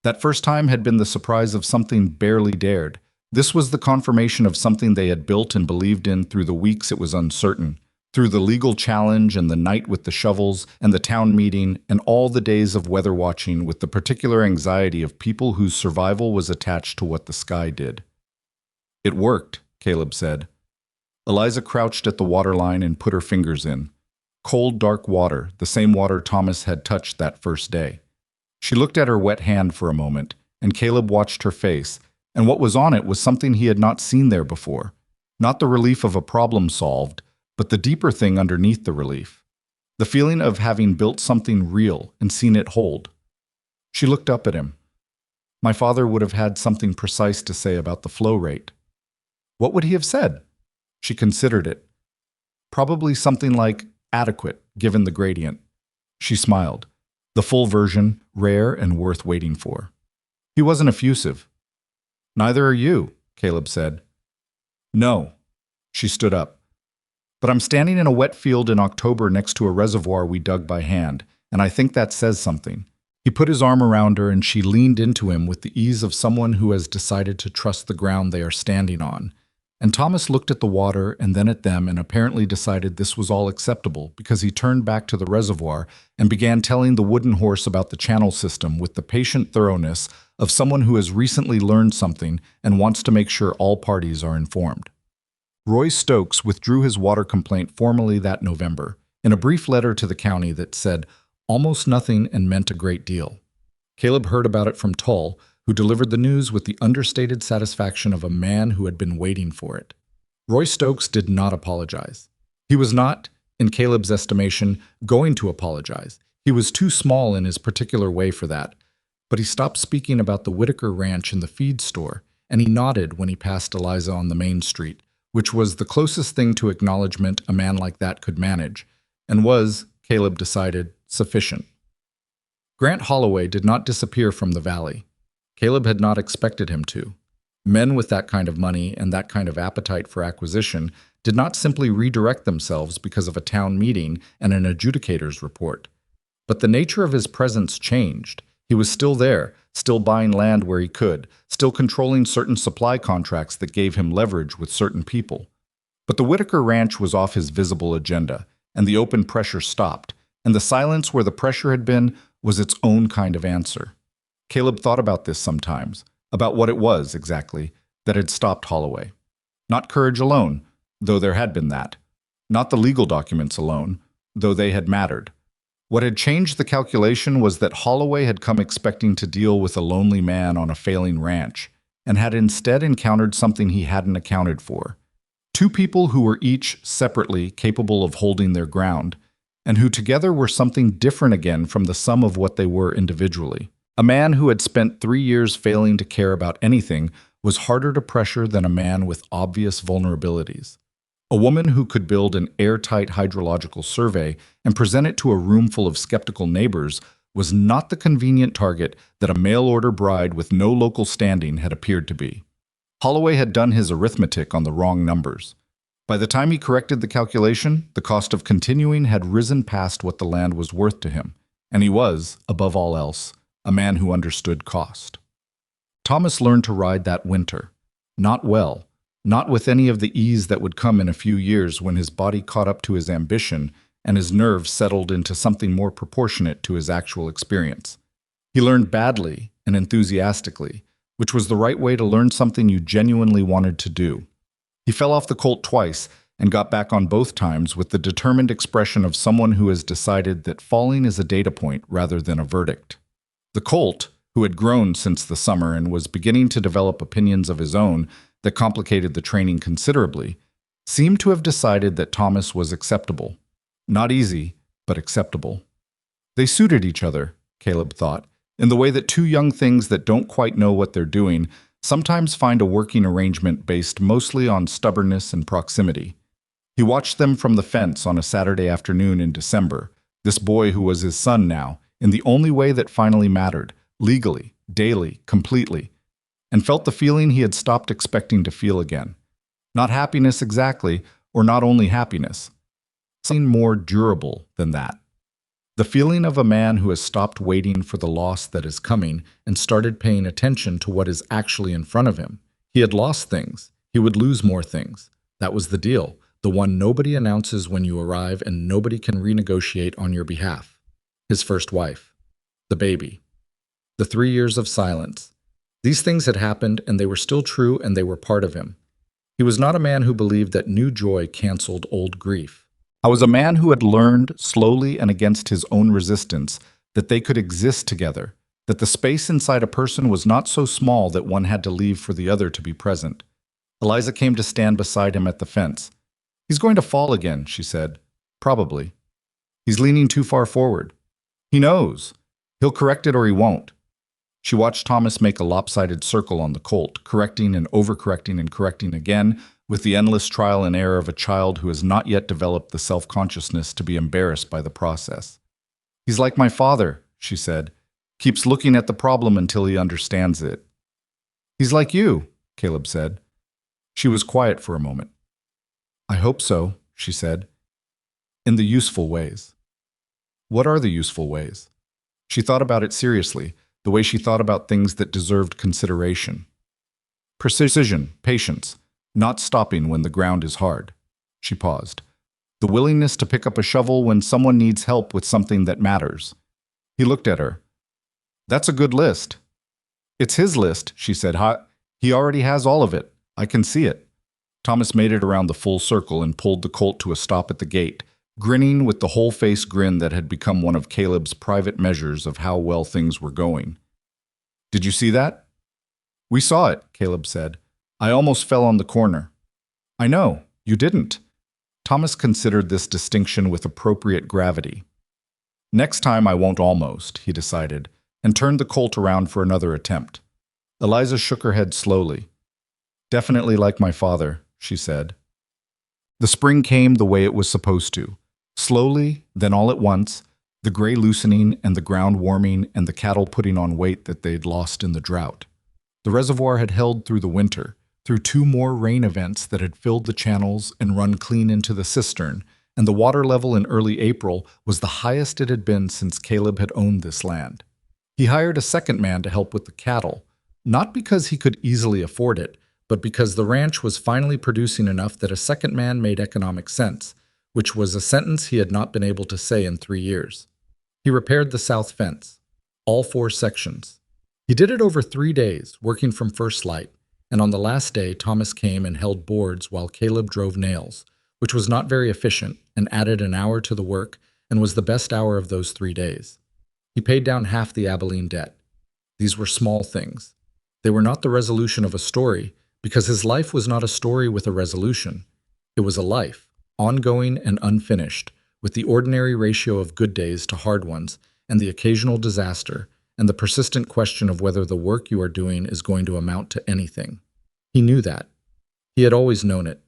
That first time had been the surprise of something barely dared. This was the confirmation of something they had built and believed in through the weeks it was uncertain, through the legal challenge and the night with the shovels and the town meeting and all the days of weather watching with the particular anxiety of people whose survival was attached to what the sky did. "It worked," Caleb said. Eliza crouched at the waterline and put her fingers in. Cold, dark water, the same water Thomas had touched that first day. She looked at her wet hand for a moment, and Caleb watched her face, and what was on it was something he had not seen there before. Not the relief of a problem solved, but the deeper thing underneath the relief. The feeling of having built something real and seen it hold. She looked up at him. My father would have had something precise to say about the flow rate. What would he have said? She considered it. Probably something like adequate, given the gradient. She smiled. The full version, rare and worth waiting for. He wasn't effusive. Neither are you, Caleb said. No. She stood up. But I'm standing in a wet field in October next to a reservoir we dug by hand, and I think that says something. He put his arm around her and she leaned into him with the ease of someone who has decided to trust the ground they are standing on. And Thomas looked at the water and then at them and apparently decided this was all acceptable because he turned back to the reservoir and began telling the wooden horse about the channel system with the patient thoroughness of someone who has recently learned something and wants to make sure all parties are informed. Roy Stokes withdrew his water complaint formally that November, in a brief letter to the county that said almost nothing and meant a great deal. Caleb heard about it from Tull, who delivered the news with the understated satisfaction of a man who had been waiting for it. Roy Stokes did not apologize. He was not, in Caleb's estimation, going to apologize. He was too small in his particular way for that. But he stopped speaking about the Whitaker ranch and the feed store, and he nodded when he passed Eliza on the main street, which was the closest thing to acknowledgement a man like that could manage, and was, Caleb decided, sufficient. Grant Holloway did not disappear from the valley. Caleb had not expected him to. Men with that kind of money and that kind of appetite for acquisition did not simply redirect themselves because of a town meeting and an adjudicator's report. But the nature of his presence changed. He was still there, still buying land where he could, still controlling certain supply contracts that gave him leverage with certain people. But the Whitaker Ranch was off his visible agenda, and the open pressure stopped, and the silence where the pressure had been was its own kind of answer. Caleb thought about this sometimes, about what it was, exactly, that had stopped Holloway. Not courage alone, though there had been that. Not the legal documents alone, though they had mattered. What had changed the calculation was that Holloway had come expecting to deal with a lonely man on a failing ranch, and had instead encountered something he hadn't accounted for. Two people who were each, separately, capable of holding their ground, and who together were something different again from the sum of what they were individually. A man who had spent 3 years failing to care about anything was harder to pressure than a man with obvious vulnerabilities. A woman who could build an airtight hydrological survey and present it to a room full of skeptical neighbors was not the convenient target that a mail-order bride with no local standing had appeared to be. Holloway had done his arithmetic on the wrong numbers. By the time he corrected the calculation, the cost of continuing had risen past what the land was worth to him, and he was, above all else, a man who understood cost. Thomas learned to ride that winter. Not well, not with any of the ease that would come in a few years when his body caught up to his ambition and his nerves settled into something more proportionate to his actual experience. He learned badly and enthusiastically, which was the right way to learn something you genuinely wanted to do. He fell off the colt twice and got back on both times with the determined expression of someone who has decided that falling is a data point rather than a verdict. The colt, who had grown since the summer and was beginning to develop opinions of his own that complicated the training considerably, seemed to have decided that Thomas was acceptable. Not easy, but acceptable. They suited each other, Caleb thought, in the way that two young things that don't quite know what they're doing sometimes find a working arrangement based mostly on stubbornness and proximity. He watched them from the fence on a Saturday afternoon in December, this boy who was his son now, in the only way that finally mattered, legally, daily, completely, and felt the feeling he had stopped expecting to feel again. Not happiness exactly, or not only happiness. Something more durable than that. The feeling of a man who has stopped waiting for the loss that is coming and started paying attention to what is actually in front of him. He had lost things. He would lose more things. That was the deal, the one nobody announces when you arrive and nobody can renegotiate on your behalf. His first wife. The baby. The 3 years of silence. These things had happened and they were still true and they were part of him. He was not a man who believed that new joy canceled old grief. I was a man who had learned, slowly and against his own resistance, that they could exist together, that the space inside a person was not so small that one had to leave for the other to be present. Eliza came to stand beside him at the fence. "He's going to fall again," she said. "Probably. He's leaning too far forward. He knows. He'll correct it or he won't." She watched Thomas make a lopsided circle on the colt, correcting and overcorrecting and correcting again, with the endless trial and error of a child who has not yet developed the self-consciousness to be embarrassed by the process. "He's like my father," she said. "Keeps looking at the problem until he understands it." "He's like you," Caleb said. She was quiet for a moment. "I hope so," she said. "In the useful ways." What are the useful ways? She thought about it seriously, the way she thought about things that deserved consideration. Precision, patience, not stopping when the ground is hard. She paused. The willingness to pick up a shovel when someone needs help with something that matters. He looked at her. "That's a good list." "It's his list," she said. "He already has all of it. I can see it." Thomas made it around the full circle and pulled the colt to a stop at the gate, grinning with the whole-face grin that had become one of Caleb's private measures of how well things were going. "Did you see that?" "We saw it," Caleb said. "I almost fell on the corner." "I know. You didn't." Thomas considered this distinction with appropriate gravity. "Next time I won't almost," he decided, and turned the colt around for another attempt. Eliza shook her head slowly. "Definitely like my father," she said. The spring came the way it was supposed to. Slowly, then all at once, the gray loosening and the ground warming and the cattle putting on weight that they'd lost in the drought. The reservoir had held through the winter, through 2 more rain events that had filled the channels and run clean into the cistern, and the water level in early April was the highest it had been since Caleb had owned this land. He hired a second man to help with the cattle, not because he could easily afford it, but because the ranch was finally producing enough that a second man made economic sense, which was a sentence he had not been able to say in 3 years. He repaired the south fence, all 4 sections. He did it over 3 days, working from first light, and on the last day Thomas came and held boards while Caleb drove nails, which was not very efficient and added an hour to the work and was the best hour of those 3 days. He paid down half the Abilene debt. These were small things. They were not the resolution of a story, because his life was not a story with a resolution. It was a life, ongoing and unfinished, with the ordinary ratio of good days to hard ones, and the occasional disaster, and the persistent question of whether the work you are doing is going to amount to anything. He knew that. He had always known it.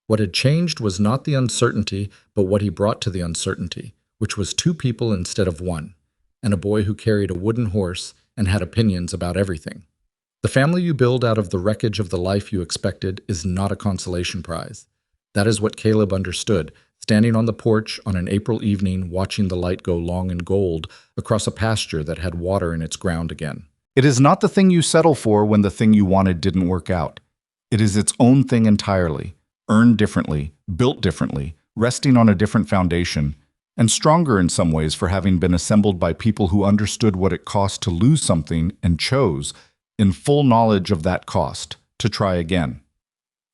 What had changed was not the uncertainty, but what he brought to the uncertainty, which was 2 people instead of 1, and a boy who carried a wooden horse and had opinions about everything. The family you build out of the wreckage of the life you expected is not a consolation prize. That is what Caleb understood, standing on the porch on an April evening watching the light go long and gold across a pasture that had water in its ground again. It is not the thing you settle for when the thing you wanted didn't work out. It is its own thing entirely, earned differently, built differently, resting on a different foundation, and stronger in some ways for having been assembled by people who understood what it cost to lose something and chose, in full knowledge of that cost, to try again.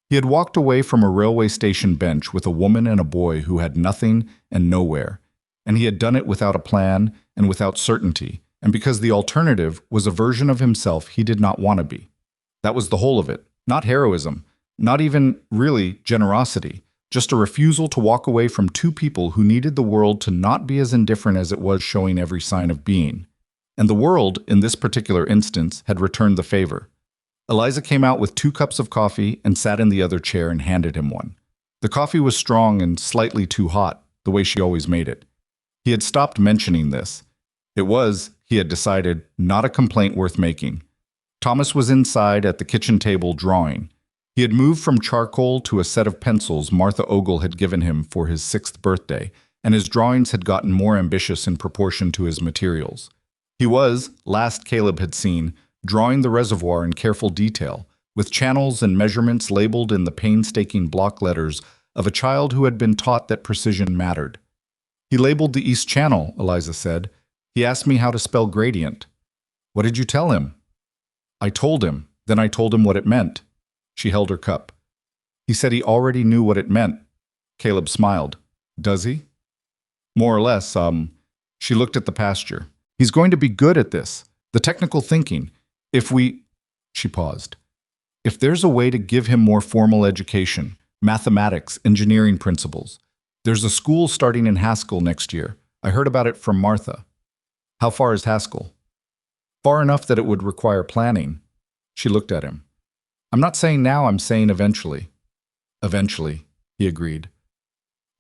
He had walked away from a railway station bench with a woman and a boy who had nothing and nowhere, and he had done it without a plan and without certainty, and because the alternative was a version of himself he did not want to be. That was the whole of it, not heroism, not even, really, generosity, just a refusal to walk away from 2 people who needed the world to not be as indifferent as it was showing every sign of being. And the world, in this particular instance, had returned the favor. Eliza came out with 2 cups of coffee and sat in the other chair and handed him one. The coffee was strong and slightly too hot, the way she always made it. He had stopped mentioning this. It was, he had decided, not a complaint worth making. Thomas was inside at the kitchen table drawing. He had moved from charcoal to a set of pencils Martha Ogle had given him for his 6th birthday, and his drawings had gotten more ambitious in proportion to his materials. He was, last Caleb had seen, drawing the reservoir in careful detail, with channels and measurements labeled in the painstaking block letters of a child who had been taught that precision mattered. He labeled the East Channel, Eliza said. He asked me how to spell gradient. What did you tell him? I told him. Then I told him what it meant. She held her cup. He said he already knew what it meant. Caleb smiled. Does he? More or less, She looked at the pasture. He's going to be good at this. The technical thinking. She paused. If there's a way to give him more formal education, mathematics, engineering principles. There's a school starting in Haskell next year. I heard about it from Martha. How far is Haskell? Far enough that it would require planning. She looked at him. I'm not saying now, I'm saying eventually. Eventually, he agreed.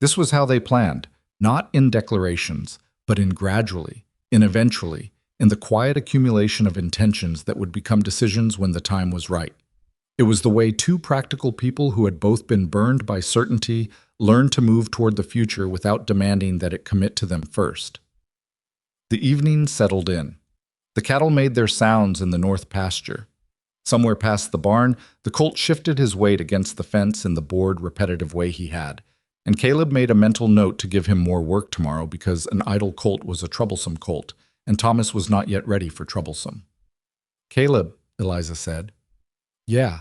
This was how they planned, not in declarations, but in gradually, in eventually, in the quiet accumulation of intentions that would become decisions when the time was right. It was the way 2 practical people who had both been burned by certainty learned to move toward the future without demanding that it commit to them first. The evening settled in. The cattle made their sounds in the north pasture. Somewhere past the barn, the colt shifted his weight against the fence in the bored, repetitive way he had, and Caleb made a mental note to give him more work tomorrow because an idle colt was a troublesome colt, and Thomas was not yet ready for troublesome. Caleb, Eliza said. Yeah.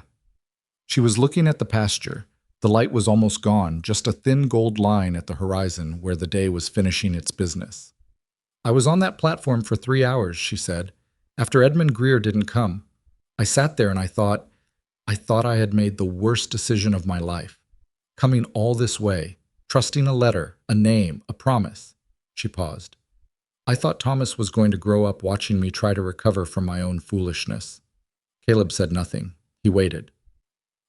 She was looking at the pasture. The light was almost gone, just a thin gold line at the horizon where the day was finishing its business. I was on that platform for 3 hours, she said, after Edmund Greer didn't come. I sat there and I thought I had made the worst decision of my life. Coming all this way, trusting a letter, a name, a promise. She paused. I thought Thomas was going to grow up watching me try to recover from my own foolishness. Caleb said nothing. He waited.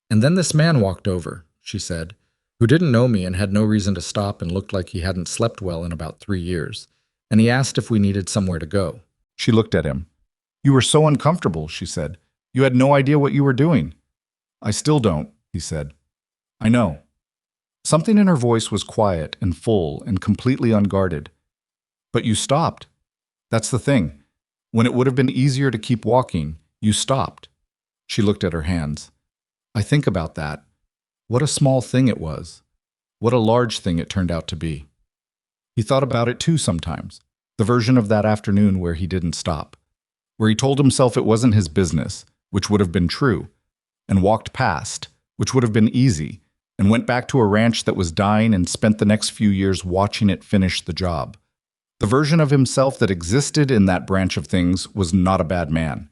And then this man walked over, she said, who didn't know me and had no reason to stop and looked like he hadn't slept well in about 3 years, and he asked if we needed somewhere to go. She looked at him. You were so uncomfortable, she said. You had no idea what you were doing. I still don't, he said. I know. Something in her voice was quiet and full and completely unguarded. But you stopped. That's the thing. When it would have been easier to keep walking, you stopped. She looked at her hands. I think about that. What a small thing it was. What a large thing it turned out to be. He thought about it too sometimes, the version of that afternoon where he didn't stop, where he told himself it wasn't his business, which would have been true, and walked past, which would have been easy, and went back to a ranch that was dying and spent the next few years watching it finish the job. The version of himself that existed in that branch of things was not a bad man.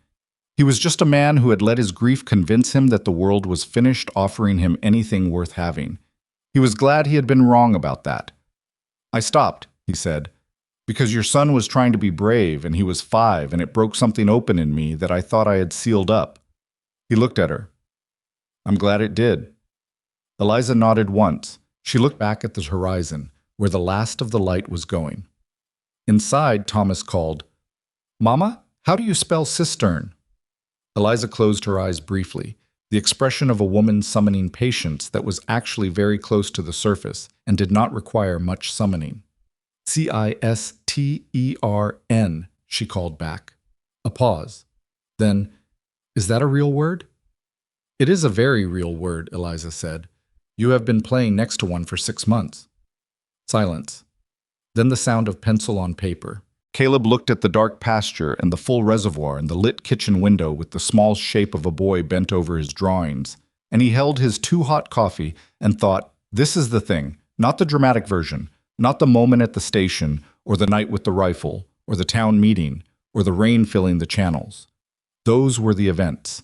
He was just a man who had let his grief convince him that the world was finished offering him anything worth having. He was glad he had been wrong about that. "I stopped," he said, "because your son was trying to be brave and he was 5 and it broke something open in me that I thought I had sealed up." He looked at her. "I'm glad it did." Eliza nodded once. She looked back at the horizon, where the last of the light was going. Inside, Thomas called, "Mama, how do you spell cistern?" Eliza closed her eyes briefly, the expression of a woman summoning patience that was actually very close to the surface and did not require much summoning. "Cistern," she called back. A pause. Then, "Is that a real word?" "It is a very real word," Eliza said. "You have been playing next to one for 6 months." Silence. Then the sound of pencil on paper. Caleb looked at the dark pasture and the full reservoir and the lit kitchen window with the small shape of a boy bent over his drawings, and he held his too-hot coffee and thought, this is the thing, not the dramatic version, not the moment at the station, or the night with the rifle, or the town meeting, or the rain filling the channels. Those were the events.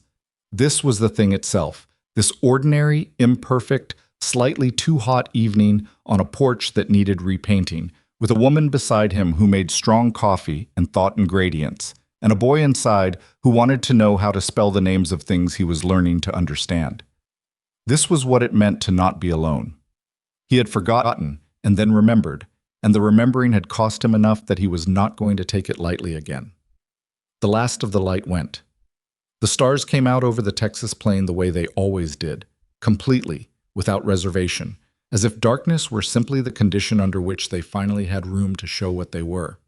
This was the thing itself, this ordinary, imperfect, slightly too hot evening on a porch that needed repainting, with a woman beside him who made strong coffee and thought in gradients, and a boy inside who wanted to know how to spell the names of things he was learning to understand. This was what it meant to not be alone. He had forgotten and then remembered, and the remembering had cost him enough that he was not going to take it lightly again. The last of the light went. The stars came out over the Texas plain the way they always did, completely, without reservation, as if darkness were simply the condition under which they finally had room to show what they were.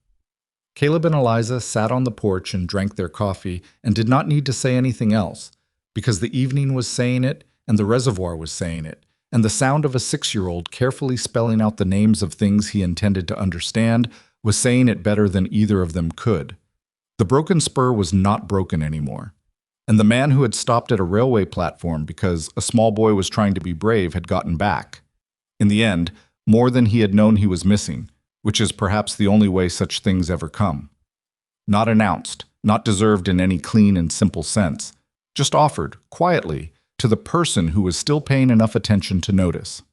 Caleb and Eliza sat on the porch and drank their coffee and did not need to say anything else, because the evening was saying it and the reservoir was saying it, and the sound of a 6-year-old carefully spelling out the names of things he intended to understand was saying it better than either of them could. The broken spur was not broken anymore, and the man who had stopped at a railway platform because a small boy was trying to be brave had gotten back. In the end, more than he had known he was missing, which is perhaps the only way such things ever come. Not announced, not deserved in any clean and simple sense, just offered, quietly, to the person who was still paying enough attention to notice.